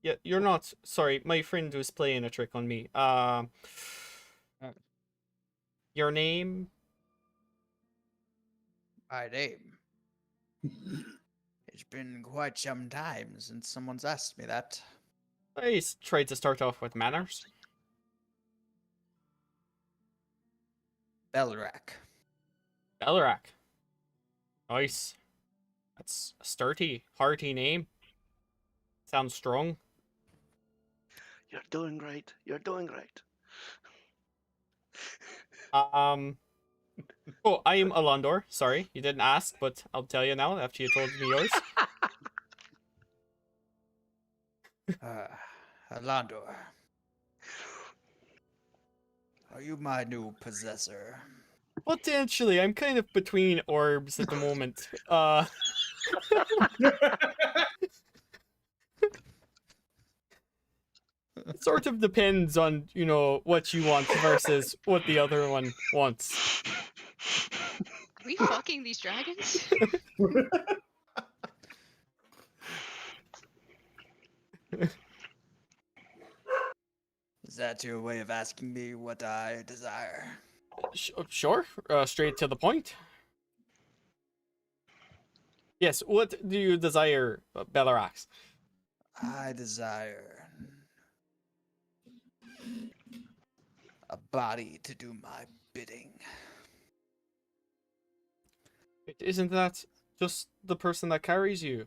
Yeah, you're not. Sorry, my friend was playing a trick on me. Your name? My name. It's been quite some time since someone's asked me that. I tried to start off with manners. Belrak. Belrak. Nice. That's a sturdy, hearty name. Sounds strong. You're doing great. You're doing great. Oh, I am Elandor. Sorry, you didn't ask, but I'll tell you now after you told me yours. Alandor. Are you my new possessor? Potentially, I'm kind of between orbs at the moment. It sort of depends on, what you want versus what the other one wants. Are we fucking these dragons? Is that your way of asking me what I desire? Sure, straight to the point. Yes, what do you desire, Belarax? I desire a body to do my bidding. Isn't that just the person that carries you?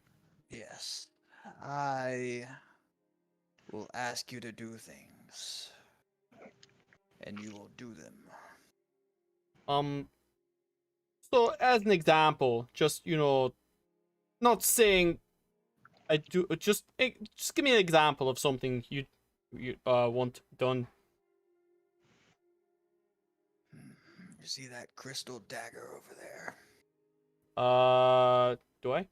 Yes, I will ask you to do things, and you will do them. Um, so as an example, just not saying I do, just give me an example of something you want done. You see that crystal dagger over there? Do I?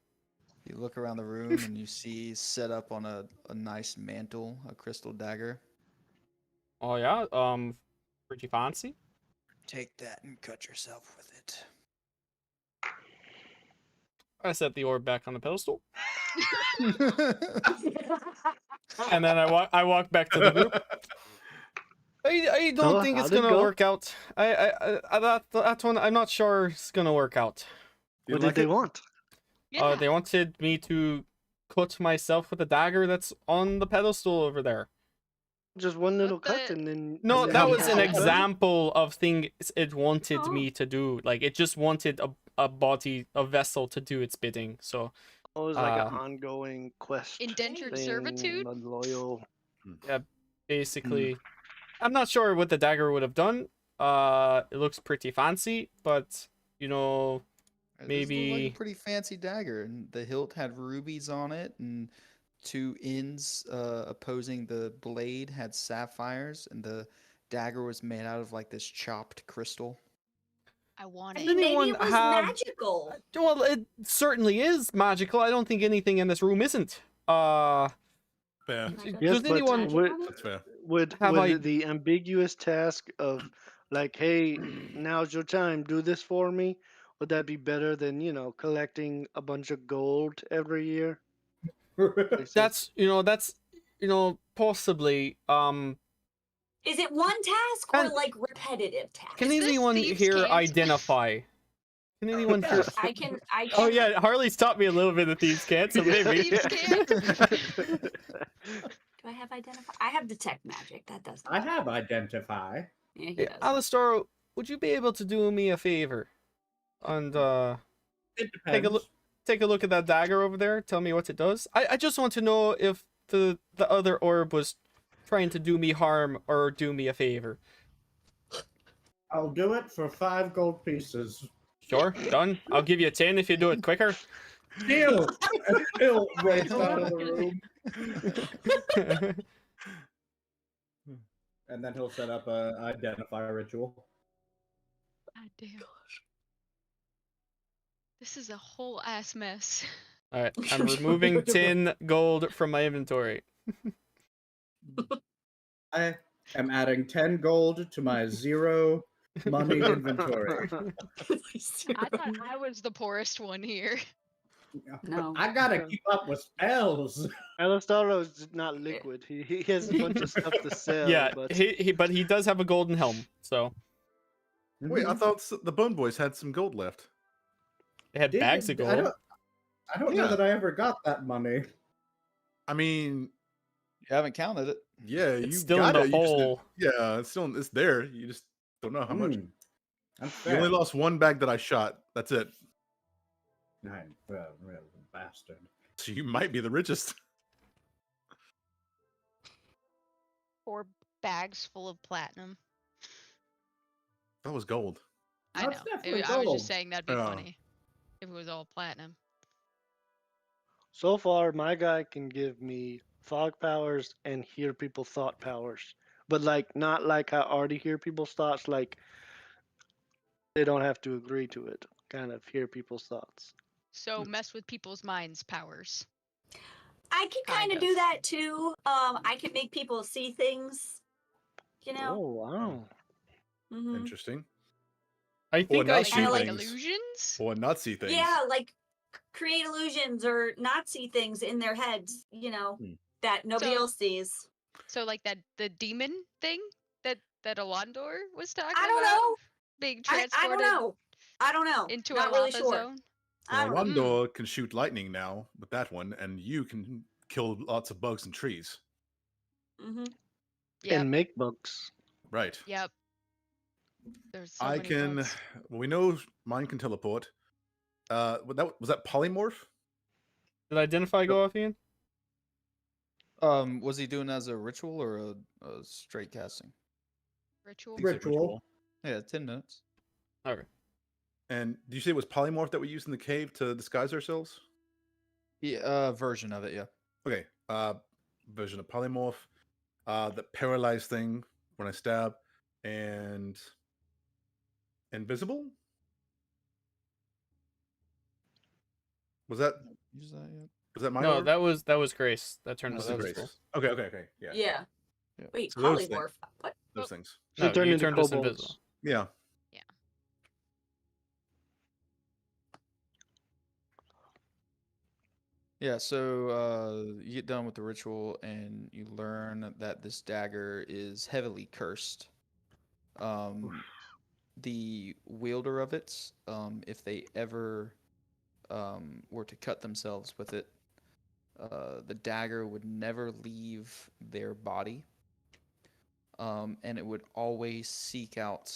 You look around the room and you see set up on a nice mantle a crystal dagger. Oh yeah. Pretty fancy. Take that and cut yourself with it. I set the orb back on the pedestal, and then I walk back to the group. I don't So, think it's how'd it gonna go? work out. That one I'm not sure it's gonna work out. You What did like they it? want? Yeah. They wanted me to cut myself with a dagger that's on the pedestal over there. Just one little What cut the- and then. No, and then that you was an have it done? example of things it wanted Oh. me to do. Like it just wanted a body, a vessel to do its bidding. So Oh, it was like an Uh, ongoing quest. Indentured thing, servitude? a loyal. basically, I'm not sure what the dagger would have done. It looks pretty fancy, but This looked like a maybe pretty fancy dagger, and the hilt had rubies on it, and two ends opposing the blade had sapphires, and the dagger was made out of like this chopped crystal. I want I it. mean, maybe anyone it was have- magical. well, it certainly is magical. I don't think anything in this room isn't. Fair. Yes, Does but anyone That's fair. would Have I- the ambiguous task of like, hey, now's your time, do this for me? Would that be better than collecting a bunch of gold every year? They said. that's possibly Is it one task or And- like repetitive tasks? Can Is this anyone thieves' here cant? identify? Can anyone here? I can. Oh yeah, Harley's taught me a little bit of thieves' cant, so Is this maybe. thieves' cant? Do I have identify? I have detect magic. That doesn't. I have identify. Yeah, he Hey, does. Alistar, would you be able to do me a favor? And It take a depends. take a look at that dagger over there. Tell me what it does. I just want to know if the other orb was trying to do me harm or do me a favor. I'll do it for 5 gold pieces. Sure, done. I'll give you 10 if you do it quicker. Deal! He'll race out of the room, and then he'll set up a identify ritual. God damn. This is a whole ass mess. All right, I'm removing 10 gold from my inventory. I am adding 10 gold to my 0 money inventory. I thought I was the poorest one here. No. I gotta keep up with spells. Alistaro's not liquid. He has a bunch of stuff to sell. Yeah, but he does have a golden helm, so Wait, I thought the Bone Boys had some gold left. they had bags of gold. I don't know Yeah. that I ever got that money. I mean, You haven't counted it. yeah, It's you still got in it. the You just hole. yeah, it's there. You just don't know how much. That's You only fair. lost one bag that I shot. That's it. Real bastard. So you might be the richest. 4 bags full of platinum. That was gold. I That's know. definitely I was gold. just saying that'd be Oh. funny if it was all platinum. so far, my guy can give me fog powers and hear people's thought powers, but like not like I already hear people's thoughts. Like they don't have to agree to it. Kind of hear people's thoughts. So mess with people's minds powers. I can Kind kind of of. do that too. I can make people see things. You know. Oh wow! Mhm. Interesting. I think I not Like, see should. like things. illusions? Or not see things. Yeah, like create illusions or not see things in their heads. You know Hmm. that nobody So- else sees. So like the demon thing that Alondor was talking I don't about? know. Being I transported don't know. I don't know. into Not a really lava sure. zone? I Well, don't know. Alondor can shoot lightning now with that one, and you can kill lots of bugs and trees. Mm-hmm. Yep. And make bugs. Right. Yep. There's so I many can. bugs. Well, we know mine can teleport. was that polymorph? Did identify go off, Ian? Was he doing as a ritual or a straight casting? Ritual. He said Ritual. Yeah, 10 minutes. Okay. And do you say it was polymorph that we used in the cave to disguise ourselves? Yeah, version of it, yeah. Okay. Version of polymorph. The paralyzed thing when I stab, and invisible. Was that Use that yet? was that my No, orb? that was Grace. That turned Was to it the Grace? Grace. Okay. Yeah. Yeah. Yeah. Wait, So those things. polymorph. What? Those things. She No, turned you into turned us kobolds. invisible. Yeah. Yeah, so you get done with the ritual and you learn that this dagger is heavily cursed. The wielder of it, if they ever were to cut themselves with it, the dagger would never leave their body, and it would always seek out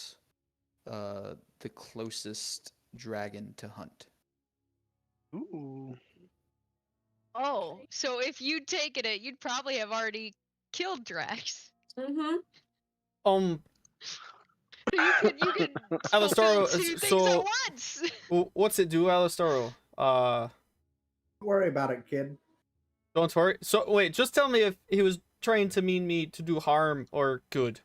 the closest dragon to hunt. Ooh. Oh, so if you'd taken it, you'd probably have already killed Drax. Mm-hmm. So you could fulfill Alastaro, two things so- at once. What's it do, Alastaro? Don't worry about it, kid. Don't worry. So wait, just tell me if he was trying to mean me to do harm or good.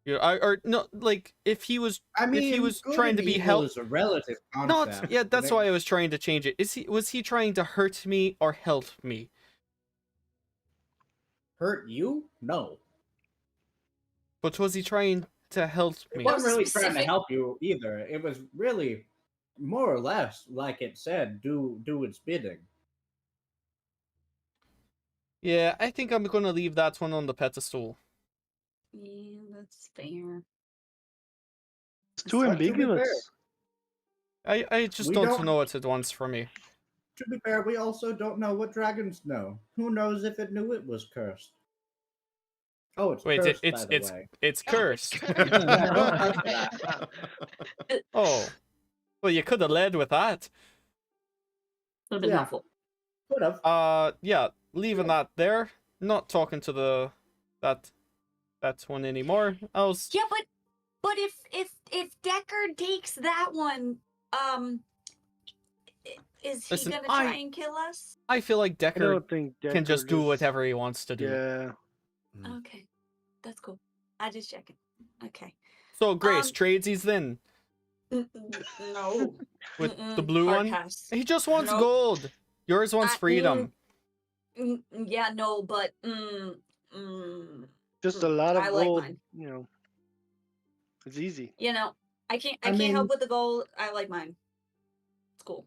Or no, like if he was I mean, if he was good trying and to be evil help. is a relative No, concept. yeah, that's Like, why I was trying to change it. Was he trying to hurt me or help me? hurt you? No. But was he trying to help It me? wasn't really trying to Specific- help you either. It was really more or less like it said, do its bidding. Yeah, I think I'm gonna leave that one on the pedestal. Yeah, that's fair. It's too But to be ambiguous. I just We don't don't- know what it wants from me. To be fair, we also don't know what dragons know. Who knows if it knew it was cursed? Oh, it's Wait, cursed, it's by the way. it's Oh, cursed. Yeah, don't touch that. Oh, well, you could have led with that. Would have been Yeah. helpful. Could have. Yeah, leaving that there. Not talking to that one anymore. I was Yeah, but if Deckard takes that one, is he Listen, gonna try and kill us? I feel like I Deckard don't think can just Deckard do is- whatever he wants to do. Yeah. Okay, that's cool. I just checking. Okay. So Grace, Um, tradesies then No. with the Mm-mm, blue hard one. pass. He just wants Nope. gold. Yours wants freedom. Yeah, no, but Just a lot of I like gold. mine. You know, it's easy. You know, I can't I mean- help with the gold. I like mine. It's cool.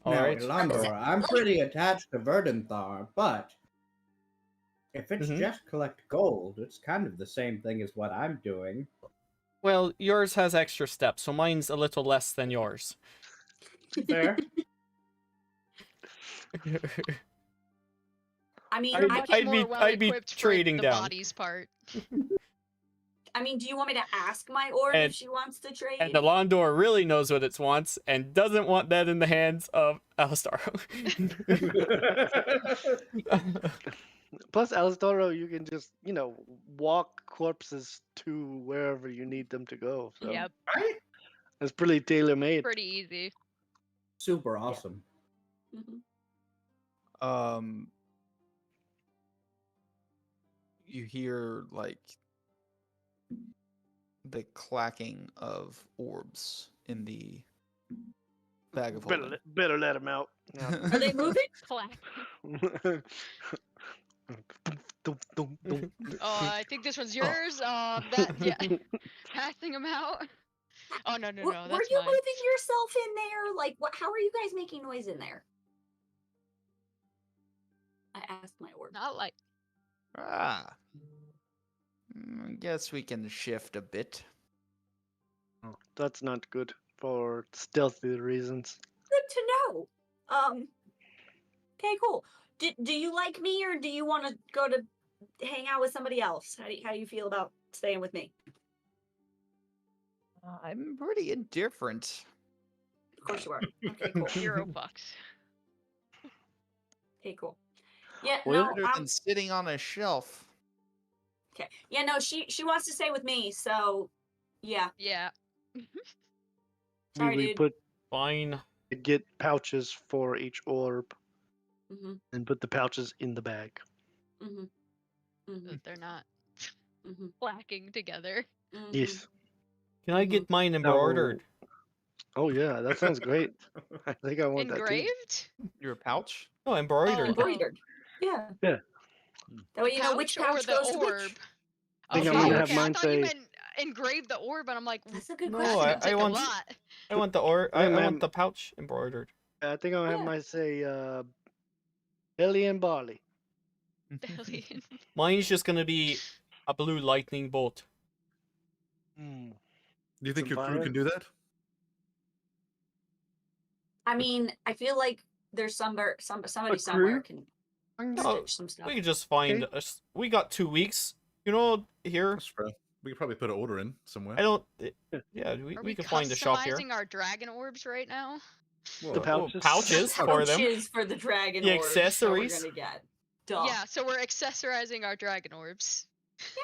All Now, right. Ilandor, I'm pretty attached to Verdanthar, but if it's Mhm. just collect gold, it's kind of the same thing as what I'm doing. Well, yours has extra steps, so mine's a little less than yours. Fair. I mean, I'd- I Much can. I'd be- more well I'd be equipped trading for the down. bodies part. I mean, do you want me to ask my orb And- if she wants to trade? And the Londor really knows what it wants and doesn't want that in the hands of Alastaro. Plus, Alastoro, you can just, walk corpses to wherever you need them to go. So Yep, Right? it's pretty tailor made. pretty easy. Super awesome. Mhm. You hear like the clacking of orbs in the bag of holding. Better let him out. Are they moving? Clack. Dum, dum, dum. Oh, I think this one's yours. Yeah, passing them out. Oh no, Were that's you mine. moving yourself in there? Like, what? How are you guys making noise in there? I asked my orb. Not like Ah. I guess we can shift a bit. Oh, that's not good for stealthy reasons. Good to know. Okay, cool. Do you like me, or do you want to go to hang out with somebody else? How do you feel about staying with me? I'm pretty indifferent. course you are. Okay, cool. 0 bucks. Okay, cool. Yeah, Well, no, Better than sitting on a shelf. okay. Yeah, no, she wants to stay with me, so yeah. Yeah. Sorry, we dude. put Fine. get pouches for each orb Mhm. and put the pouches in the bag. Mhm. Mhm. That they're not Mhm. lacking together. Mhm. Yes. Can I Mhm. get mine embroidered? Oh yeah, that sounds great. I think I want that too. Engraved? Your pouch? No, embroidered. Embroidered. Yeah. Yeah. That way you know which Pouch or pouch the goes to orb? which. I think I'm Okay, gonna have okay. I mine thought you say. meant engrave the orb, and I'm like, That's a good No, question. that's I gonna take a want lot. I want the or I think I I'm want the pouch embroidered. I think I'll have Yeah. mine say Billy and Barley. Alien. Mine's just gonna be a blue lightning bolt. Hmm. Do you think Some your crew fire? can do that? I mean, I feel like there's somebody crew? somewhere can No, stitch some stuff. we could just find Okay. us. We got 2 weeks. You know, here. That's fair. We could probably put an order in somewhere. I don't. Yeah. Yeah, Are we we could find a shop here. customizing our dragon orbs right now? The Well, pouches. Pouches for them. Pouches for the dragon The orbs that accessories. we're gonna get. Duh. Yeah, so we're accessorizing our dragon orbs.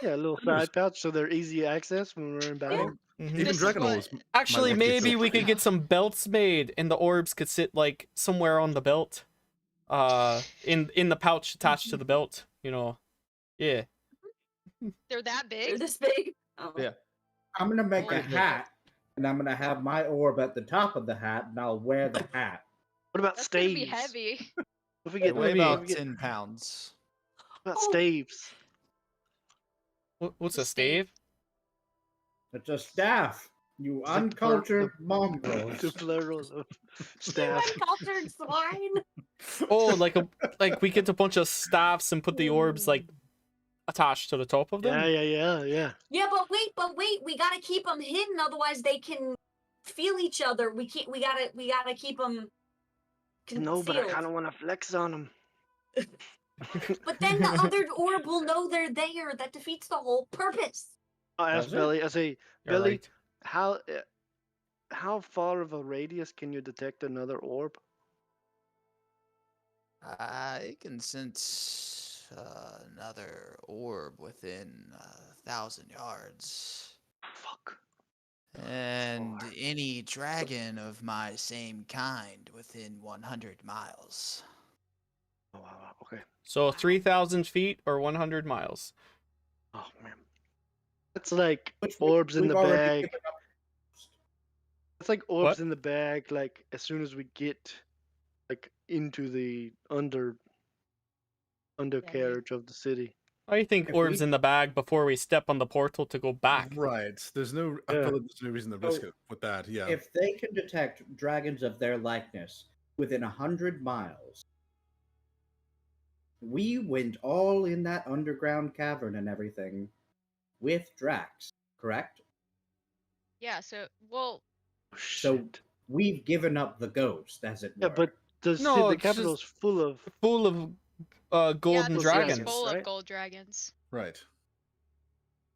Yeah, a little side pouch so they're easy access when we're in battle. Mhm. even This is Dragon what- Balls might Actually, want to get maybe your we could free. get some belts made, and the orbs could sit like somewhere on the belt, in the pouch attached to the belt. You know, yeah. They're that They're big? this big. Oh. Yeah. I'm gonna make a Holy shit. hat, and I'm gonna have my orb at the top of the hat, and I'll wear the hat. What about That's gonna be staves? heavy. If we They get, weigh maybe- about if we get 10 pounds. about Oh. staves. What's The a stave? It's a staff. You It's like the part- uncultured The mongrels. plural of You staff. uncultured swine. Oh, like we get a bunch of staffs and put the orbs like attached to the top of them. Yeah. Yeah, but wait, we gotta keep them hidden, otherwise they can feel each other. We gotta keep them concealed. No, but I kind of want to flex on them. But then the other orb will know they're there. That defeats the whole purpose. I ask Does it? Billy. I say, You're Billy, right. how far of a radius can you detect another orb? I can sense another orb within 1,000 yards. Fuck. And any dragon of my same kind within 100 miles. Oh, wow. Okay. So 3,000 feet or 100 miles. Oh man. It's like Which orbs in we've the already bag. given up. It's like orbs What? in the bag. Like as soon as we get like into the undercarriage of the city. I think If orbs we- in the bag before we step on the portal to go back. Right. There's no. I Yeah. feel like there's no reason to risk So, it with that. Yeah. If they can detect dragons of their likeness within 100 miles, we went all in that underground cavern and everything with Drax, correct? Yeah, so well, Oh, So shit. we've given up the ghost, as it were. Yeah, but the No, the it's capital's full of. Full of golden yeah, the dragons. city's full right? of gold dragons. Right.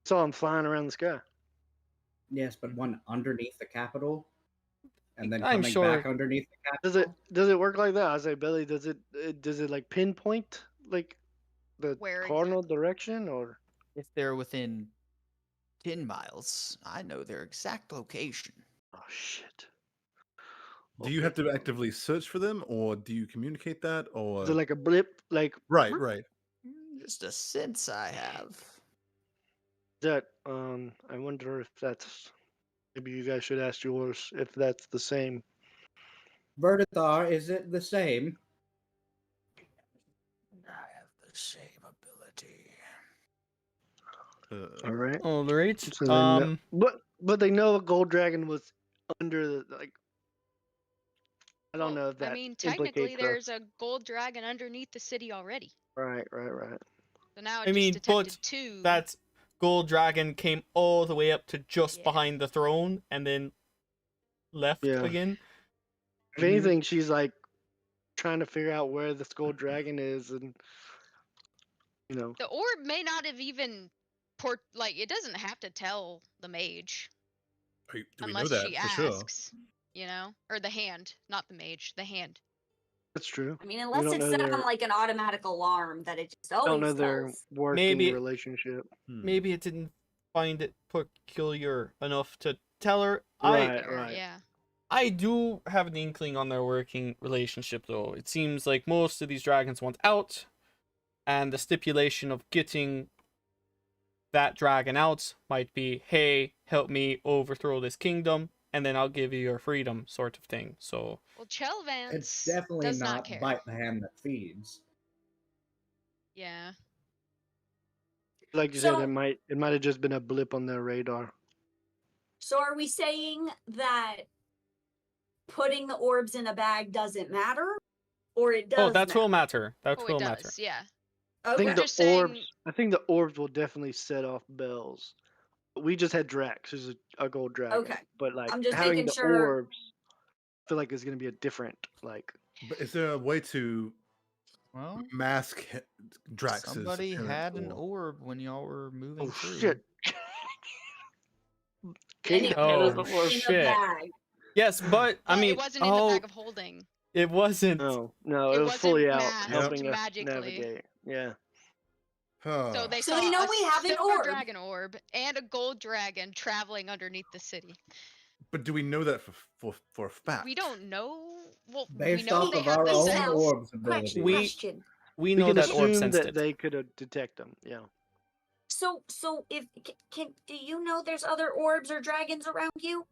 Saw them flying around the sky. Yes, but one underneath the capital, and then I'm coming sure- back underneath the capital. Does it work like that? I say, Billy, does it like pinpoint like the Where cardinal direction or? If they're within 10 miles, I know their exact location. Oh shit. Do you have to actively search for them, or do you communicate that, or Is it like a blip? Like right, right? Just a sense I have. that? I wonder if that's. Maybe you guys should ask yours if that's the same. Vertithar, is it the same? I have the same ability. All right. All right. So then, but they know a gold dragon was under the like. I don't Well, know if that. I mean, technically, implicates there's us. a gold dragon underneath the city already. Right. So now it I just mean, detected but two. that gold dragon came all the way up to just Yeah. behind the throne and then left Yeah. again. If anything, she's like trying to figure out where this gold dragon is, and you know. The orb may not have even like it doesn't have to tell the mage Do we know unless that she for sure? asks. you know? Or the hand, not the mage, the hand. That's true. I mean, We unless don't it's know set on their like an automatic alarm that it just don't know always their tells. working Maybe- relationship. Maybe it didn't find it peculiar enough to tell her. Right, Or, right. Yeah. I do have an inkling on their working relationship, though. It seems like most of these dragons want out, and the stipulation of getting that dragon out might be, hey, help me overthrow this kingdom, and then I'll give you your freedom, sort of thing. So, Well, Chelvance It's definitely does not not care. bite the hand that feeds. Yeah. Like you said, So- it might have just been a blip on their radar. So are we saying that putting the orbs in a bag doesn't matter, or it does? that matter? will matter. That Oh, will it matter. does. Yeah. I Okay. think We're just saying- I think the orbs will definitely set off bells. We just had Drax, who's a gold dragon. Okay. But like I'm just having making the sure- orbs, I feel like it's gonna be a different like. But is there a way to Well, mask Drax's somebody appearance had an or- orb when y'all were moving Oh through. shit! King Any Oh, had the orb orb. in a shit. bag. Yes, but I But mean, it wasn't in the bag of holding. it wasn't. No, it It was wasn't fully out, masked helping us magically. navigate. Yeah. So they So saw they know a we have an silver orb. dragon orb and a gold dragon traveling underneath the city. But do we know that for a fact? We don't know. Well, we Based know off they of have our the own sense. orbs ability. Question. We We know can that orb assume sensed that it. they could detect them. Yeah. So if do you know there's other orbs or dragons around you?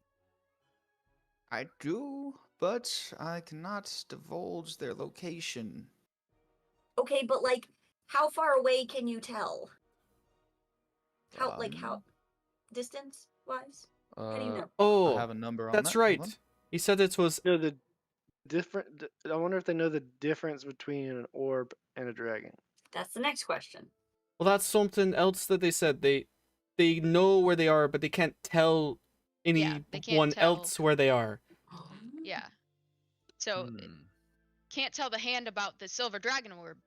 I do, but I cannot divulge their location. Okay, but like, how far away can you tell? How distance wise? How do you know? I Oh, have a number on that's that. Hold right. on. He said it was. No, the different. I wonder if they know the difference between an orb and a dragon. That's the next question. Well, that's something else that they said. They know where they are, but they can't tell Yeah, they can't anyone tell. else where they are. Yeah. So can't tell the hand about the silver dragon orb,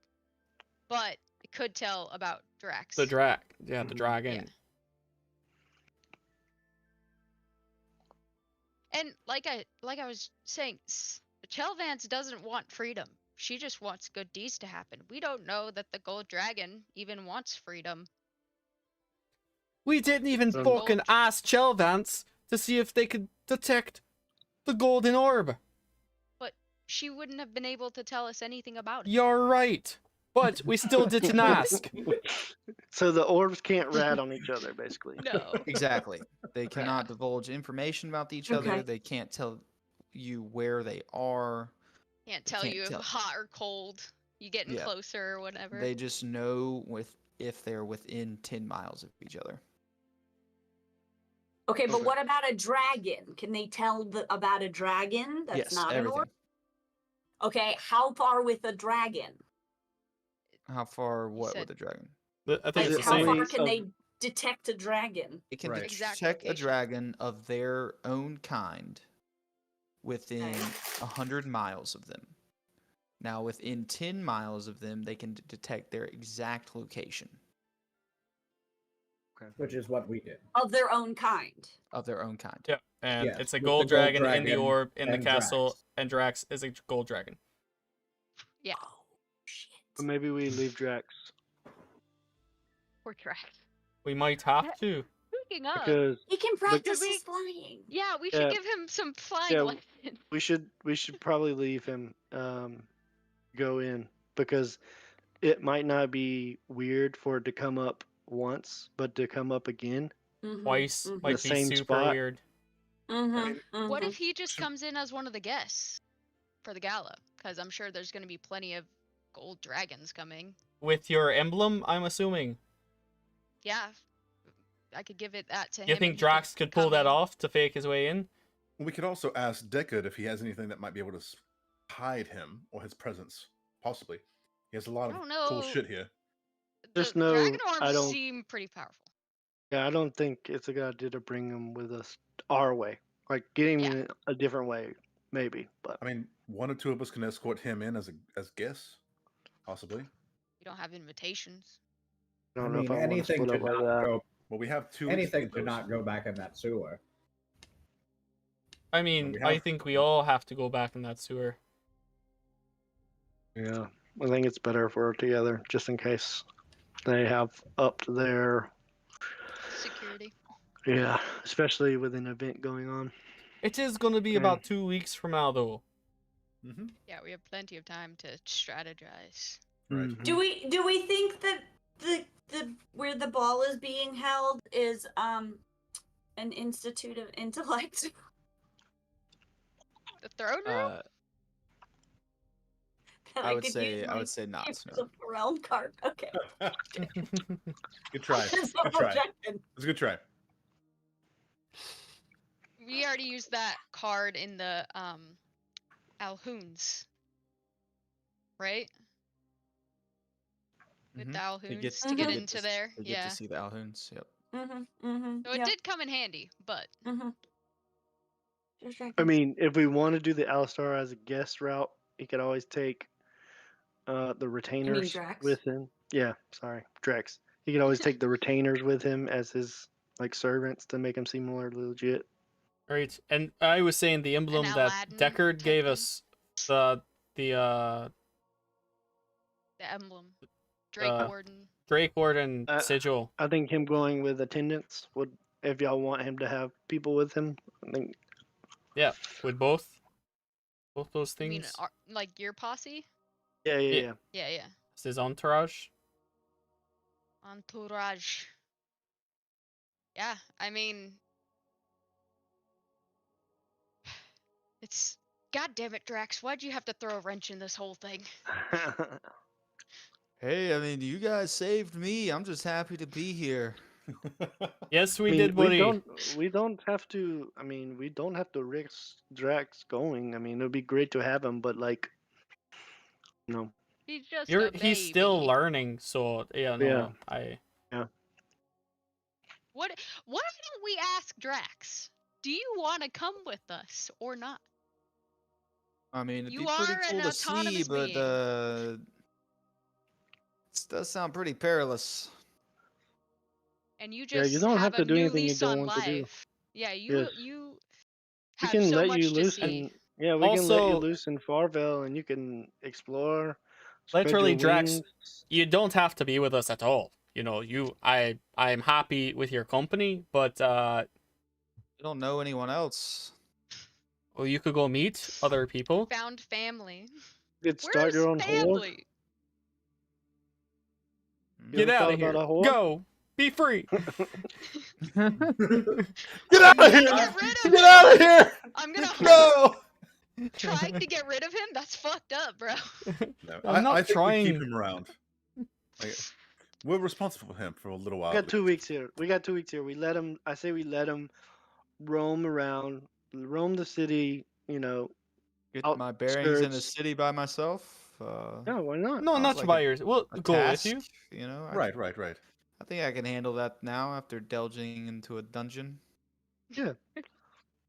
but it could tell about Drax. The the Mhm. dragon. Yeah. And like I was saying, Chelvance doesn't want freedom. She just wants good deeds to happen. We don't know that the gold dragon even wants freedom. We didn't even The fucking gold- ask Chelvance to see if they could detect the golden orb. But she wouldn't have been able to tell us anything about it. You're right. But we still didn't ask. So the orbs can't rat on each other, basically. No. Exactly. They cannot divulge information about each other. Okay. They can't tell you where they are. Can't tell can't you if tell. hot or cold. You getting Yeah. closer or whatever. They just know if they're within 10 miles of each other. Okay, but Okay. what about a dragon? Can they tell about a dragon that's yes, not everything. an orb? Okay, how far with a dragon? How far? What said- with a dragon? I think Like, it's the how same. far Range can of- they detect a dragon? It can Right. Exact detect a location. dragon of their own kind within 100 miles of them. Now, within 10 miles of them, they can detect their exact location Which is what we did. Of their own kind. of their own kind. Yeah, and Yes, it's a with the gold gold dragon in the dragon orb in the and castle, Drax. and Drax is a gold dragon. Yeah. Oh, shit. But maybe we leave Drax Poor Drax. We might have to. Speaking of, because He can practice we- his flying. yeah, we should Yeah. give him some flying Yeah, lessons. we should probably leave him go in because it might not be weird for it to come up once, but to come up again. Twice mhm, might be same super spot. weird. What if mhm. he just comes in as one of the guests for the gala? Because I'm sure there's going to be plenty of gold dragons coming. With your emblem, I'm assuming. Yeah, I could give it that to him. You and think he Drax could pull come that in. off to fake his way in? We could also ask Deckard if he has anything that might be able to hide him or his presence. Possibly. He has a lot I of don't cool know. shit here. Just The know dragon I orbs don't- seem pretty powerful. Yeah, I don't think it's a good idea to bring him with us our way. Like getting Yeah. him a different way, maybe. But I mean, one or two of us can escort him in as guests. Possibly. We don't have invitations. I I don't know mean, if I want to anything split to up like not that. go. Well, we have two Anything to mosquitoes. not go back in that sewer. I mean, we I have- think we all have to go back in that sewer. Yeah, I think it's better if we're together, just in case they have up their Security. yeah, especially with an event going on. It is going to be Yeah. about 2 weeks from now, though. Mhm. Yeah, we have plenty of time to strategize. Right. Mhm. Do we think that the where the ball is being held is an institute of intellect? The throne room? Uh, That I would could say use I my would say not. Keepers No. of the Realm card. Okay. Good try. Just Good try. double-checking. It's a good try. We already used that card in the Alhoons. Right? With the Mhm. Alhoons to get Mhm. into there. They get Yeah. to see the Alhoons. Yep. So it did come in handy, but Just I checking. mean, if we want to do the Alistar as a guest route, he could always take the retainers Drax? with him. Yeah, sorry, Drex. He could always take the retainers with him as his like servants to make him seem more legit. Right. And I was saying the emblem that Aladdin Deckard type gave thing? us, the the emblem. Drake Uh, Warden. Drake Warden Uh, sigil. I think him going with attendants would, if y'all want him to have people with him. I think Yeah, with both those You mean things. like your posse? yeah, Yeah. yeah. Yeah, yeah. It's his entourage. Entourage. Yeah, I mean, it's. God damn it, Drax. Why'd you have to throw a wrench in this whole thing? Hey, I mean, you guys saved me. I'm just happy to be here. Yes, we I mean, did, buddy. we don't have to. I mean, we don't have to risk Drax going. I mean, it would be great to have him, but like, you know, He's just a baby. He's still learning, so yeah, no, Yeah. What? Why don't we ask Drax? Do you want to come with us or not? I mean, it'd You be pretty are cool an to see, autonomous but being. this does sound pretty perilous. And you Yeah, just you don't have a to do new anything you lease don't on want to do. life. Yeah, Yes. you We have can so let much you to loose see. in. Yeah, we can let you Also- loose in Farville, and you can explore. Spread Literally, your Drax, wings. you don't have to be with us at all. You know, I'm happy with your company, but You don't know anyone else. well, you could go meet other people. Found family. You could start Where's your own horde. family? You Get ever out thought of about here. a horde? Go. Be free. Get out of Get here! rid of Get him! out of here! I'm gonna No! trying to get rid of him. That's fucked up, bro. No, I'm not I think we trying. keep him around. Like, we're responsible for him for a little while. We at got 2 least. weeks here. We got 2 weeks here. We let him. I say we let him roam around, roam the city. You know. Get my bearings in the Outskirts. city by myself. Yeah, why not? No, Sounds not like by a- yours. We'll A go task, with you. you know. Right. I think I can handle that now after delving into a dungeon.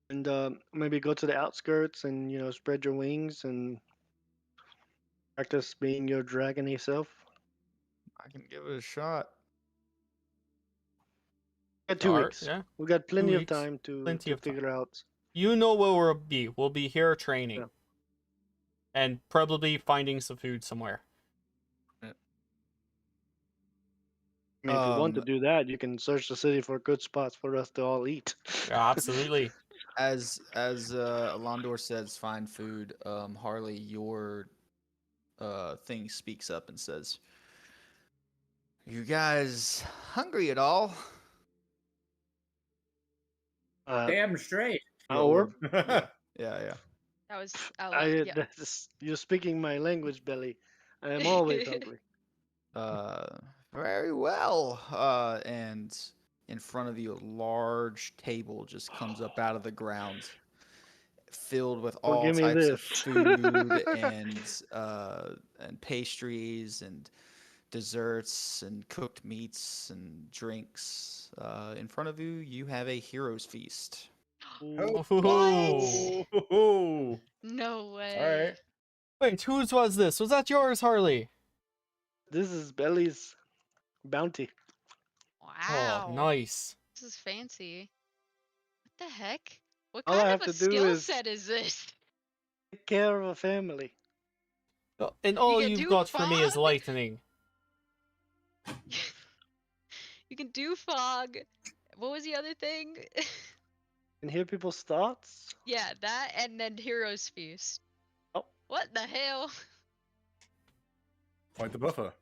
And maybe go to the outskirts and spread your wings and practice being your dragony self. I can give it a shot. We got 2 Alright, weeks. yeah. We got plenty of weeks, time to plenty of time. figure out. You know where we'll be. We'll be here training. Yeah. And probably finding some food somewhere. I mean, if you want to Um, do that, you can search the city for good spots for us to all eat. Yeah, absolutely. As Alondor says, find food. Harley, your thing speaks up and says, "You guys hungry at all?" Damn straight. Or Yeah. That was you're speaking my language, Belly. I am always hungry. Very well. And in front of you, a large table just comes up out of the ground, filled with Well, all give me types of this. food and pastries and desserts and cooked meats and drinks. In front of you, you have a hero's feast. Oh. Oh. no way. All right. Wait, whose was this? Was that yours, Harley? This is Belly's bounty. Wow. Oh, nice. This is fancy. What the heck? What All I kind have of a to do skill is- set is this? Take care of a family. And all can you've do got for me is fog? lightning. You can do fog. What was the other thing? Can hear people's thoughts. Yeah, that and then Hero's Feast. Oh. What the hell? Quite the buffer.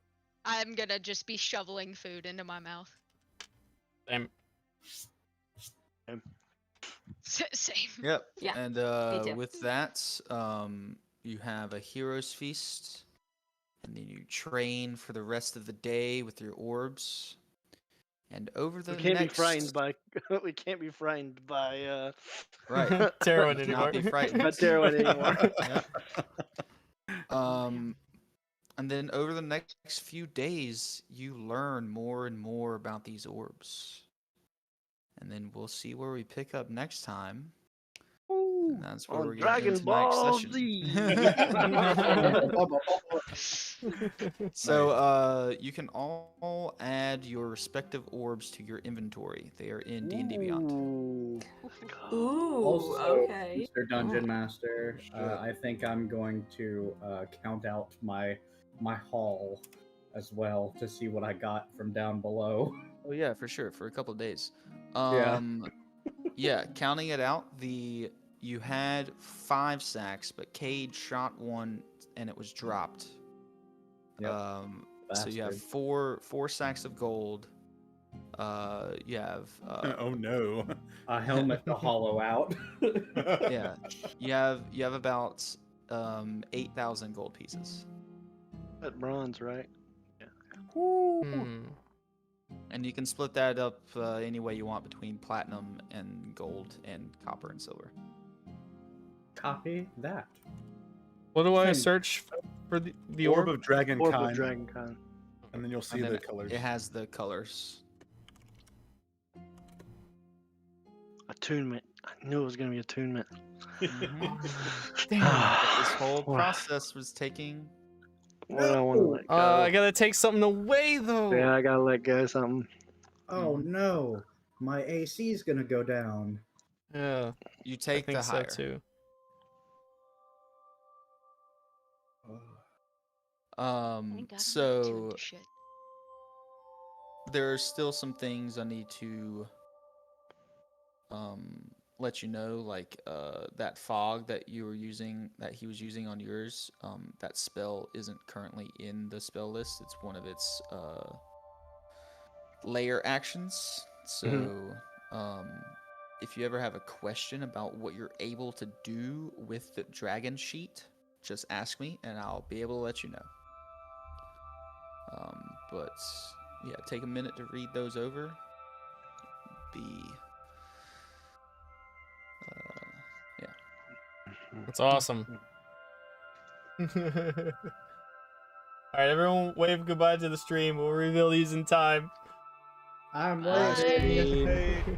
I'm gonna just be shoveling food into my mouth. Same. Same. Yep. Yeah, And too. with that, you have a hero's feast, and then you train for the rest of the day with your orbs. And over the We can't next be frightened by. We can't be frightened by. Right. Terran You cannot anymore. be frightened. By Terran anymore. Yep. And then over the next few days, you learn more and more about these orbs. And then we'll see where we pick up next time. And that's where on we're going to end Dragon tonight's Ball session. So you can all add your respective orbs to your inventory. They are in D&D Beyond. Ooh. Ooh, Also, okay. Mr. Dungeon Master, Shit. I think I'm going to count out my haul as well to see what I got from down below. Oh yeah, for sure, for a couple of days. Yeah. Yeah, counting it out, you had 5 sacks, but Cade shot one and it was dropped. Yep. So you have Bastard. four sacks of gold. You have Oh no. A helmet to hollow out. yeah, you have about 8,000 gold pieces, That bronze, right? Hmm. and you can split that up any way you want between platinum and gold and copper and silver. Copy that. What do I Same. search for the Orb orb? of Dragon Orb of Kind. Dragonkind. And then you'll see And then the colors. It has the colors. Attunement. I knew it was gonna be attunement. Mhm. Damn. But this whole process was taking. What I want to let go. I gotta take something away though. Yeah, I gotta let go of something. Oh no, my AC is gonna go down. Yeah, You I take think the so higher. too. Thank God I'm not tuned So to shit. there are still some things I need to let you know, like that fog that you were using, that he was using on yours. That spell isn't currently in the spell list. It's one of its layer actions. So if you ever have a question about what you're able to do with the dragon sheet, just ask me and I'll be able to let you know. But yeah, take a minute to read those over. That's awesome. All right, everyone, wave goodbye to the stream. We'll reveal these in time. I'm Bye. waiting.